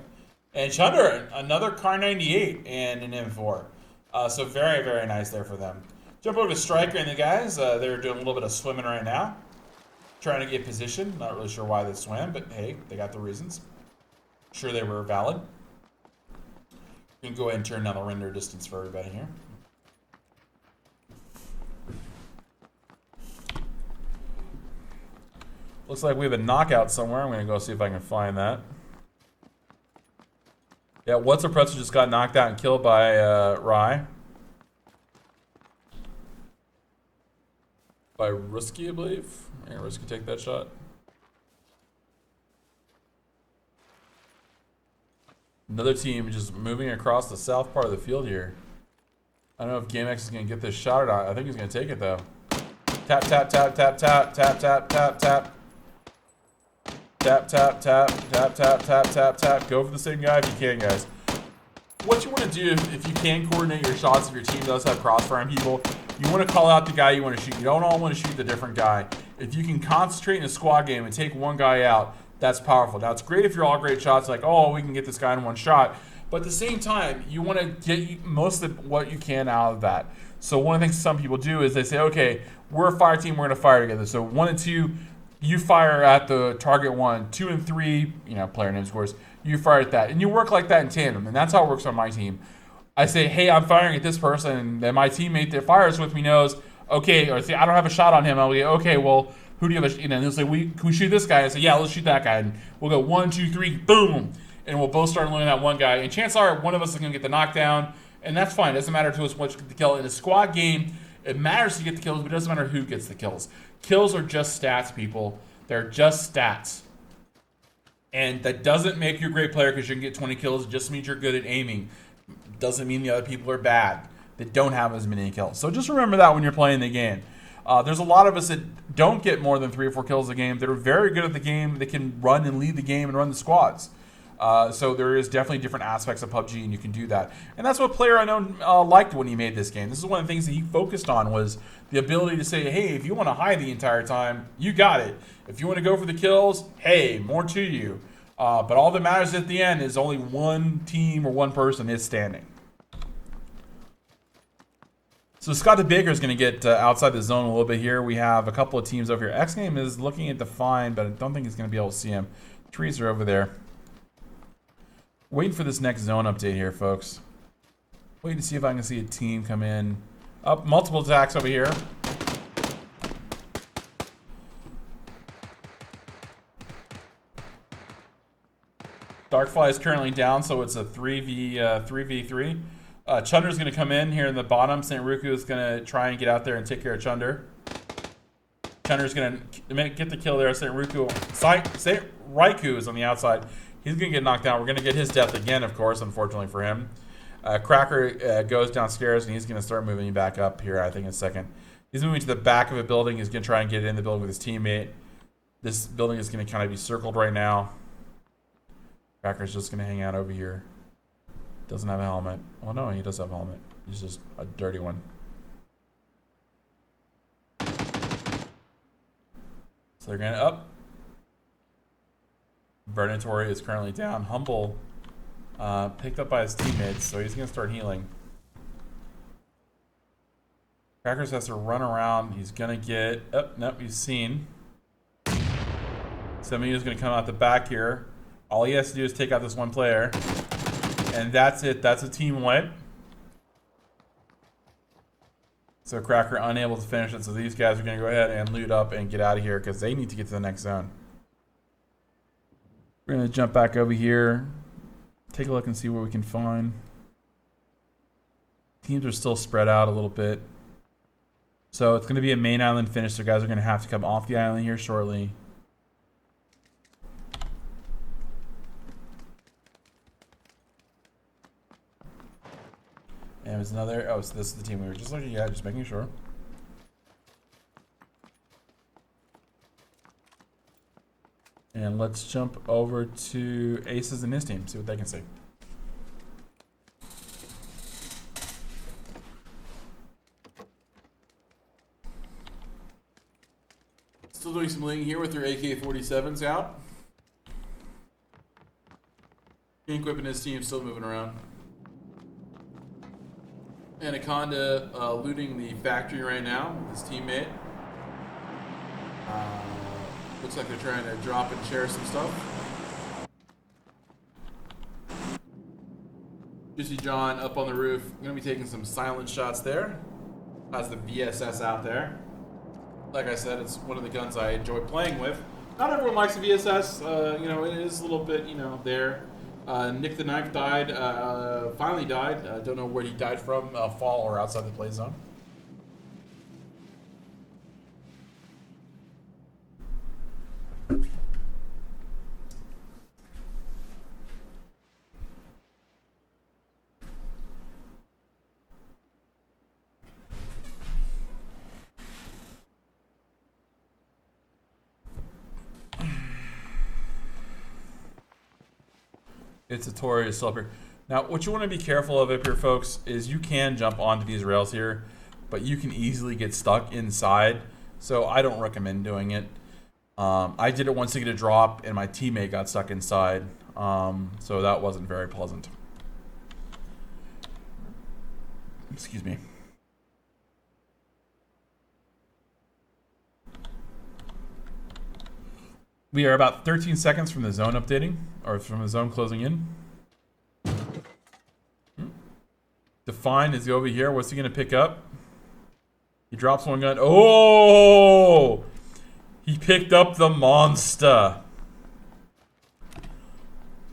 And Chunder, another Car 98 and an M4. So very, very nice there for them. Jump over to Striker and the guys. They're doing a little bit of swimming right now. Trying to get position. Not really sure why they swam, but hey, they got the reasons. Sure they were valid. We can go ahead and turn down the render distance for everybody here. Looks like we have a knockout somewhere. I'm going to go see if I can find that. Yeah, What's a Pretzel just got knocked out and killed by Rye. By Ruski, I believe. Yeah, Ruski take that shot. Another team just moving across the south part of the field here. I don't know if GameX is going to get this shot or not. I think he's going to take it, though. Tap, tap, tap, tap, tap, tap, tap, tap, tap. Tap, tap, tap, tap, tap, tap, tap, tap. Go for the same guy if you can, guys. What you want to do, if you can coordinate your shots, if your team does have crossfiring people, you want to call out the guy you want to shoot. You don't all want to shoot the different guy. If you can concentrate in a squad game and take one guy out, That's powerful. Now, it's great if you're all great shots, like, oh, we can get this guy in one shot. But at the same time, you want to get most of what you can out of that. So one of the things some people do is they say, okay, we're a fire team, we're going to fire together. So 1 and 2, you fire at the target 1. 2 and 3, player names, of course, you fire at that. And you work like that in tandem. And that's how it works on my team. I say, hey, I'm firing at this person. And then my teammate that fires with me knows, okay, or say, I don't have a shot on him. I'll be, okay, well, who do you have and they'll say, can we shoot this guy? I say, yeah, let's shoot that guy. And we'll go 1, 2, 3, boom. And we'll both start looking at one guy. And chances are one of us is going to get the knockdown. And that's fine. It doesn't matter to us what gets the kill. In a squad game, it matters to get the kills, but it doesn't matter who gets the kills. Kills are just stats, people. They're just stats. And that doesn't make you a great player because you can get 20 kills. It just means you're good at aiming. Doesn't mean the other people are bad that don't have as many kills. So just remember that when you're playing the game. There's a lot of us that don't get more than 3 or 4 kills a game that are very good at the game. They can run and lead the game and run the squads. So there is definitely different aspects of PUBG, and you can do that. And that's what Player Unknown liked when he made this game. This is one of the things that he focused on, was the ability to say, hey, if you want to hide the entire time, you got it. If you want to go for the kills, hey, more to you. But all that matters at the end is only one team or one person is standing. So Scott the Baker is going to get outside the zone a little bit here. We have a couple of teams over here. X Game is looking at Define, but I don't think he's going to be able to see him. Trees are over there. Waiting for this next zone update here, folks. Waiting to see if I can see a team come in. Up, multiple attacks over here. Darkfly is currently down, so it's a 3v3. Chunder's going to come in here in the bottom. St. Ruku is going to try and get out there and take care of Chunder. Chunder's going to get the kill there. St. Raikou is on the outside. He's going to get knocked down. We're going to get his death again, of course, unfortunately for him. Cracker goes downstairs, and he's going to start moving back up here, I think, in a second. He's moving to the back of a building. He's going to try and get in the building with his teammate. This building is going to kind of be circled right now. Cracker's just going to hang out over here. Doesn't have a helmet. Well, no, he does have a helmet. He's just a dirty one. So they're going to up. Vernatory is currently down. Humble picked up by his teammates, so he's going to start healing. Crackers has to run around. He's going to get... Oh, nope, he's seen. Somebody is going to come out the back here. All he has to do is take out this one player. And that's it. That's a team wipe. So Cracker unable to finish it. So these guys are going to go ahead and loot up and get out of here because they need to get to the next zone. We're going to jump back over here. Take a look and see what we can find. Teams are still spread out a little bit. So it's going to be a main island finish. So guys are going to have to come off the island here shortly. And there's another... Oh, so this is the team we were just looking at, just making sure. And let's jump over to Aces and his team, see what they can say. Still doing some looting here with your AK-47s out. Inquip and his team still moving around. Anaconda looting the factory right now with his teammate. Looks like they're trying to drop and share some stuff. Juicy John up on the roof. I'm going to be taking some silent shots there. Has the VSS out there. Like I said, it's one of the guns I enjoy playing with. Not everyone likes the VSS. It is a little bit, there. Nick the Knife died, finally died. Don't know where he died from, fall or outside the play zone. It's a Tory slipper. Now, what you want to be careful of up here, folks, is you can jump onto these rails here, but you can easily get stuck inside. So I don't recommend doing it. I did it once to get a drop, and my teammate got stuck inside. So that wasn't very pleasant. Excuse me. We are about 13 seconds from the zone updating, or from the zone closing in. Define is over here. What's he going to pick up? He drops one gun. Oh! He picked up the monster.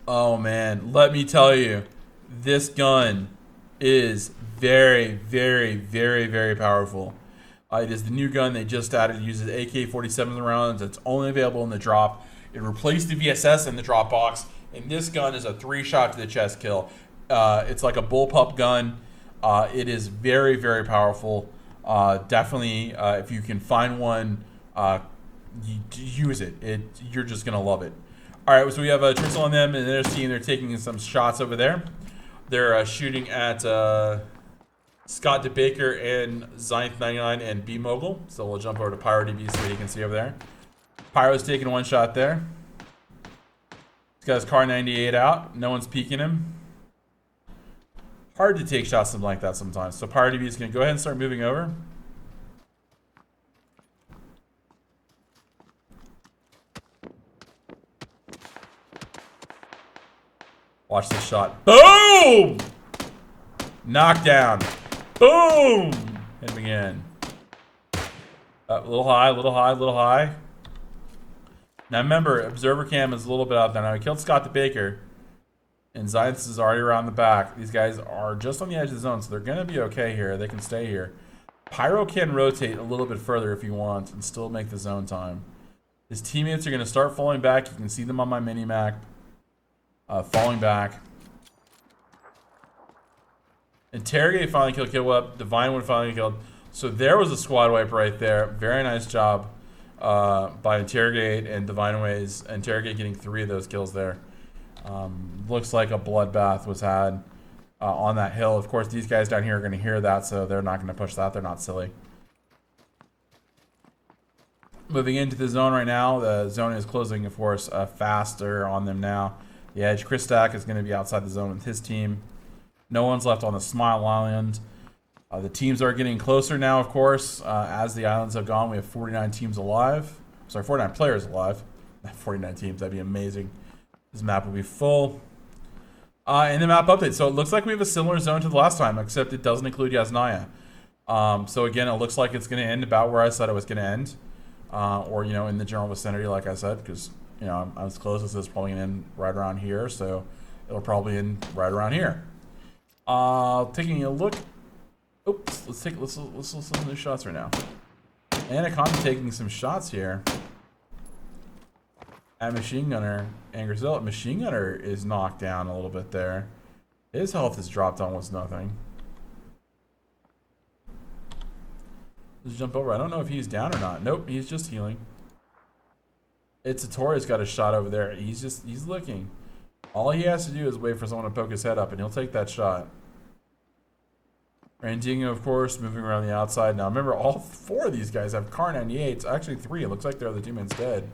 Oh, man. Let me tell you. This gun is very, very, very, very powerful. It is the new gun they just added. It uses AK-47 rounds. It's only available in the drop. It replaced the VSS in the drop box. And this gun is a 3-shot to the chest kill. It's like a bullpup gun. It is very, very powerful. Definitely, if you can find one, use it. You're just going to love it. All right, so we have a Tristle on them, and they're seeing they're taking some shots over there. They're shooting at Scott DeBaker and Zenith99 and B-Mogul. So we'll jump over to PyroDB so you can see over there. Pyro's taking one shot there. He's got his Car 98 out. No one's peeking him. Hard to take shots like that sometimes. So PyroDB is going to go ahead and start moving over. Watch this shot. Boom! Knockdown. Boom! Hit him again. A little high, a little high, a little high. Now remember, Observer Cam is a little bit out there. Now he killed Scott DeBaker. And Zenith is already around the back. These guys are just on the edge of the zone, so they're going to be okay here. They can stay here. Pyro can rotate a little bit further if he wants and still make the zone time. His teammates are going to start falling back. You can see them on my mini-map. Falling back. Interrogate finally killed Kill Up. Divine One finally killed. So there was a squad wipe right there. Very nice job by Interrogate and Divine Ways. Interrogate getting 3 of those kills there. Looks like a bloodbath was had on that hill. Of course, these guys down here are going to hear that, so they're not going to push that. They're not silly. Moving into the zone right now. The zone is closing, of course, faster on them now. The Edge, Chris Stack is going to be outside the zone with his team. No one's left on the Smile Island. The teams are getting closer now, of course. As the islands have gone, we have 49 teams alive. Sorry, 49 players alive. Not 49 teams. That'd be amazing. This map will be full. And the map update. So it looks like we have a similar zone to the last time, except it doesn't include Yasnaya. So again, it looks like it's going to end about where I said it was going to end. Or, you know, in the general vicinity, like I said, because, you know, I'm as close as it's probably going to end right around here. So it'll probably end right around here. Taking a look. Oops, let's listen to the shots right now. Anaconda taking some shots here. At Machine Gunner and Griselda. Machine Gunner is knocked down a little bit there. His health has dropped almost nothing. Let's jump over. I don't know if he's down or not. Nope, he's just healing. It's Satori's got a shot over there. He's looking. All he has to do is wait for someone to poke his head up, and he'll take that shot. Randingo, of course, moving around the outside. Now, remember, all 4 of these guys have Car 98s. Actually, 3. It looks like their other teammate's dead.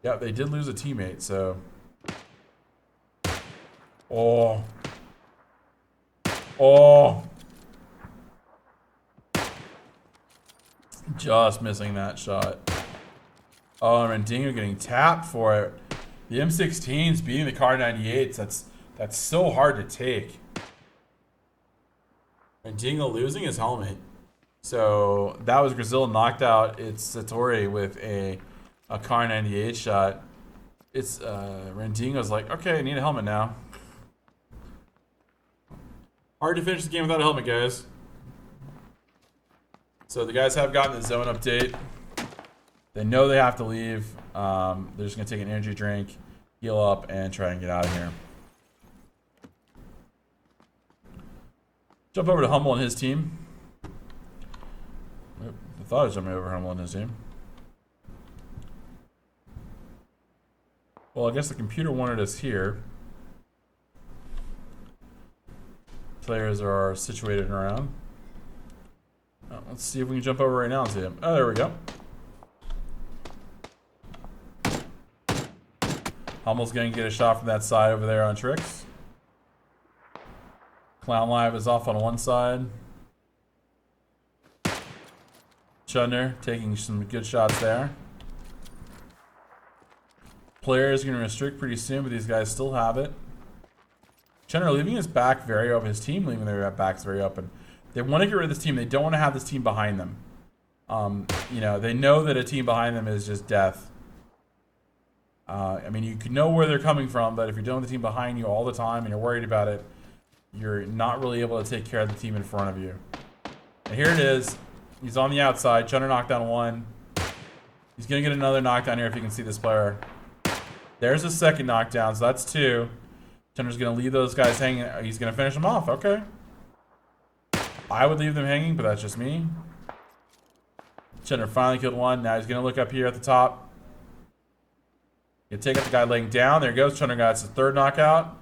Yeah, they did lose a teammate, so. Oh. Oh. Just missing that shot. Oh, Randingo getting tapped for it. The M16s beating the Car 98s. That's so hard to take. Randingo losing his helmet. So that was Griselda knocked out. It's Satori with a Car 98 shot. It's Randingo's like, okay, I need a helmet now. Hard to finish the game without a helmet, guys. So the guys have gotten the zone update. They know they have to leave. They're just gonna take an energy drink, heal up, and try and get out of here. Jump over to Humble and his team. I thought I was jumping over Humble and his team. Well, I guess the computer wanted us here. Players are situated around. Let's see if we can jump over right now and see him. Oh, there we go. Hummel's going to get a shot from that side over there on Tricks. Clown Live is off on one side. Chunder taking some good shots there. Player is going to restrict pretty soon, but these guys still have it. Chunder leaving his back very open. His team leaving their backs very open. They want to get rid of this team. They don't want to have this team behind them. You know, they know that a team behind them is just death. I mean, you can know where they're coming from, but if you're dealing with the team behind you all the time and you're worried about it, you're not really able to take care of the team in front of you. And here it is. He's on the outside. Chunder knocked down one. He's going to get another knockdown here if you can see this player. There's a second knockdown, so that's two. Chunder's going to leave those guys hanging. He's going to finish them off. Okay. I would leave them hanging, but that's just me. Chunder finally killed one. Now he's going to look up here at the top. He'll take out the guy laying down. There he goes. Chunder got his third knockout.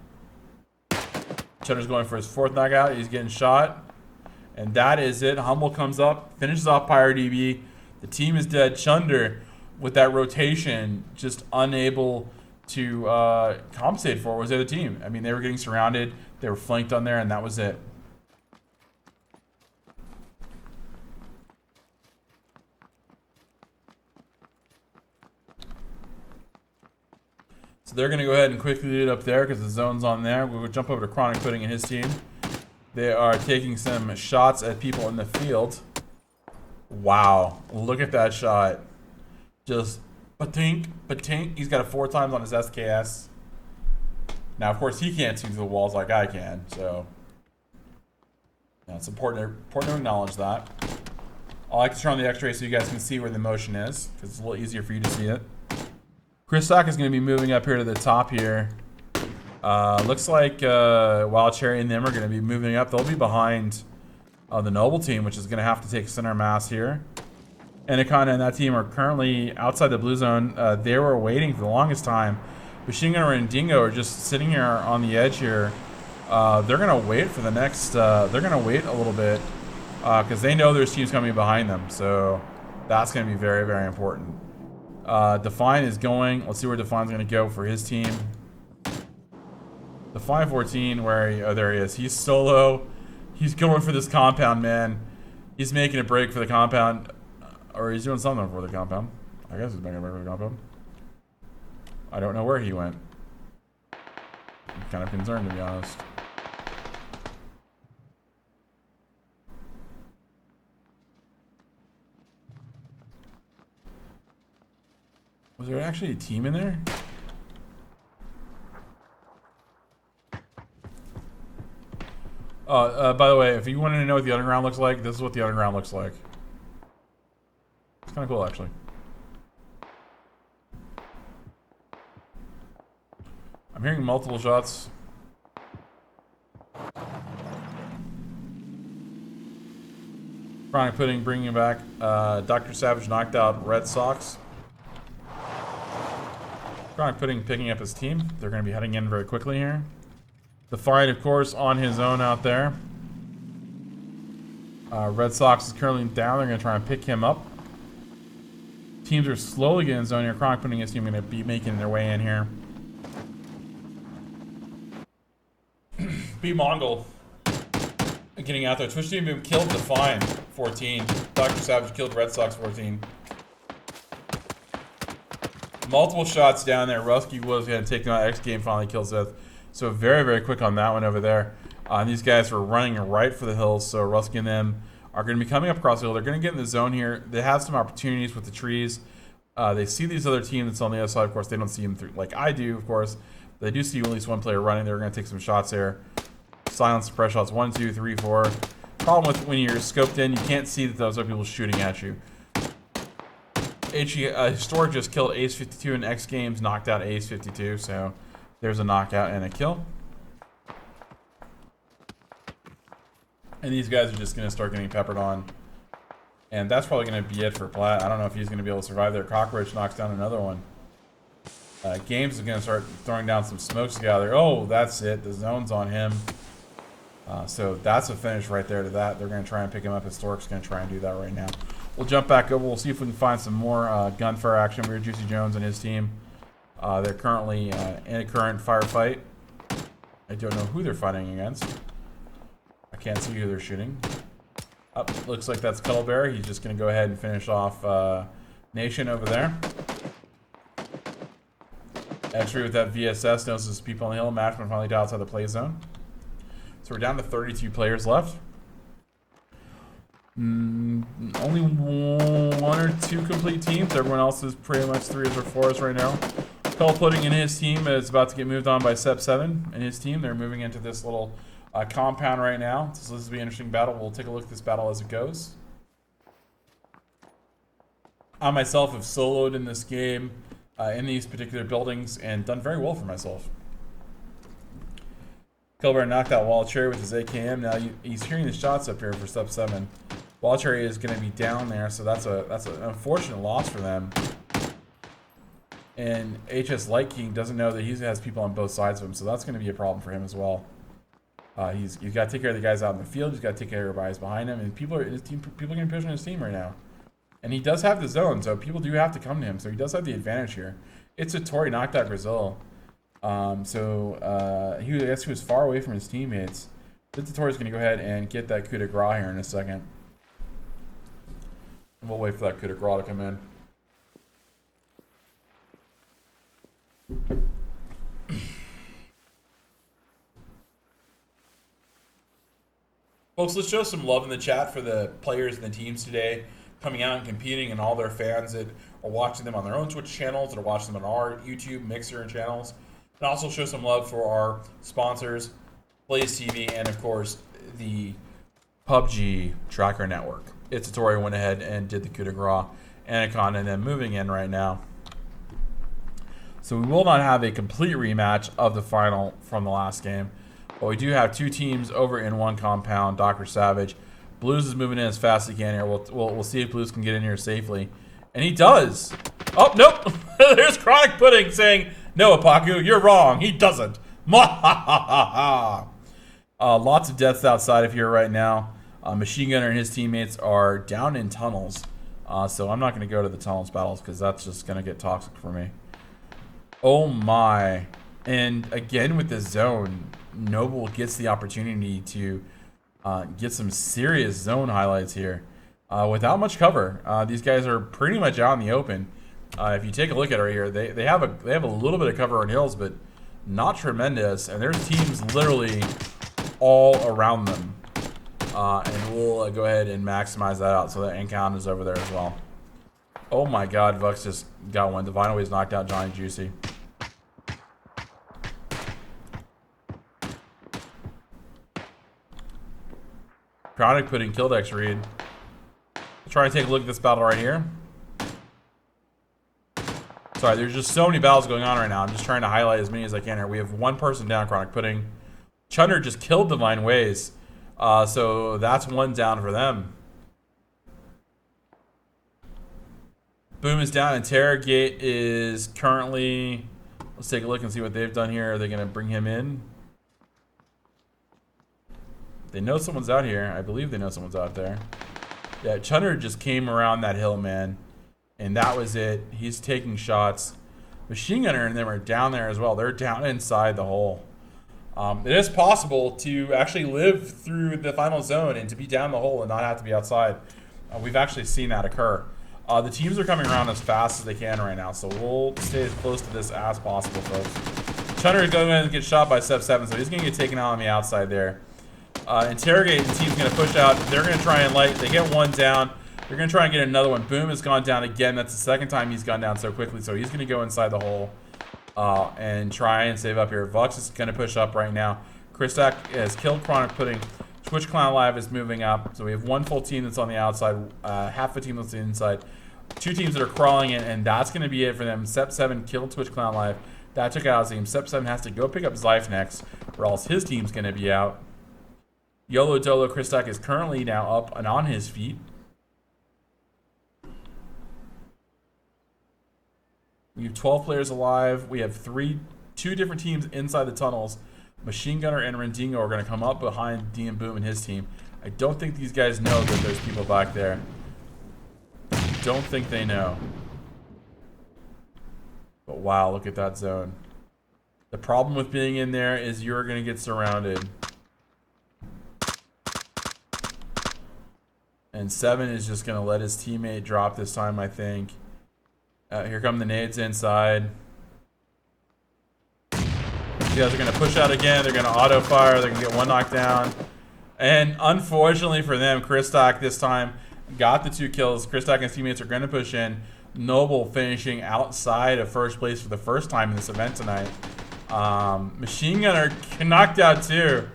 Chunder's going for his fourth knockout. He's getting shot. And that is it. Humble comes up, finishes off PyroDB. The team is dead. Chunder, with that rotation, just unable to compensate for was the other team. I mean, they were getting surrounded. They were flanked on there, and that was it. So they're going to go ahead and quickly lead it up there because the zone's on there. We'll jump over to Chronic Pudding and his team. They are taking some shots at people in the field. Wow. Look at that shot. Just patink, patink. He's got it 4 times on his SKS. Now, of course, he can't see through the walls like I can. So, yeah, it's important to acknowledge that. I like to turn on the X-ray so you guys can see where the motion is, because it's a little easier for you to see it. Chris Sock is going to be moving up here to the top here. Looks like Wild Cherry and them are going to be moving up. They'll be behind the Noble team, which is going to have to take center mass here. Anaconda and that team are currently outside the blue zone. They were waiting for the longest time. Machine Gunner and Dingo are just sitting here on the edge here. They're going to wait for the next... they're going to wait a little bit because they know there's teams coming behind them. So that's going to be very, very important. Define is going. Let's see where Define's going to go for his team. Define 14, where he, oh, there he is. He's solo. He's going for this compound, man. He's making a break for the compound. Or he's doing something for the compound. I guess he's making a break for the compound. I don't know where he went. I'm kind of concerned, to be honest. Was there actually a team in there? By the way, if you wanted to know what the underground looks like, this is what the underground looks like. It's kind of cool, actually. I'm hearing multiple shots. Chronic Pudding bringing it back. Dr. Savage knocked out Red Sox. Chronic Pudding picking up his team. They're going to be heading in very quickly here. The fight, of course, on his own out there. Red Sox is currently down. They're going to try and pick him up. Teams are slowly getting in zone here. Chronic Pudding his team going to be making their way in here. B Mongol getting out there. Twitch team being killed. Define 14. Dr. Savage killed Red Sox 14. Multiple shots down there. Rusky was going to take them out. X Game finally kills Seth. So very, very quick on that one over there. These guys were running right for the hills. So Rusky and them are going to be coming up across the hill. They're going to get in the zone here. They have some opportunities with the trees. They see these other teams that's on the other side. Of course, they don't see them through like I do, of course. They do see at least one player running. They're going to take some shots there. Silence suppress shots. 1, 2, 3, 4. Problem with when you're scoped in, you can't see that those are people shooting at you. Historic just killed Ace 52 in X Games, knocked out Ace 52, so there's a knockout and a kill. And these guys are just going to start getting peppered on. And that's probably going to be it for Platt. I don't know if he's going to be able to survive there. Cockroach knocks down another one. Games is going to start throwing down some smokes together. Oh, that's it. The zone's on him. So that's a finish right there to that. They're going to try and pick him up. Historic's going to try and do that right now. We'll jump back over. We'll see if we can find some more gunfire action. We're Juicy Jones and his team. They're currently in a current firefight. I don't know who they're fighting against. I can't see who they're shooting. Looks like that's Cuddlebear. He's just going to go ahead and finish off Nation over there. X-Ray with that VSS knows there's people on the hill. Matchman finally got outside the play zone. So we're down to 32 players left. Only 1 or 2 complete teams. Everyone else is pretty much 3s or 4s right now. Cole Pudding and his team is about to get moved on by Sep7 and his team. They're moving into this little compound right now. So this will be an interesting battle. We'll take a look at this battle as it goes. I myself have soloed in this game in these particular buildings and done very well for myself. Kilbear knocked out Wild Cherry with his AKM. Now he's hearing the shots up here for Sep7. Wild Cherry is going to be down there, so that's an unfortunate loss for them. And HS Light King doesn't know that he has people on both sides of him, so that's going to be a problem for him as well. He's got to take care of the guys out in the field. He's got to take care of everybody behind him, and people are getting pushed on his team right now. And he does have the zone, so people do have to come to him. So he does have the advantage here. It's Tori knocked out Brazil, I guess he was far away from his teammates. Tori's going to go ahead and get that coup de grace here in a second. And we'll wait for that coup de grace to come in. Folks, let's show some love in the chat for the players and the teams today coming out and competing, and all their fans that are watching them on their own Twitch channels, that are watching them on our YouTube, Mixer, and channels. And also show some love for our sponsors, Blaze TV, and of course, the PUBG Tracker Network. Tori went ahead and did the coup de grace, Anaconda, and then moving in right now. So we will not have a complete rematch of the final from the last game, but we do have 2 teams over in one compound. Dr. Savage, Blues is moving in as fast as he can here. We'll see if Blues can get in here safely, and he does. Oh nope! There's Chronic Pudding saying, "No, Apaku, you're wrong. He doesn't." Lots of deaths outside of here right now. Machine Gunner and his teammates are down in tunnels, so I'm not going to go to the tunnels battles because that's just going to get toxic for me. Oh my! And again with the zone, Noble gets the opportunity to get some serious zone highlights here without much cover. These guys are pretty much out in the open. If you take a look at it right here, they have a little bit of cover on hills, but not tremendous. And there's teams literally all around them. And we'll go ahead and maximize that out so that Encounter is over there as well. Oh my God, Vux just got one. Divine Ways knocked out Johnny Juicy. Chronic Pudding killed X Reed. Try and take a look at this battle right here. Sorry, there's just so many battles going on right now. I'm just trying to highlight as many as I can here. We have 1 person down, Chronic Pudding. Chunder just killed Divine Ways. So that's 1 down for them. Boom is down. Interrogate is currently... Let's take a look and see what they've done here. Are they going to bring him in? They know someone's out here. I believe they know someone's out there. Yeah, Chunder just came around that hill, man. And that was it. He's taking shots. Machine Gunner and them are down there as well. They're down inside the hole. It is possible to actually live through the final zone and to be down the hole and not have to be outside. We've actually seen that occur. The teams are coming around as fast as they can right now, so we'll stay as close to this as possible, folks. Chunder is going to get shot by Sep7, so he's going to get taken out on the outside there. Interrogate, the team's going to push out. They're going to try and light. They get 1 down. They're going to try and get another one. Boom has gone down again. That's the 2nd time he's gone down so quickly, so he's going to go inside the hole and try and save up here. Vux is going to push up right now. Kristak has killed Chronic Pudding. Twitch Clown Live is moving up. So we have 1 full team that's on the outside, half a team that's on the inside. 2 teams that are crawling in, and that's going to be it for them. Sep7 killed Twitch Clown Live. That took out his team. Sep7 has to go pick up Zyfe next, or else his team's going to be out. YOLO Dolo Kristak is currently now up and on his feet. We have 12 players alive. We have 2 different teams inside the tunnels. Machine Gunner and Rendingo are going to come up behind D and Boom and his team. I don't think these guys know that there's people back there. Don't think they know. But wow, look at that zone. The problem with being in there is you're going to get surrounded. And 7 is just going to let his teammate drop this time, I think. Here come the nades inside. These guys are going to push out again. They're going to auto fire. They're going to get one knocked down. And unfortunately for them, Kristock this time got the 2 kills. Kristock and his teammates are going to push in. Noble finishing outside of first place for the first time in this event tonight. Machine Gunner knocked out too.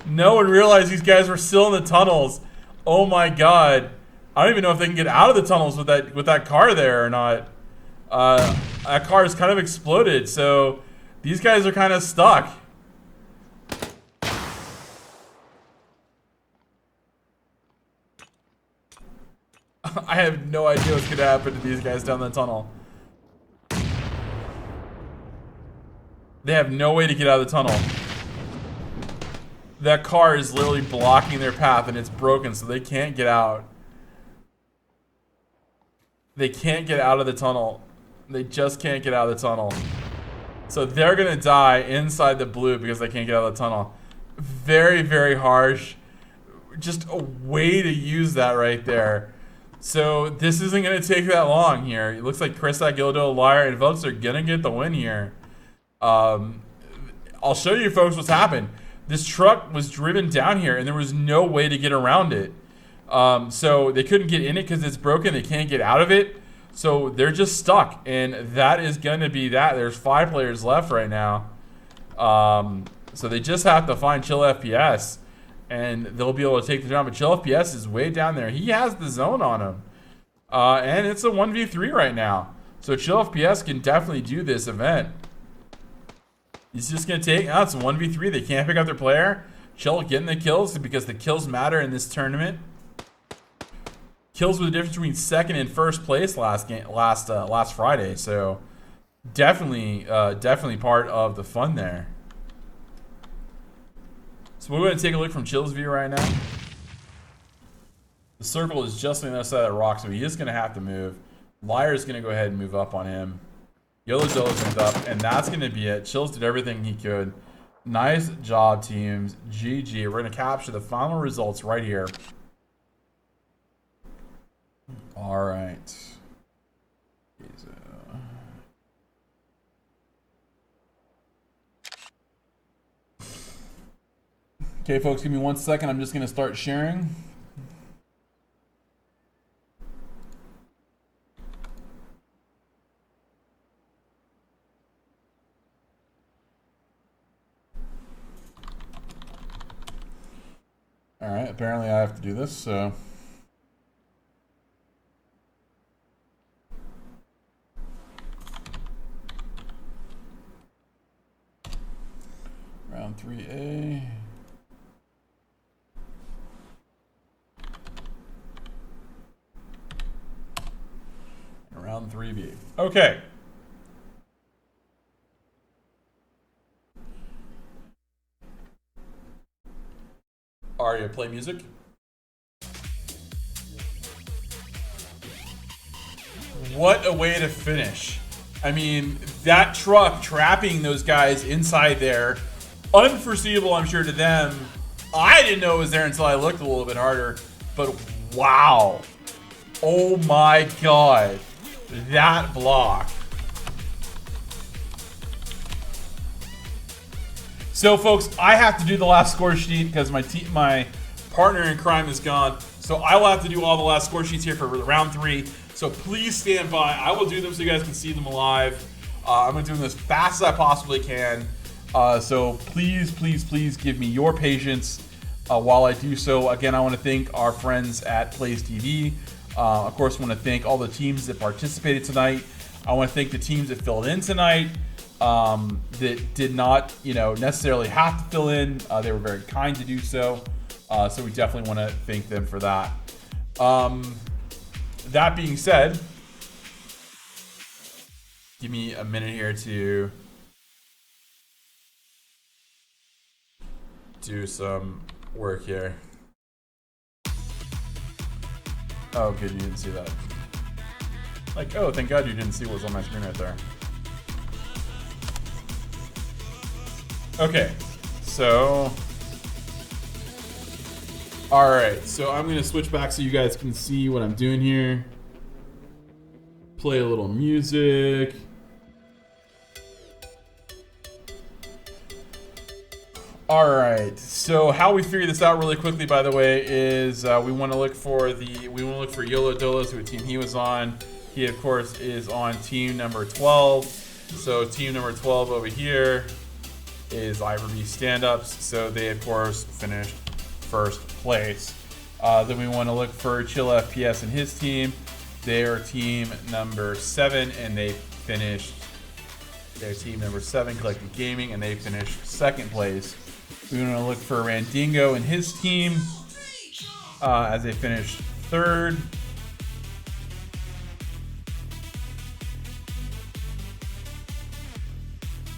No one realized these guys were still in the tunnels. Oh my god. I don't even know if they can get out of the tunnels with that car there or not. That car is kind of exploded, so these guys are kind of stuck. I have no idea what's gonna happen to these guys down the tunnel. They have no way to get out of the tunnel. That car is literally blocking their path and it's broken, so they can't get out. They can't get out of the tunnel. They just can't get out of the tunnel. So they're gonna die inside the blue because they can't get out of the tunnel. Very, very harsh. Just a way to use that right there. So this isn't gonna take that long here. It looks like Kristock, Gildo, Liar, and Vox are gonna get the win here. I'll show you folks what's happened. This truck was driven down here and there was no way to get around it. So they couldn't get in it because it's broken. They can't get out of it. So they're just stuck. And that is going to be that. There's 5 players left right now. So they just have to find Chill FPS. And they'll be able to take the down. But Chill FPS is way down there. He has the zone on him. And it's a 1v3 right now. So Chill FPS can definitely do this event. He's just going to take... Oh, it's a 1v3. They can't pick up their player. Chill getting the kills because the kills matter in this tournament. Kills were the difference between second and first place last Friday. So definitely part of the fun there. So we're going to take a look from Chill's view right now. The circle is just on the other side of the rock, so he is going to have to move. Liar's going to go ahead and move up on him. Yellow Zillow's moved up, and that's going to be it. Chills did everything he could. Nice job, teams. GG. We're going to capture the final results right here. All right. Okay, folks, give me 1 second. I'm just going to start sharing. All right, apparently I have to do this, so. Round 3A. And round 3B. Okay. Aria, play music. What a way to finish. I mean, that truck trapping those guys inside there, unforeseeable, I'm sure, to them. I didn't know it was there until I looked a little bit harder, but wow. Oh my god. That block. So, folks, I have to do the last score sheet because my partner in crime is gone. So I will have to do all the last score sheets here for round 3. So please stand by. I will do them so you guys can see them live. I'm going to do them as fast as I possibly can. So please, please, please give me your patience while I do so. Again, I want to thank our friends at Plays TV. Of course, I want to thank all the teams that participated tonight. I want to thank the teams that filled in tonight. That did not, necessarily have to fill in. They were very kind to do so. So we definitely want to thank them for that. That being said, give me a minute here to do some work here. Oh, good, you didn't see that. Like, oh, thank God you didn't see what was on my screen right there. Okay, so. Alright, so I'm going to switch back so you guys can see what I'm doing here. Play a little music. Alright, so how we figure this out really quickly, by the way, is we want to look for Yolo Dolos, who team he was on. He, of course, is on team number 12. So team number 12 over here is Ivory Stand-Ups. So they, of course, finished first place. Then we want to look for Chill FPS and his team. They are team number 7, and they finished. Their team number 7, Collective Gaming, and they finished second place. We want to look for Randingo and his team as they finished third.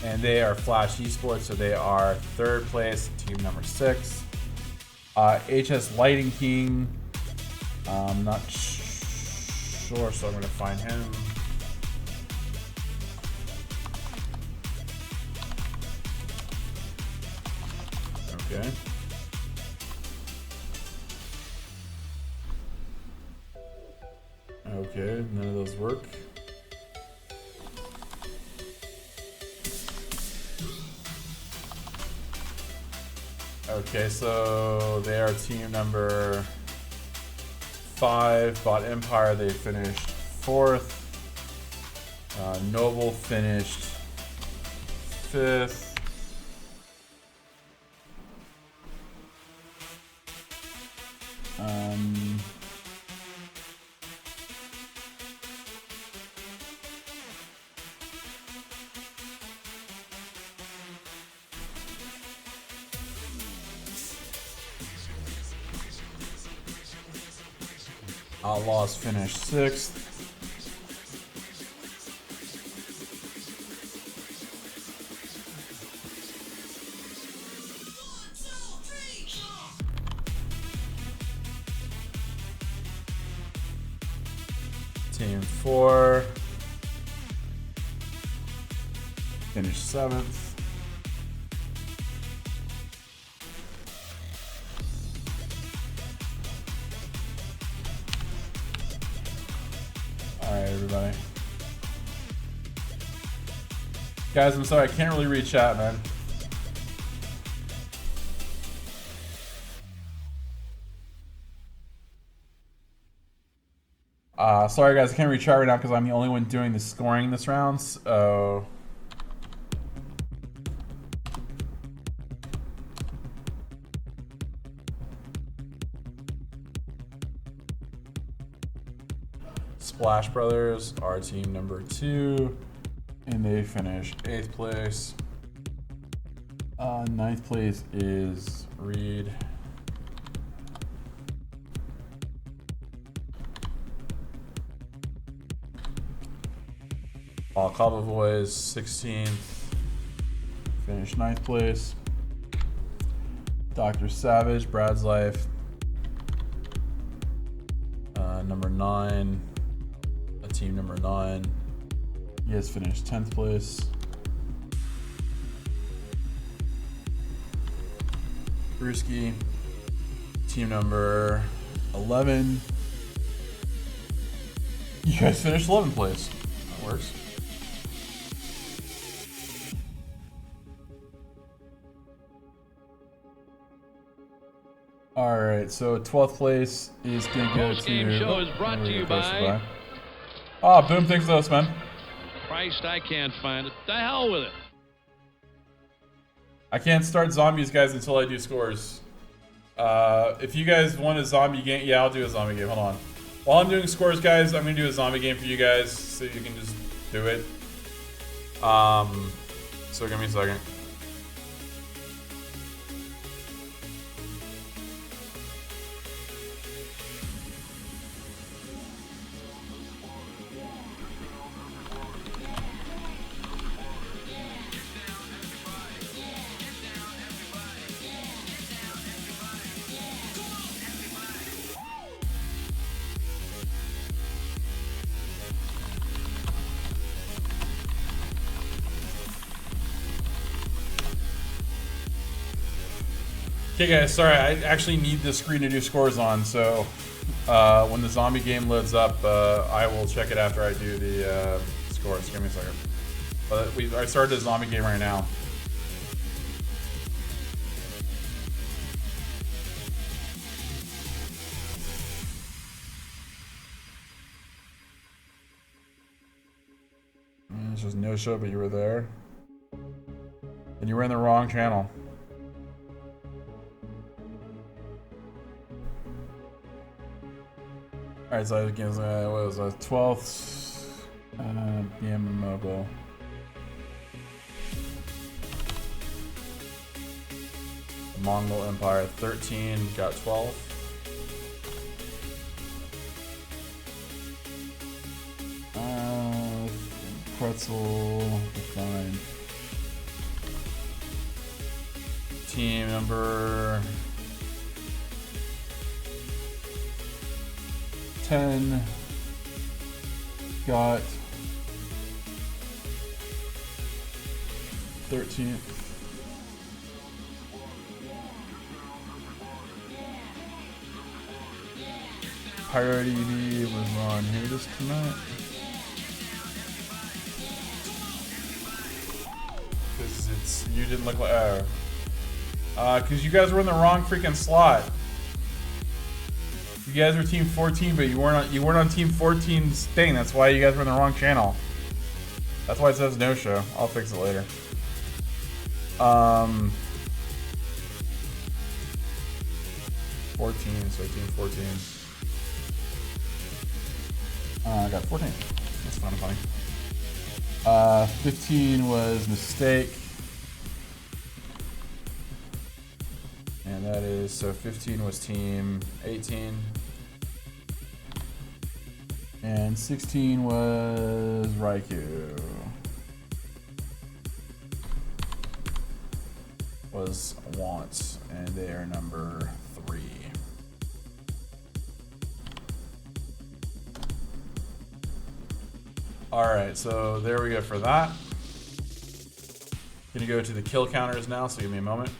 And they are Flash Esports, so they are third place, team number 6. HS Lighting King, I'm not sure, so I'm going to find him. Okay. Okay, none of those work. Okay, so they are team number 5, Bot Empire, they finished 4th. Noble finished 5th. Outlaws finished 6th. Team 4 finished 7th. Alright, everybody. Guys, I'm sorry, I can't really read chat, man. Sorry guys, I can't read chat right now because I'm the only one doing the scoring this round, so... Splash Brothers are team number 2, and they finished 8th place. 9th place is Reed. Cabo Boys 16th, finished 9th place. Dr. Savage, Brad's Life, number 9. Team number 9. He has finished 10th place. Brewski, team number 11. You guys finished 11th place. That works. Alright, so 12th place is going to go to... Game show is brought to you by... Oh, Boom, thanks for those, man. Christ, I can't find it. The hell with it. I can't start zombies, guys, until I do scores. If you guys want a zombie game, yeah, I'll do a zombie game. Hold on. While I'm doing scores, guys, I'm gonna do a zombie game for you guys, so you can just do it. So give me a second. Okay, guys, sorry, I actually need this screen to do scores on, so when the zombie game loads up, I will check it after I do the scores. Give me a second. But I started the zombie game right now. It's just no show, but you were there. And you were in the wrong channel. Alright, so it gives, what was it, 12th BM Mobile. The Mongol Empire, 13, got 12. Pretzel, fine. Team number 10 got 13th. Priority EV was on here this tonight. Because it's, you didn't look like, because you guys were in the wrong freaking slot. You guys were team 14, but you weren't on team 14's thing. That's why you guys were in the wrong channel. That's why it says no show. I'll fix it later. 14, so team 14. I got 14. That's kind of funny. 15 was mistake. And that is, so 15 was team 18. And 16 was Raikou. Was Want, and they are number 3. Alright, so there we go for that. Gonna go to the kill counters now, so give me a moment.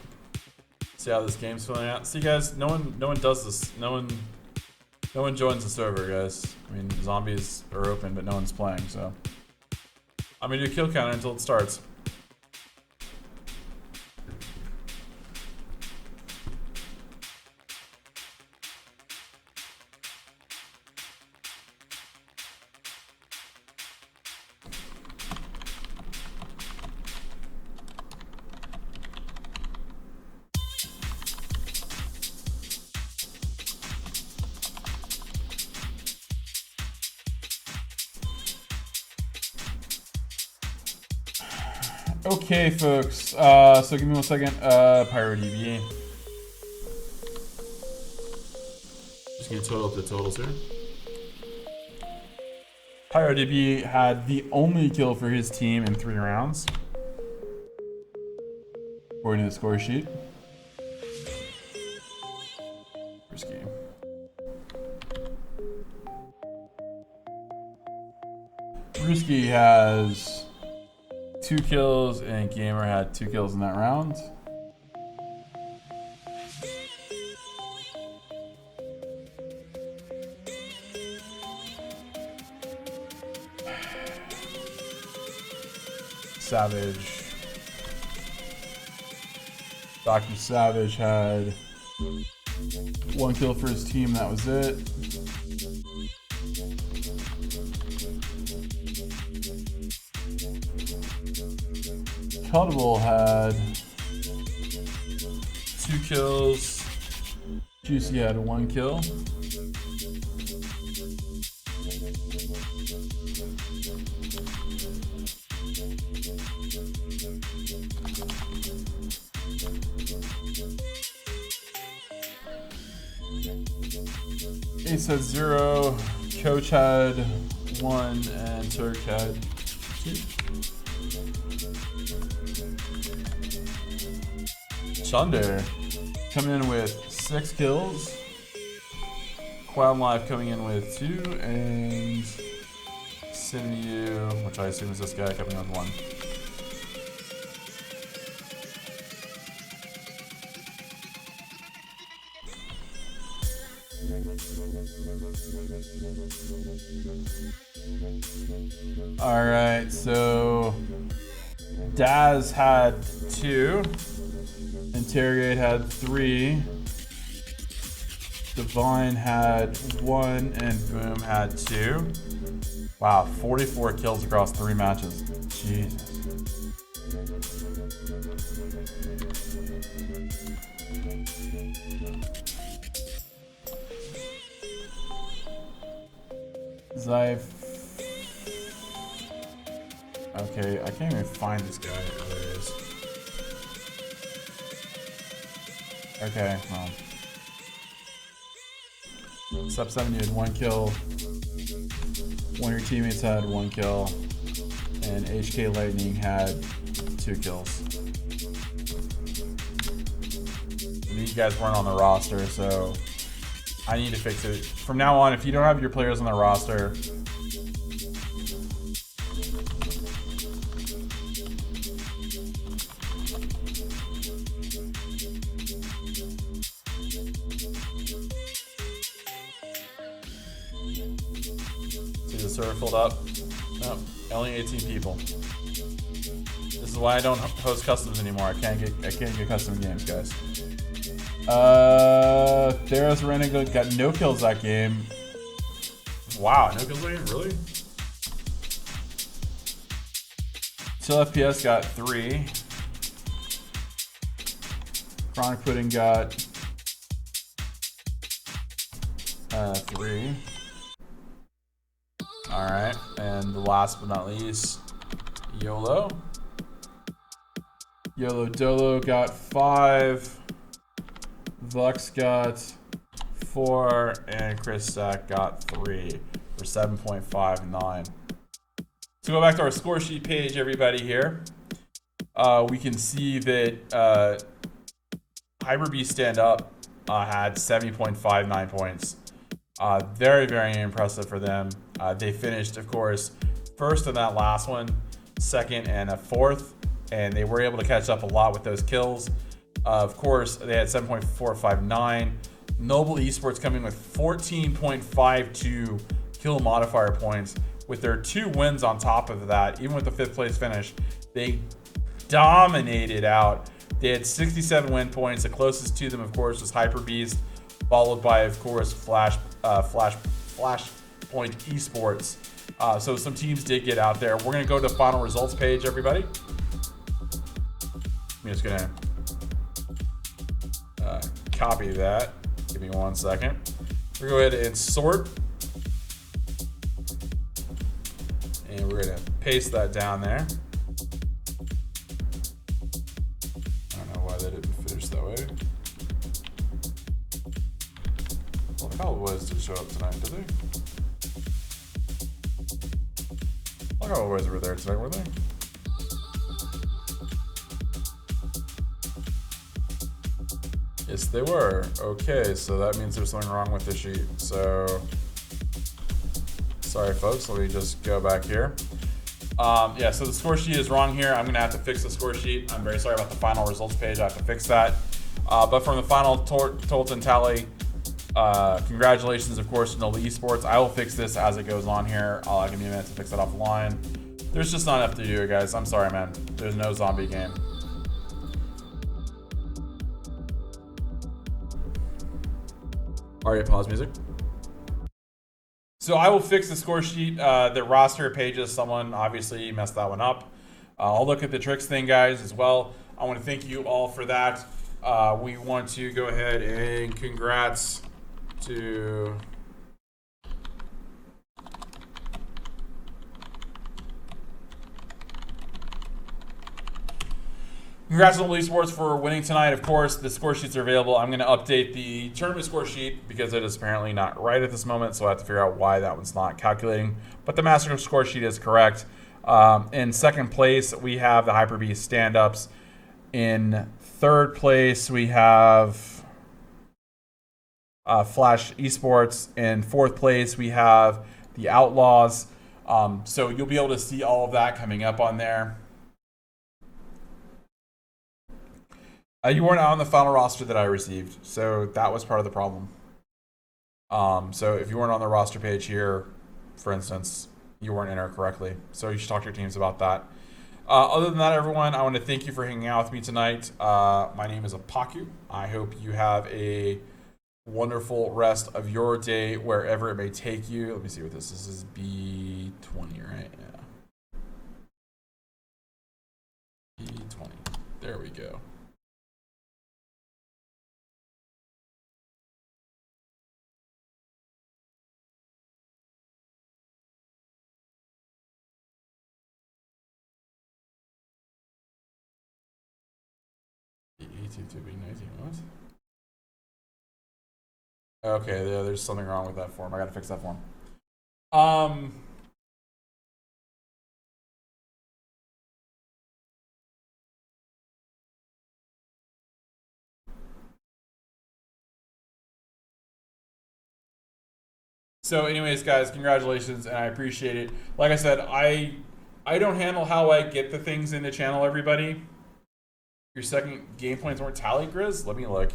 See how this game's filling out. See guys, no one does this. No one joins the server, guys. I mean, zombies are open, but no one's playing, so I'm gonna do a kill counter until it starts. Okay, folks. So give me 1 second. Pyro DB. Just gonna total up the totals here. Pyro DB had the only kill for his team in 3 rounds, according to the score sheet. Risky. Risky has 2 kills, and Gamer had 2 kills in that round. Savage. Dr. Savage had 1 kill for his team, that was it. Cuttable had 2 kills. Juicy had 1 kill. Ace had 0. Coach had 1, and Turk had 2. Thunder coming in with 6 kills. Quad Life coming in with 2, and Sinew, which I assume is this guy, coming in with 1. All right, so Daz had 2, Interrogate had 3, Divine had 1, and Boom had 2. Wow, 44 kills across 3 matches. Jesus. Zyf. Okay, I can't even find this guy. Oh, there it is. Okay, well. Sub 7, you had 1 kill. One of your teammates had 1 kill. And HK Lightning had 2 kills. And these guys weren't on the roster, so I need to fix it. From now on, if you don't have your players on the roster, see the server filled up? No, only 18 people. This is why I don't host customs anymore. I can't get custom games, guys. Theros Renegade got no kills that game. Wow, no kills that game? Really? Chill FPS got 3. Chronic Pudding got 3. Alright, and the last but not least, YOLO. YOLO Dolo got 5. Vux got 4, and Chris Stack got 3 for 7.59. So go back to our score sheet page, everybody here. We can see that Hyper Beast Stand Up had 70.59 points. Very, very impressive for them. They finished, of course, first in that last one, second and a fourth, and they were able to catch up a lot with those kills. Of course, they had 7.459. Noble Esports coming with 14.52 kill modifier points. With their 2 wins on top of that, even with the 5th place finish, they dominated out. They had 67 win points. The closest to them, of course, was Hyper Beast, followed by, of course, Flashpoint Esports. So some teams did get out there. We're gonna go to the final results page, everybody. I'm just gonna copy that. Give me 1 second. We're gonna go ahead and sort. And we're gonna paste that down there. I don't know why that didn't finish that way. Well, the Cowboys did show up tonight, did they? The Cowboys were there tonight, were they? Yes, they were. Okay, so that means there's something wrong with the sheet. So, sorry, folks. Let me just go back here. Yeah, so the score sheet is wrong here. I'm going to have to fix the score sheet. I'm very sorry about the final results page. I have to fix that. But from the final total tally, congratulations, of course, to Noble Esports. I will fix this as it goes on here. I'll give me a minute to fix that offline. There's just not enough to do, guys. I'm sorry, man. There's no zombie game. Alright, pause music. So I will fix the score sheet. The roster pages, someone obviously messed that one up. I'll look at the tricks thing, guys, as well. I want to thank you all for that. We want to go ahead and congrats to Congrats to Noble Esports for winning tonight. Of course, the score sheets are available. I'm going to update the tournament score sheet because it is apparently not right at this moment, so I have to figure out why that one's not calculating. But the master score sheet is correct. In second place, we have the Hyper Beast stand-ups. In third place, we have Flash Esports. In fourth place, we have the Outlaws. So you'll be able to see all of that coming up on there. You weren't on the final roster that I received, so that was part of the problem. So if you weren't on the roster page here, for instance, you weren't entered correctly. So you should talk to your teams about that. Other than that, everyone, I want to thank you for hanging out with me tonight. My name is Apaku. I hope you have a wonderful rest of your day wherever it may take you. Let me see what this is. This is B20, right? Yeah. B20. There we go. EA2 to B19. What? Okay, yeah, there's something wrong with that form. I gotta fix that form. So anyways, guys, congratulations, and I appreciate it. Like I said, I don't handle how I get the things into channel, everybody. Your second game points weren't tallied, Grizz? Let me look.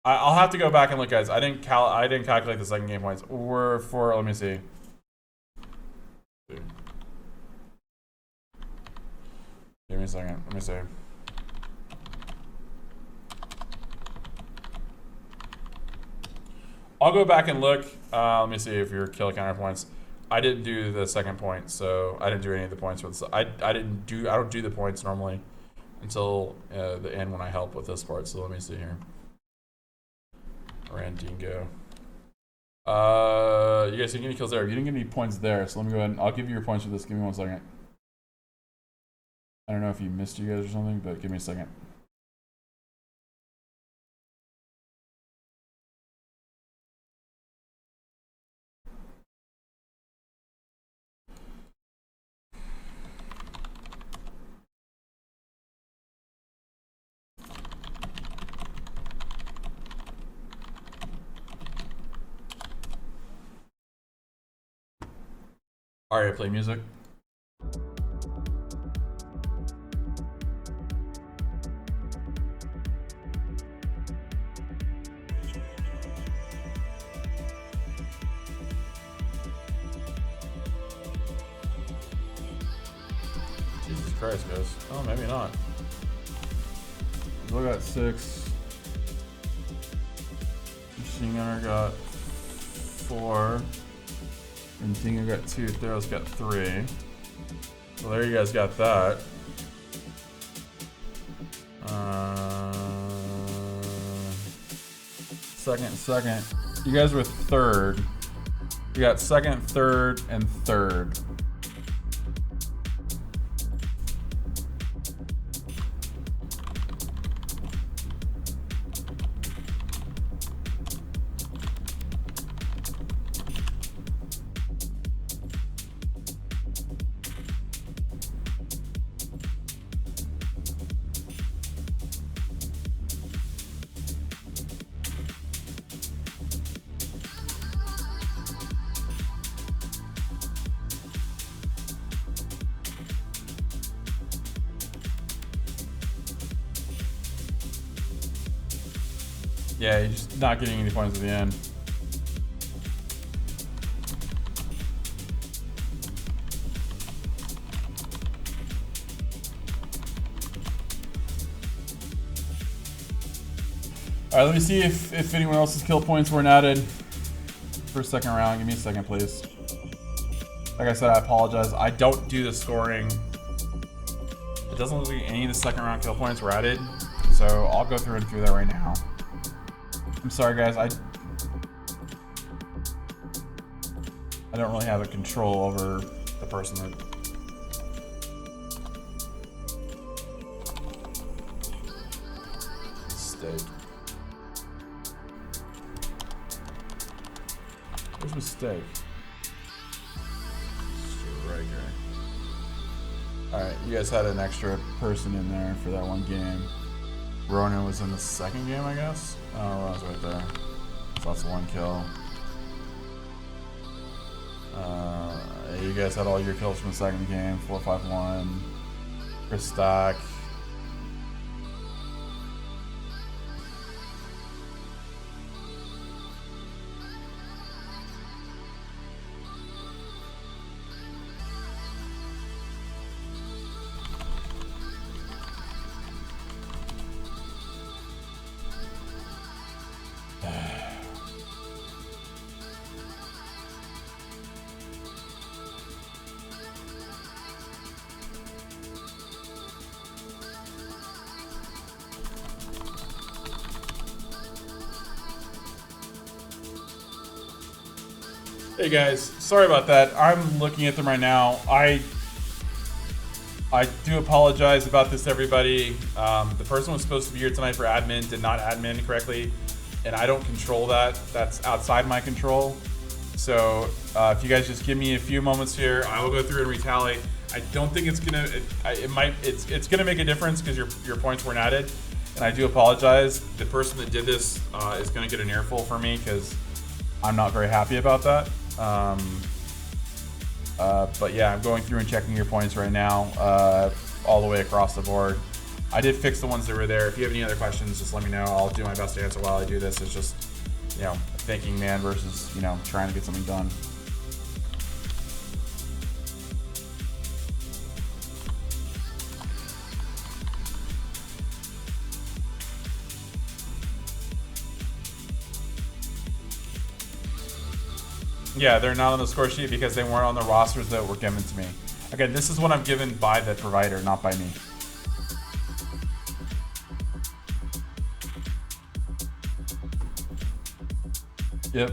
I'll have to go back and look, guys. I didn't calculate the second game points. We're for, let me see. Give me a second. Let me see. I'll go back and look. Let me see if your kill counter points. I didn't do the second point, so I didn't do any of the points for this. I don't do the points normally until the end when I help with this part. So let me see here. Randingo. You guys didn't get any kills there. You didn't get any points there, so let me go ahead and I'll give you your points for this. Give me 1 second. I don't know if you missed you guys or something, but give me a second. Alright, play music. Jesus Christ, guys. Oh, maybe not. I got 6. Machine Gunner got 4. And Dingo got 2, Theros got 3. Well, there you guys got that. Second. You guys were 3rd. You got 2nd, 3rd, and 3rd. Yeah, you're just not getting any points at the end. Alright, let me see if anyone else's kill points weren't added for a second round. Give me a second, please. Like I said, I apologize. I don't do the scoring. It doesn't look like any of the second round kill points were added. So I'll go through and do that right now. I'm sorry, guys. I don't really have a control over the person that. Mistake. Where's Mistake? Striker. Alright, you guys had an extra person in there for that one game. Ronan was in the second game, I guess. Oh, Ronan's right there. So that's 1 kill. You guys had all your kills from the second game. 4-5-1. Chris Stack. Hey guys, sorry about that. I'm looking at them right now. I do apologize about this, everybody. The person was supposed to be here tonight for admin did not admin correctly, and I don't control that. That's outside my control. So if you guys just give me a few moments here, I will go through and retally. I don't think it's gonna. It's gonna make a difference because your points weren't added, and I do apologize. The person that did this is gonna get an earful for me because I'm not very happy about that. But yeah, I'm going through and checking your points right now, all the way across the board. I did fix the ones that were there. If you have any other questions, just let me know. I'll do my best to answer while I do this. It's just, you know, a thinking man versus, you know, trying to get something done. Yeah, they're not on the score sheet because they weren't on the rosters that were given to me. Again, this is what I'm given by the provider, not by me. Yep.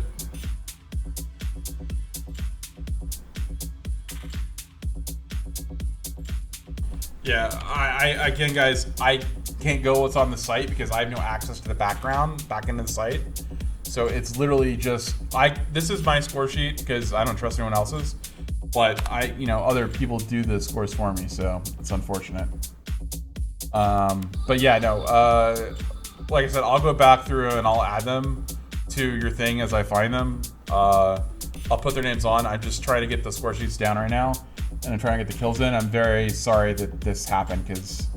Yeah, I again, guys, I can't go what's on the site because I have no access to the background back into the site. So it's literally just this is my score sheet because I don't trust anyone else's, but other people do the scores for me, so it's unfortunate. But yeah, no, like I said, I'll go back through and I'll add them to your thing as I find them. I'll put their names on. I just try to get the score sheets down right now, and I'm trying to get the kills in. I'm very sorry that this happened because,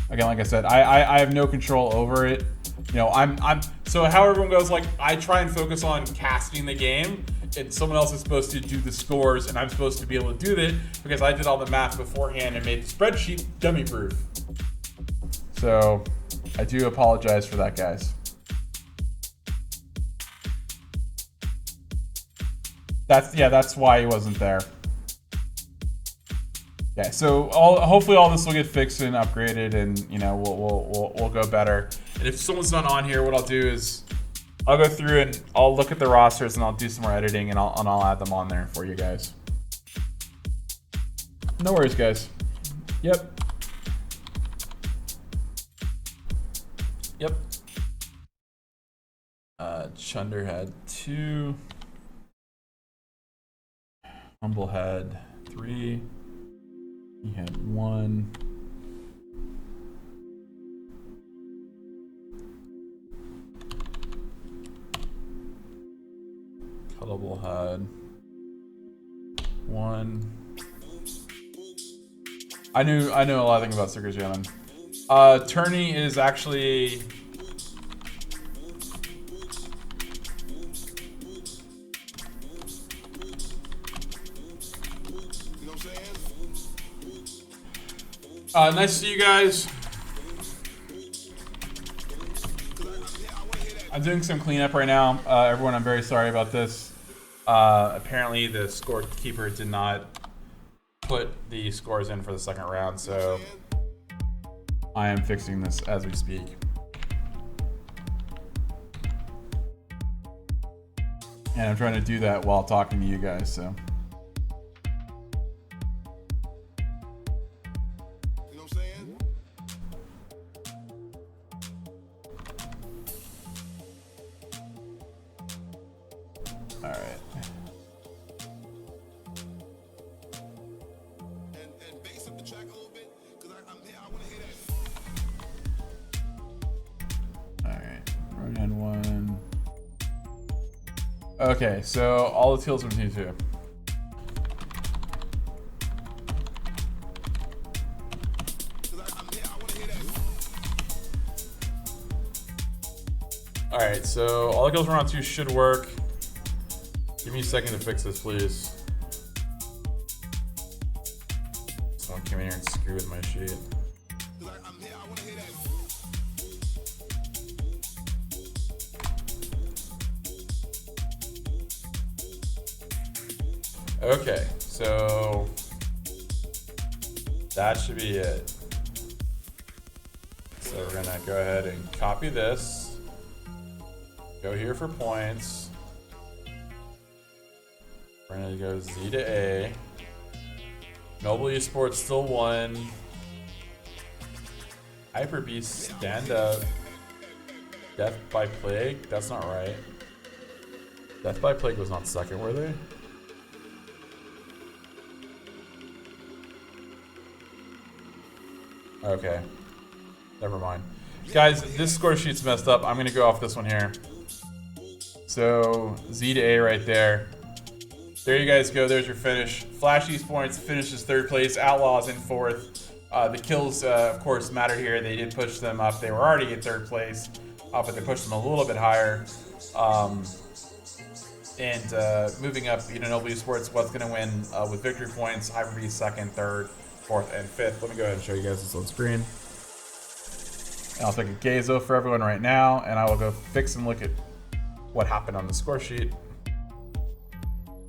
again, like I said, I have no control over it. You know, I'm so how everyone goes, like, I try and focus on casting the game, and someone else is supposed to do the scores, and I'm supposed to be able to do that because I did all the math beforehand and made the spreadsheet dummy proof. So I do apologize for that, guys. That's why he wasn't there. Yeah, so hopefully all this will get fixed and upgraded, and we'll go better. And if someone's not on here, what I'll do is I'll go through and I'll look at the rosters and I'll do some more editing and I'll add them on there for you guys. No worries, guys. Yep. Chunder had 2. Humble had 3. He had 1. Cuttable had 1. I knew a lot of things about Stickers Gentlemen. Turney is actually nice to see you guys. I'm doing some cleanup right now. Everyone, I'm very sorry about this. Apparently the scorekeeper did not put the scores in for the second round, so I am fixing this as we speak. And I'm trying to do that while talking to you guys, so. Okay, so all the teals are new too. Alright, so all the kills we're on 2 should work. Give me a second to fix this, please. Someone came in here and screw with my sheet. Okay, so that should be it. So we're gonna go ahead and copy this, go here for points, We're gonna go Z to A. Noble Esports still won. Hyper Beast, stand up. Death by Plague? That's not right. Death by Plague was not second, were they? Okay. Never mind. Guys, this score sheet's messed up. I'm gonna go off this one here. So, Z to A right there. There you guys go. There's your finish. Flash Esports finishes third place. Outlaws in fourth. The kills, of course, matter here. They did push them up. They were already in third place, but they pushed them a little bit higher. Moving up, Noble Esports was going to win with victory points. Hyper-Beast second, third, fourth, and fifth. Let me go ahead and show you guys this on screen. And I'll pick a Gazo for everyone right now, and I will go fix and look at what happened on the score sheet.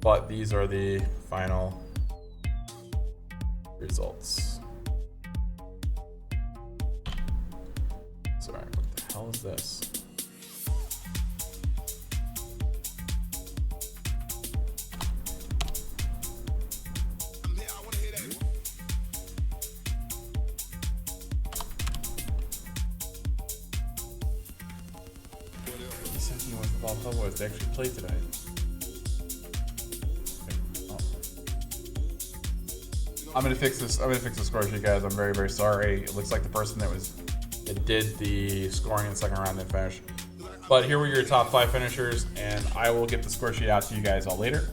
But these are the final results. Sorry, what the hell is this? He sent me with Bob Hubwoods. They actually played tonight. I'm gonna fix this. I'm gonna fix the score sheet, guys. I'm very, very sorry. It looks like the person that did the scoring in the second round didn't finish. But here were your top 5 finishers, and I will get the score sheet out to you guys all later.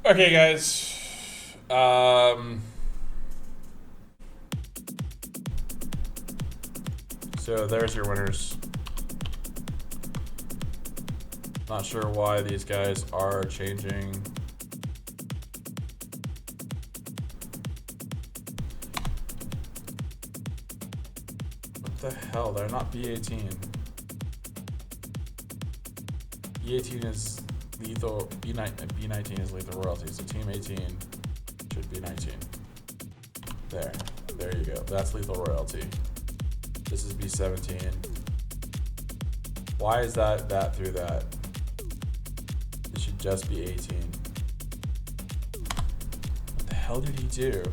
Okay, guys. So there's your winners. Not sure why these guys are changing. What the hell? They're not B18. B18 is lethal. B19 is lethal royalty. So team 18 should be 19. There you go. That's lethal royalty. This is B17. Why is that through that? It should just be 18. What the hell did he do?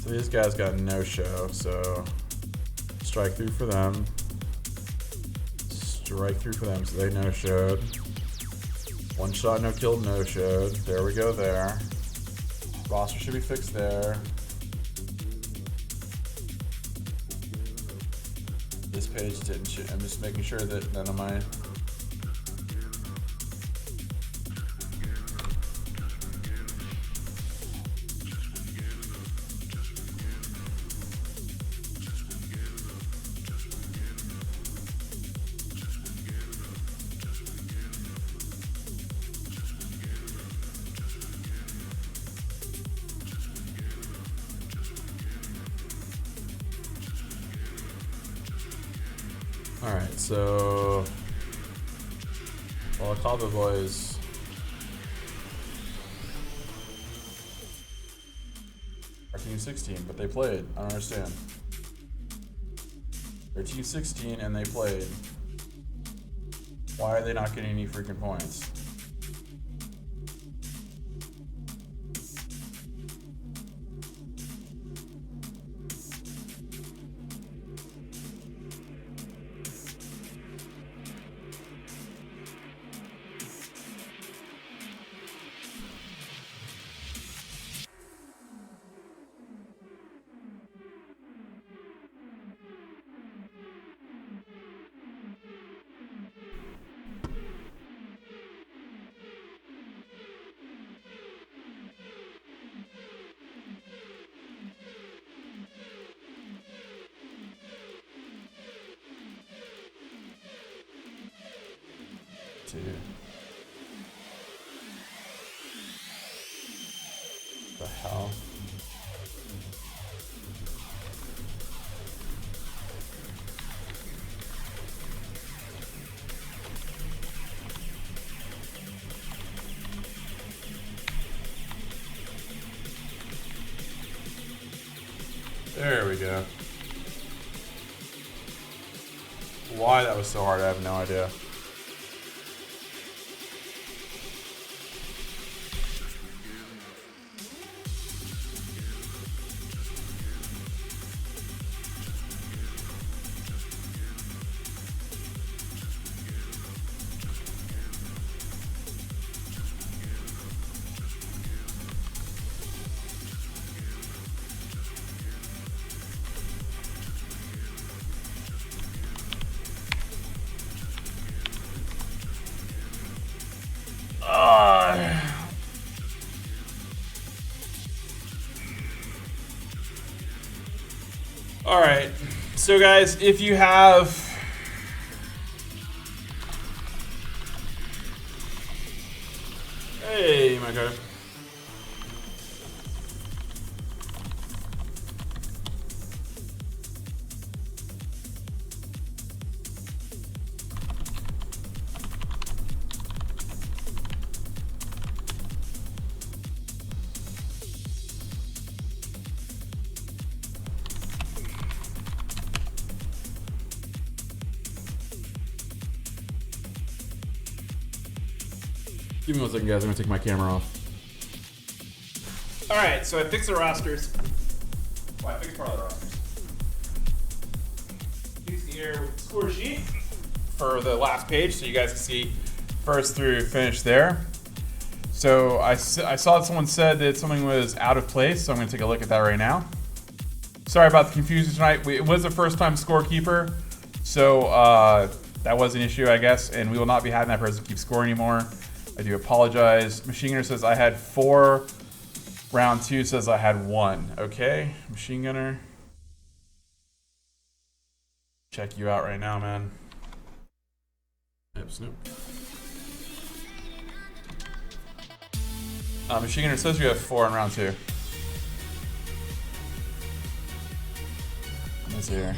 So these guys got no show, so strike through for them. Strike through for them, so they no showed. One shot, no kill, no showed. There we go there. Roster should be fixed there. This page didn't show. I'm just making sure that none of my Alright, so well, I'll call the boys Team 16, but they played. I don't understand. They're Team 16 and they played. Why are they not getting any freaking points? Dude. The hell? There we go. Why that was so hard, I have no idea. All right, so guys, if you have hey, my God. Give me 1 second, guys. I'm gonna take my camera off. All right, so I fixed the rosters. Well, I fixed part of the rosters. Fixed the score sheet for the last page, so you guys can see First through finish there. So I saw that someone said that something was out of place, so I'm gonna take a look at that right now. Sorry about the confusion tonight. It was a first-time scorekeeper, so that was an issue, I guess, and we will not be having that person keep score anymore. I do apologize. Machine Gunner says I had 4. Round 2 says I had 1. Okay, Machine Gunner. Check you out right now, man. Yep, Snoop. Machine Gunner says you have 4 in round 2. Let's see here.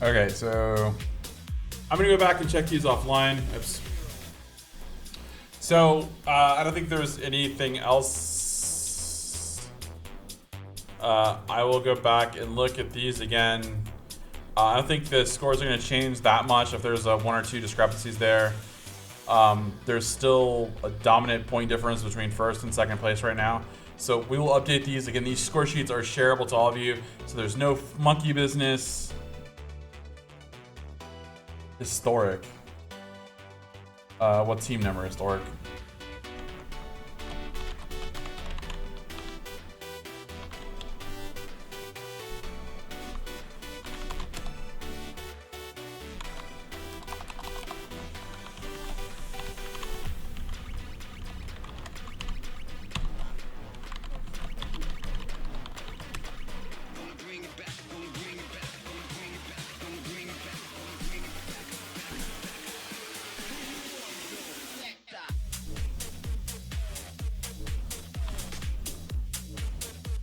Okay, so I'm gonna go back and check these offline. Oops. So I don't think there's anything else. I will go back and look at these again. I don't think the scores are gonna change that much if there's 1 or 2 discrepancies there. There's still a dominant point difference between first and second place right now. So we will update these. Again, these score sheets are shareable to all of you. So there's no monkey business. Historic. What team number? Historic.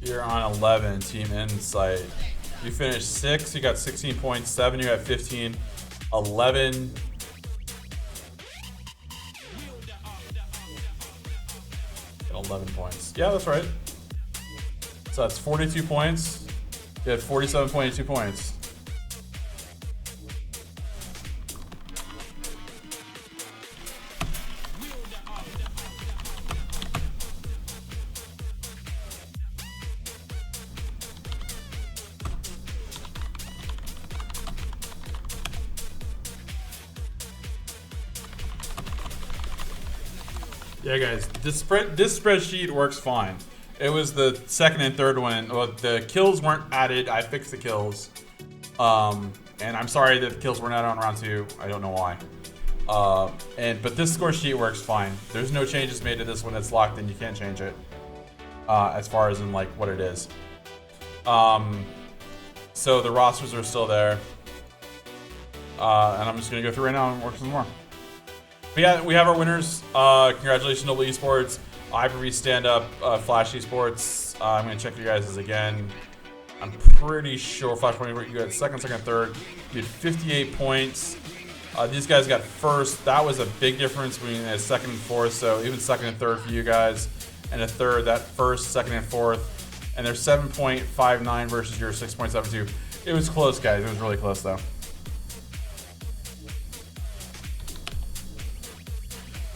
You're on 11, Team Insight. You finished 6th, you got 16.7, you got 15, 11. Got 11 points. Yeah, that's right. So that's 42 points. You had 47.82 points. Yeah, guys, this spreadsheet works fine. It was the second and third one. Well, the kills weren't added. I fixed the kills. And I'm sorry that the kills weren't added on round 2. I don't know why. But this score sheet works fine. There's no changes made to this one. It's locked in. You can't change it. As far as in like what it is. So the rosters are still there. And I'm just gonna go through right now and work some more. But yeah, we have our winners. Congratulations, Noble Esports, Ivory Stand Up, Flash Esports. I'm gonna check you guys again. I'm pretty sure Flashpoint, you got second, third. You had 58 points. These guys got first. That was a big difference between a second and fourth. So even second and third for you guys, and a third. That first, second, and fourth. And they're 7.59 versus your 6.72. It was close, guys. It was really close, though.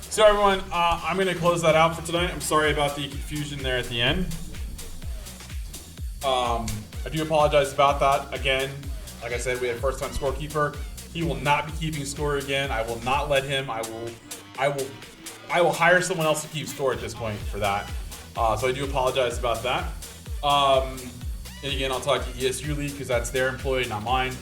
So everyone, I'm going to close that out for tonight. I'm sorry about the confusion there at the end. I do apologize about that. Again, like I said, we had a first-time scorekeeper. He will not be keeping score again. I will not let him. I will hire someone else to keep score at this point for that. So I do apologize about that. And again, I'll talk to ESU League because that's their employee, not mine.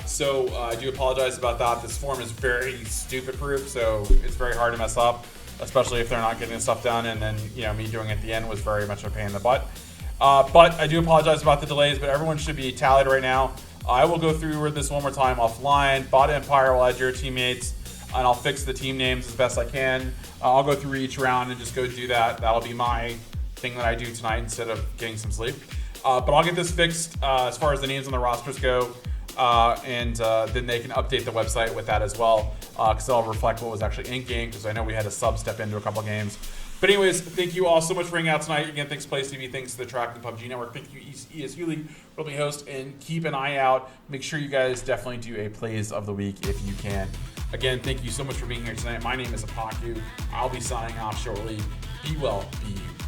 So I do apologize about that. This form is very stupid proof, so it's very hard to mess up, especially if they're not getting the stuff done. And then, you know, me doing it at the end was very much a pain in the butt. But I do apologize about the delays, but everyone should be tallied right now. I will go through this one more time offline. Bot Empire will add your teammates, and I'll fix the team names as best I can. I'll go through each round and just go do that. That'll be my thing that I do tonight instead of getting some sleep. But I'll get this fixed as far as the names on the rosters go. And then they can update the website with that as well, because it'll reflect what was actually in game, because I know we had a sub step into a couple games. But anyways, thank you all so much for hanging out tonight. Again, thanks Place TV, thanks to the Track and PUBG Network, thank you ESU League for being host, and keep an eye out. Make sure you guys definitely do a Plays of the Week if you can. Again, thank you so much for being here tonight. My name is Apaku. I'll be signing off shortly. Be well, be you.